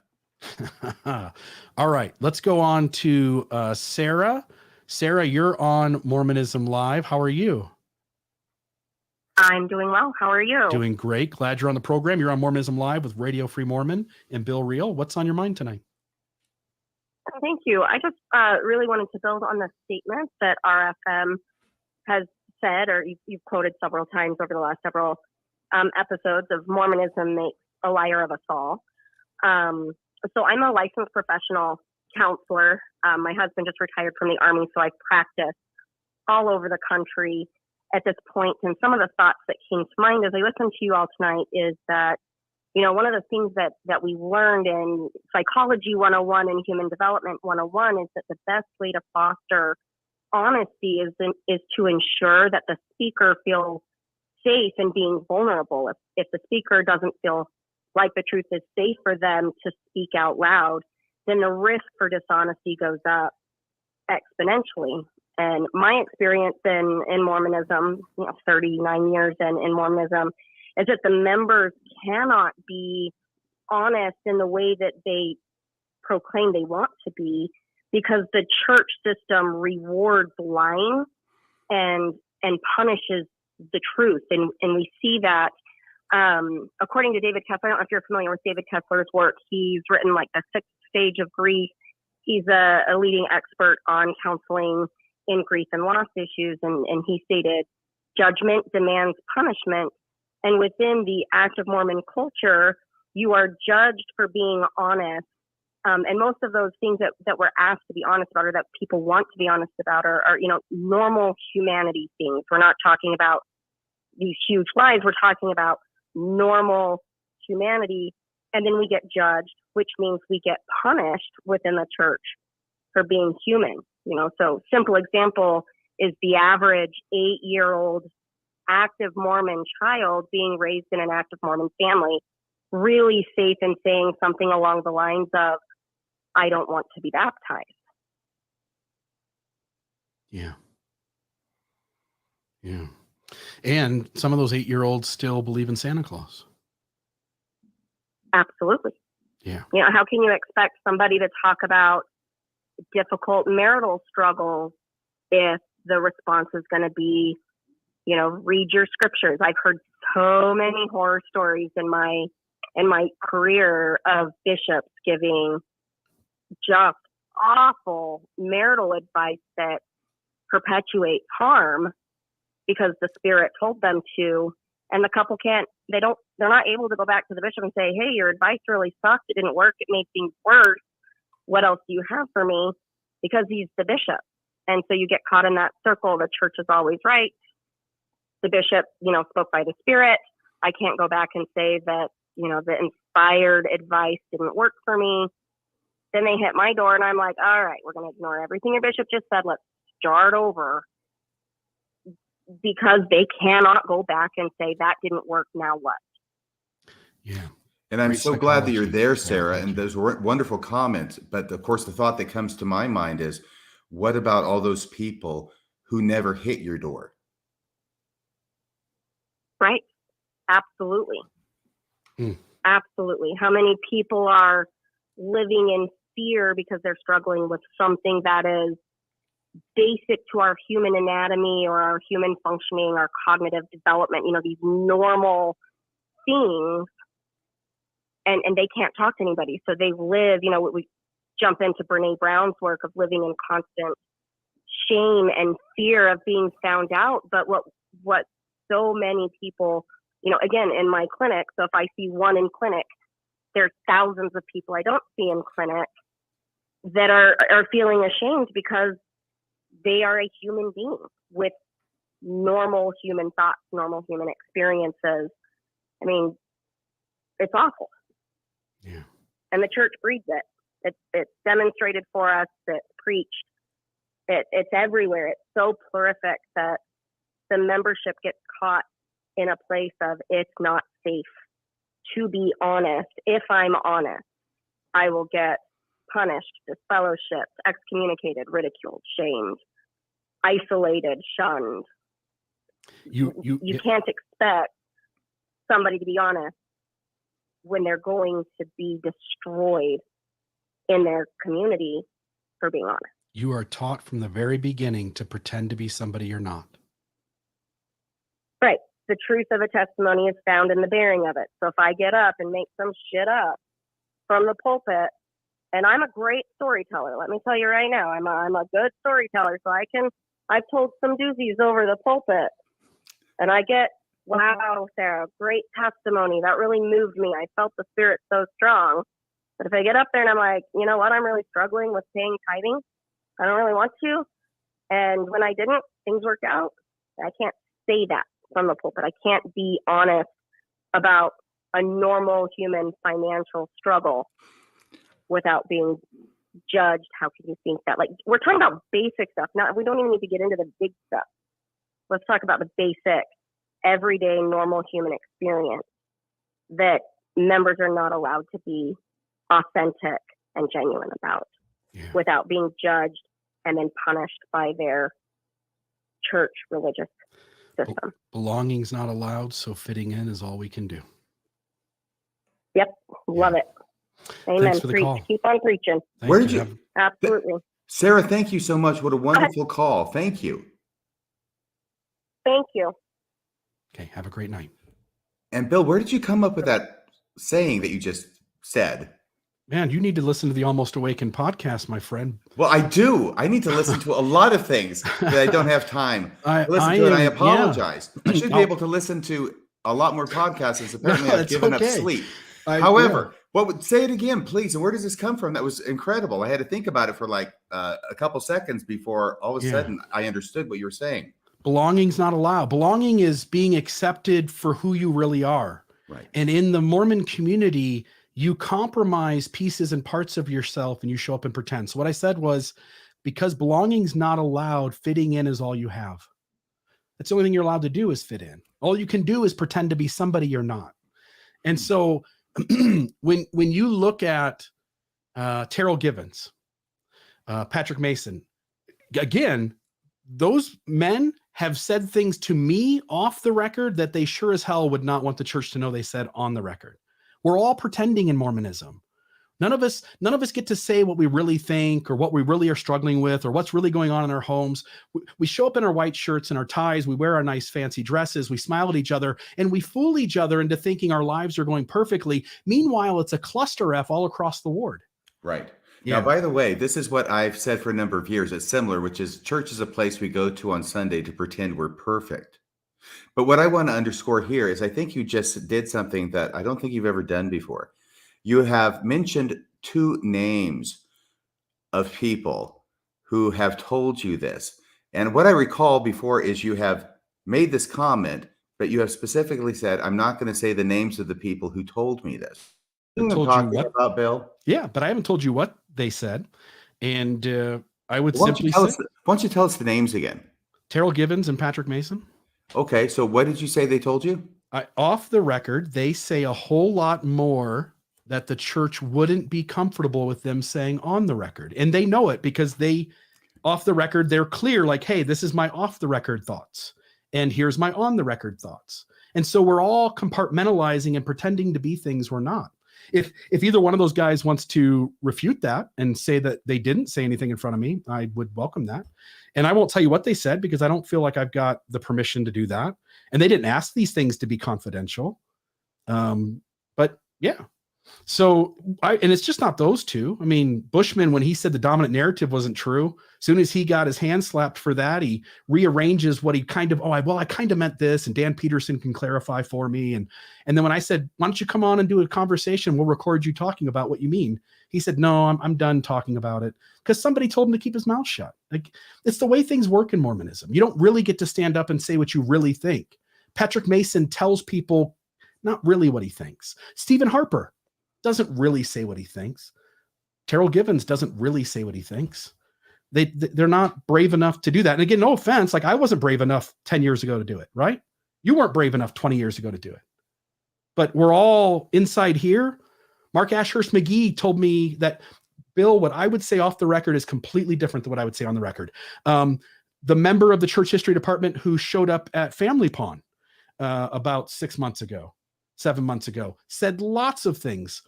All right, let's go on to Sarah. Sarah, you're on Mormonism Live. How are you? I'm doing well. How are you? Doing great. Glad you're on the program. You're on Mormonism Live with Radio Free Mormon and Bill Reel. What's on your mind tonight? Thank you. I just really wanted to build on the statement that RFM has said, or you've quoted several times over the last several episodes, of Mormonism makes a liar of us all. So I'm a licensed professional counselor. My husband just retired from the Army, so I practice all over the country at this point. And some of the thoughts that came to mind as I listened to you all tonight is that, one of the things that we learned in Psychology 101 and Human Development 101 is that the best way to foster honesty is to ensure that the speaker feels safe in being vulnerable. If the speaker doesn't feel like the truth is safe for them to speak out loud, then the risk for dishonesty goes up exponentially. And my experience in Mormonism, 39 years in Mormonism, is that the members cannot be honest in the way that they proclaim they want to be, because the church system rewards lying and punishes the truth. And we see that according to David Kessler. I don't know if you're familiar with David Kessler's work. He's written like the 6th stage of grief. He's a leading expert on counseling in grief and loss issues. And he stated, judgment demands punishment. And within the active Mormon culture, you are judged for being honest. And most of those things that we're asked to be honest about, or that people want to be honest about, are normal humanity things. We're not talking about these huge lies. We're talking about normal humanity. And then we get judged, which means we get punished within the church for being human. So simple example is the average 8-year-old active Mormon child being raised in an active Mormon family, really safe in saying something along the lines of, I don't want to be baptized. Yeah. Yeah. And some of those 8-year-olds still believe in Santa Claus. Absolutely. Yeah. How can you expect somebody to talk about difficult marital struggles if the response is going to be, read your scriptures? I've heard so many horror stories in my career of bishops giving just awful marital advice that perpetuates harm because the Spirit told them to, and the couple they're not able to go back to the bishop and say, hey, your advice really sucked. It didn't work. It made things worse. What else do you have for me? Because he's the bishop. And so you get caught in that circle. The church is always right. The bishop, spoke by the Spirit. I can't go back and say that, the inspired advice didn't work for me. Then they hit my door and I'm like, all right, we're going to ignore everything your bishop just said. Let's start over. Because they cannot go back and say that didn't work. Now what? Yeah. And I'm Great so glad that you're psychology. there, Sarah. And those were wonderful comments. But of course, the thought that comes to my mind is, what about all those people who never hit your door? Right. Absolutely. Absolutely. How many people are living in fear because they're struggling with something that is basic to our human anatomy or our human functioning, our cognitive development, these normal things, and they can't talk to anybody. So they live, we jump into Brene Brown's work of living in constant shame and fear of being found out. But what so many people, again, in my clinic, so if I see one in clinic, there's thousands of people I don't see in clinic that are feeling ashamed because they are a human being with normal human thoughts, normal human experiences. I mean, it's awful. Yeah. And the church breeds it. It's demonstrated for us. It's preached. It's everywhere. It's so prolific that the membership gets caught in a place of it's not safe to be honest. If I'm honest, I will get punished, disfellowshipped, excommunicated, ridiculed, shamed, isolated, shunned. You can't expect somebody to be honest when they're going to be destroyed in their community for being honest. You are taught from the very beginning to pretend to be somebody you're not. Right. The truth of a testimony is found in the bearing of it. So if I get up and make some shit up from the pulpit, and I'm a great storyteller, let me tell you right now, I'm a good storyteller, so I've told some doozies over the pulpit, and I get, wow, Sarah, great testimony. That really moved me. I felt the Spirit so strong. But if I get up there and I'm like, you know what, I'm really struggling with paying tithing, I don't really want to. And when I didn't, things worked out. I can't say that from the pulpit. I can't be honest about a normal human financial struggle without being judged. How can you think that? Like, we're talking about basic stuff. Now, we don't even need to get into the big stuff. Let's talk about the basic, everyday, normal human experience that members are not allowed to be authentic and genuine about without being judged and then punished by their church religious system. Belonging's not allowed, so fitting in is all we can do. Yep. Love it. Amen. Thanks for the Preach. call. Keep on preaching. Where did you? Absolutely. Sarah, thank you so much. What a wonderful call. Thank you. Thank you. Okay, have a great night. And Bill, where did you come up with that saying that you just said? Man, you need to listen to the Almost Awakened podcast, my friend. Well, I do. I need to listen to a lot of things that I don't have time to listen to, and I apologize. I should be able to listen to a lot more podcasts, as apparently I've given up sleep. However, say it again, please. And where does this come from? That was incredible. I had to think about it for like a couple seconds before all of a sudden I understood what you were saying. Belonging's not allowed. Belonging is being accepted for who you really are. Right. And in the Mormon community, you compromise pieces and parts of yourself and you show up and pretend. So what I said was, because belonging's not allowed, fitting in is all you have. That's the only thing you're allowed to do is fit in. All you can do is pretend to be somebody you're not. And so when you look at Terrell Givens, Patrick Mason, again, those men have said things to me off the record that they sure as hell would not want the church to know they said on the record. We're all pretending in Mormonism. None of us get to say what we really think or what we really are struggling with or what's really going on in our homes. We show up in our white shirts and our ties. We wear our nice fancy dresses. We smile at each other and we fool each other into thinking our lives are going perfectly. Meanwhile, it's a cluster F all across the ward. Right. Yeah. Now, by the way, this is what I've said for a number of years. It's similar, which is church is a place we go to on Sunday to pretend we're perfect. But what I want to underscore here is I think you just did something that I don't think you've ever done before. You have mentioned 2 names of people who have told you this. And what I recall before is you have made this comment, but you have specifically said, I'm not going to say the names of the people who told me this. I told you what about, Bill? Yeah, but I haven't told you what they said. And I would Why simply don't say, you tell us the names again? Terrell Givens and Patrick Mason. Okay, so what did you say they told you? Off the record, they say a whole lot more that the church wouldn't be comfortable with them saying on the record. And they know it because off the record, they're clear, like, hey, this is my off the record thoughts. And here's my on the record thoughts. And so we're all compartmentalizing and pretending to be things we're not. If either one of those guys wants to refute that and say that they didn't say anything in front of me, I would welcome that. And I won't tell you what they said because I don't feel like I've got the permission to do that. And they didn't ask these things to be confidential. But yeah. So and it's just not those two. I mean, Bushman, when he said the dominant narrative wasn't true, as soon as he got his hand slapped for that, he rearranges what he kind of, I kind of meant this, and Dan Peterson can clarify for me. And then when I said, why don't you come on and do a conversation? We'll record you talking about what you mean. He said, no, I'm done talking about it, because somebody told him to keep his mouth shut. Like, it's the way things work in Mormonism. You don't really get to stand up and say what you really think. Patrick Mason tells people not really what he thinks. Stephen Harper doesn't really say what he thinks. Terrell Givens doesn't really say what he thinks. They're not brave enough to do that. And again, no offense, like I wasn't brave enough 10 years ago to do it, right? You weren't brave enough 20 years ago to do it. But we're all inside here. Mark Ashurst McGee told me that, Bill, what I would say off the record is completely different than what I would say on the record. The member of the church history department who showed up at Family Pawn about 7 months ago, said lots of things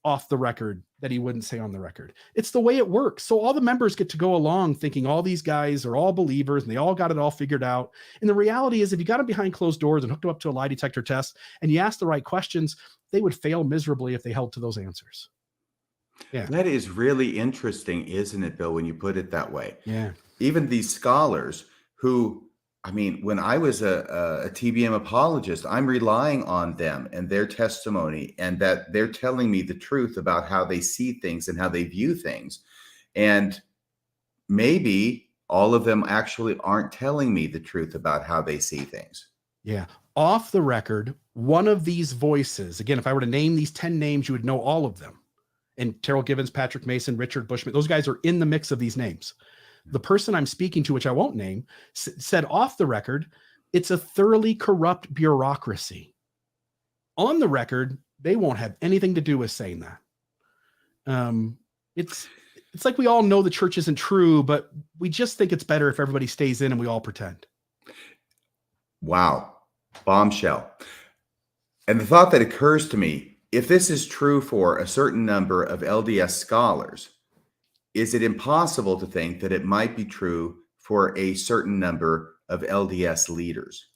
off the record that he wouldn't say on the record. It's the way it works. So all the members get to go along thinking all these guys are all believers and they all got it all figured out. And the reality is, if you got them behind closed doors and hooked them up to a lie detector test and you ask the right questions, they would fail miserably if they held to those answers. Yeah. That is really interesting, isn't it, Bill, when you put it that way? Yeah. Even these scholars who I mean, when I was a TBM apologist, I'm relying on them and their testimony, and that they're telling me the truth about how they see things and how they view things. And maybe all of them actually aren't telling me the truth about how they see things. Yeah. Off the record, one of these voices, again, if I were to name these 10 names, you would know all of them. And Terrell Givens, Patrick Mason, Richard Bushman, those guys are in the mix of these names. The person I'm speaking to, which I won't name, said off the record, it's a thoroughly corrupt bureaucracy. On the record, they won't have anything to do with saying that. It's like we all know the church isn't true, but we just think it's better if everybody stays in and we all pretend. Wow. Bombshell. And the thought that occurs to me, if this is true for a certain number of LDS scholars, is it impossible to think that it might be true for a certain number of LDS leaders?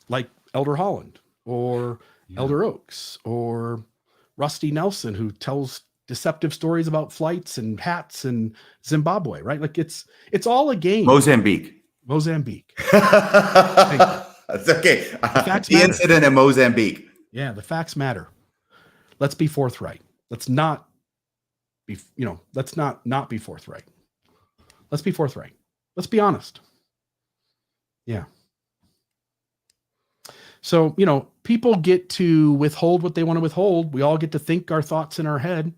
Like Elder Holland or Elder Oaks or Rusty Nelson, who tells deceptive stories about flights and hats and Zimbabwe, right? Like it's all a game. Mozambique. That's okay. The incident in Mozambique. Yeah, the facts matter. Let's be forthright. Let's not be forthright. Let's be forthright. Let's be honest. Yeah. So, people get to withhold what they want to withhold. We all get to think our thoughts in our head.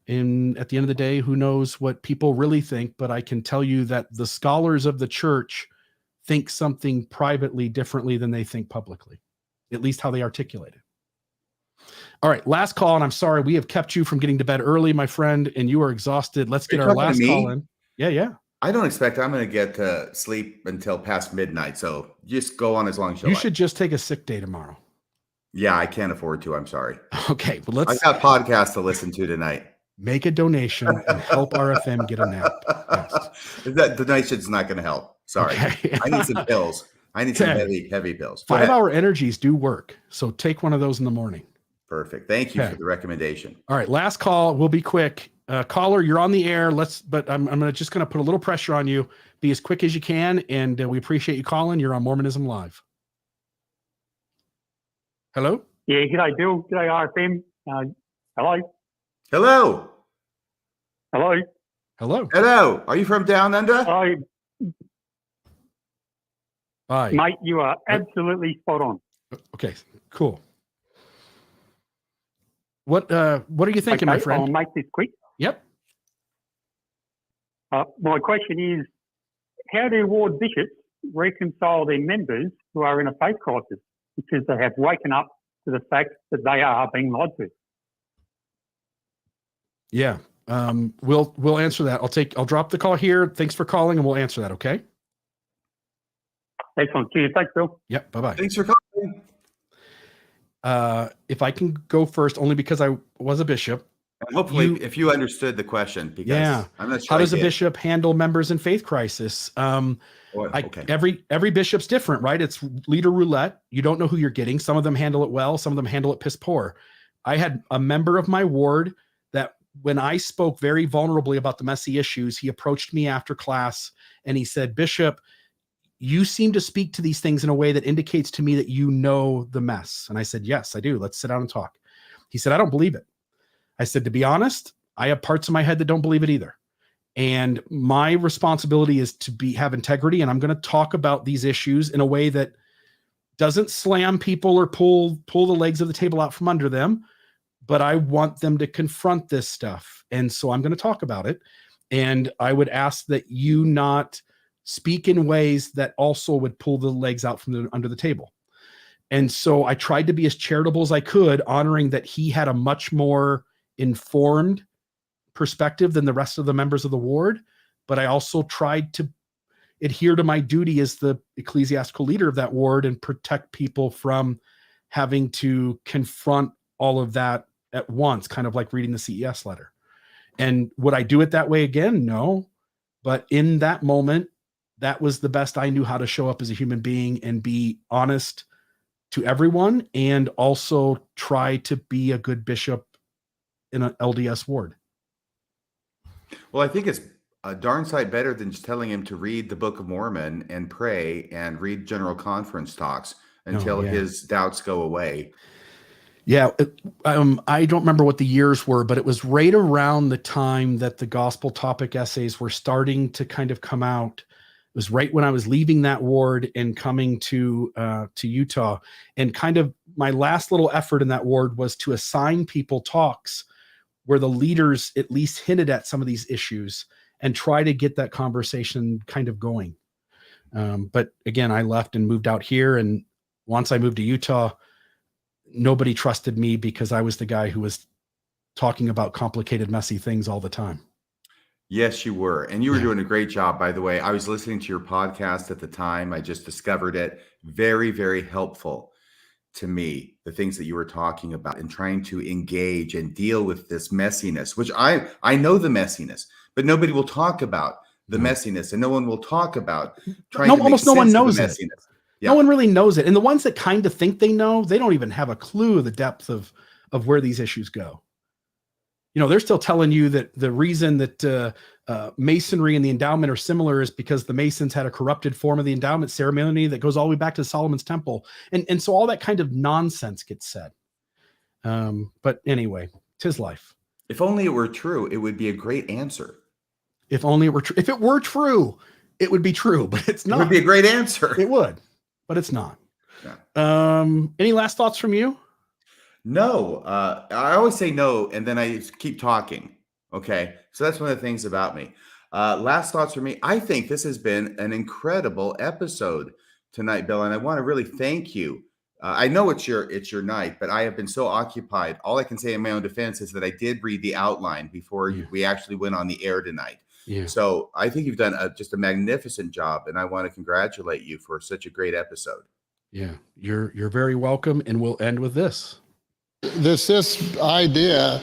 And at the end of the day, who knows what people really think, but I can tell you that the scholars of the church think something privately differently than they think publicly, at least how they articulate it. All right, last call, and I'm sorry, we have kept you from getting to bed early, my friend, and you are exhausted. Let's get our last call in. Yeah. I don't expect I'm going to get to sleep until past midnight, so just go on as long as you like. You should just take a sick day tomorrow. Yeah, I can't afford to. I'm sorry. Okay, well, I got podcasts to listen to tonight. Make a donation and help RFM get a nap. Yes. That donation's not going to help. Sorry. Okay. I need some pills. I need some heavy pills. 5-hour energies do work, so take one of those in the morning. Perfect. Thank you for the recommendation. All right, last call. We'll be quick. Caller, you're on the air. But I'm just going to put a little pressure on you. Be as quick as you can, and we appreciate you calling. You're on Mormonism Live. Hello? Yeah, g'day, Bill. G'day, RFM. Hello? Hello. Hello? Hello. Hello. Are you from down under? Hi. Mate, you are absolutely spot on. Okay, cool. What are you thinking, my friend? I'll make this quick. Yep. My question is, how do ward bishops reconcile their members who are in a faith crisis because they have woken up to the fact that they are being lied to? Yeah. We'll answer that. I'll drop the call here. Thanks for calling, and we'll answer that. Okay. Excellent. Cheers. Thanks, Bill. Yep. Bye-bye. Thanks for calling. If I can go first, only because I was a bishop. And hopefully, if you understood the question, because I'm not sure. How does a bishop handle members in faith crisis? Every bishop's different, right? It's leader roulette. You don't know who you're getting. Some of them handle it well. Some of them handle it piss poor. I had a member of my ward that when I spoke very vulnerably about the messy issues, he approached me after class and he said, Bishop, you seem to speak to these things in a way that indicates to me that you know the mess. And I said, yes, I do. Let's sit down and talk. He said, I don't believe it. I said, to be honest, I have parts of my head that don't believe it either. And my responsibility is to have integrity. And I'm going to talk about these issues in a way that doesn't slam people or pull the legs of the table out from under them. But I want them to confront this stuff. And so I'm going to talk about it. And I would ask that you not speak in ways that also would pull the legs out from under the table. And so I tried to be as charitable as I could, honoring that he had a much more informed perspective than the rest of the members of the ward. But I also tried to adhere to my duty as the ecclesiastical leader of that ward and protect people from having to confront all of that at once, kind of like reading the CES letter. And would I do it that way again? No. But in that moment, that was the best I knew how to show up as a human being and be honest to everyone, and also try to be a good bishop in an LDS ward. Well, I think it's a darn sight better than just telling him to read the Book of Mormon and pray and read General Conference talks until his doubts go away. Yeah. I don't remember what the years were, but it was right around the time that the gospel topic essays were starting to kind of come out. It was right when I was leaving that ward and coming to Utah. And kind of my last little effort in that ward was to assign people talks where the leaders at least hinted at some of these issues and try to get that conversation kind of going. But again, I left and moved out here. And once I moved to Utah, nobody trusted me because I was the guy who was talking about complicated, messy things all the time. Yes, you were. And you were doing a great job, by the way. I was listening to your podcast at the time. I just discovered it. Very, very helpful to me, the things that you were talking about and trying to engage and deal with this messiness, which I know the messiness, but nobody will talk about the messiness, and no one will talk about trying to make almost no one sense of knows the it. messiness. Yeah. No one really knows it. And the ones that kind of think they know, they don't even have a clue of the depth of where these issues go. You know, they're still telling you that the reason that Masonry and the endowment are similar is because the Masons had a corrupted form of the endowment ceremony that goes all the way back to Solomon's temple. And so all that kind of nonsense gets said. But anyway, 'tis life. If only it were true, it would be a great answer. If only it were true. If it were true, it would be true, but it's not. It would be a great answer. It would, but it's not. Yeah. Any last thoughts from you? No, I always say no, and then I keep talking. Okay, so that's one of the things about me. Last thoughts from me. I think this has been an incredible episode tonight, Bill, and I want to really thank you. I know it's your night, but I have been so occupied. All I can say in my own defense is that I did read the outline before we actually went on the air tonight. Yeah. So I think you've done just a magnificent job, and I want to congratulate you for such a great episode. Yeah, you're very welcome, and we'll end with this. This idea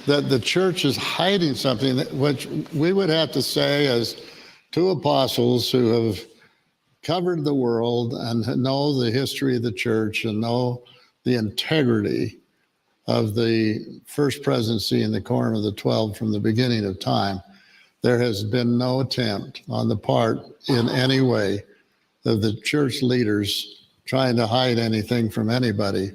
that the church is hiding something, which we would have to say as two apostles who have covered the world and know the history of the church and know the integrity of the first presidency and the Quorum of the 12 from the beginning of time. There has been no attempt on the part in any way of the church leaders trying to hide anything from anybody.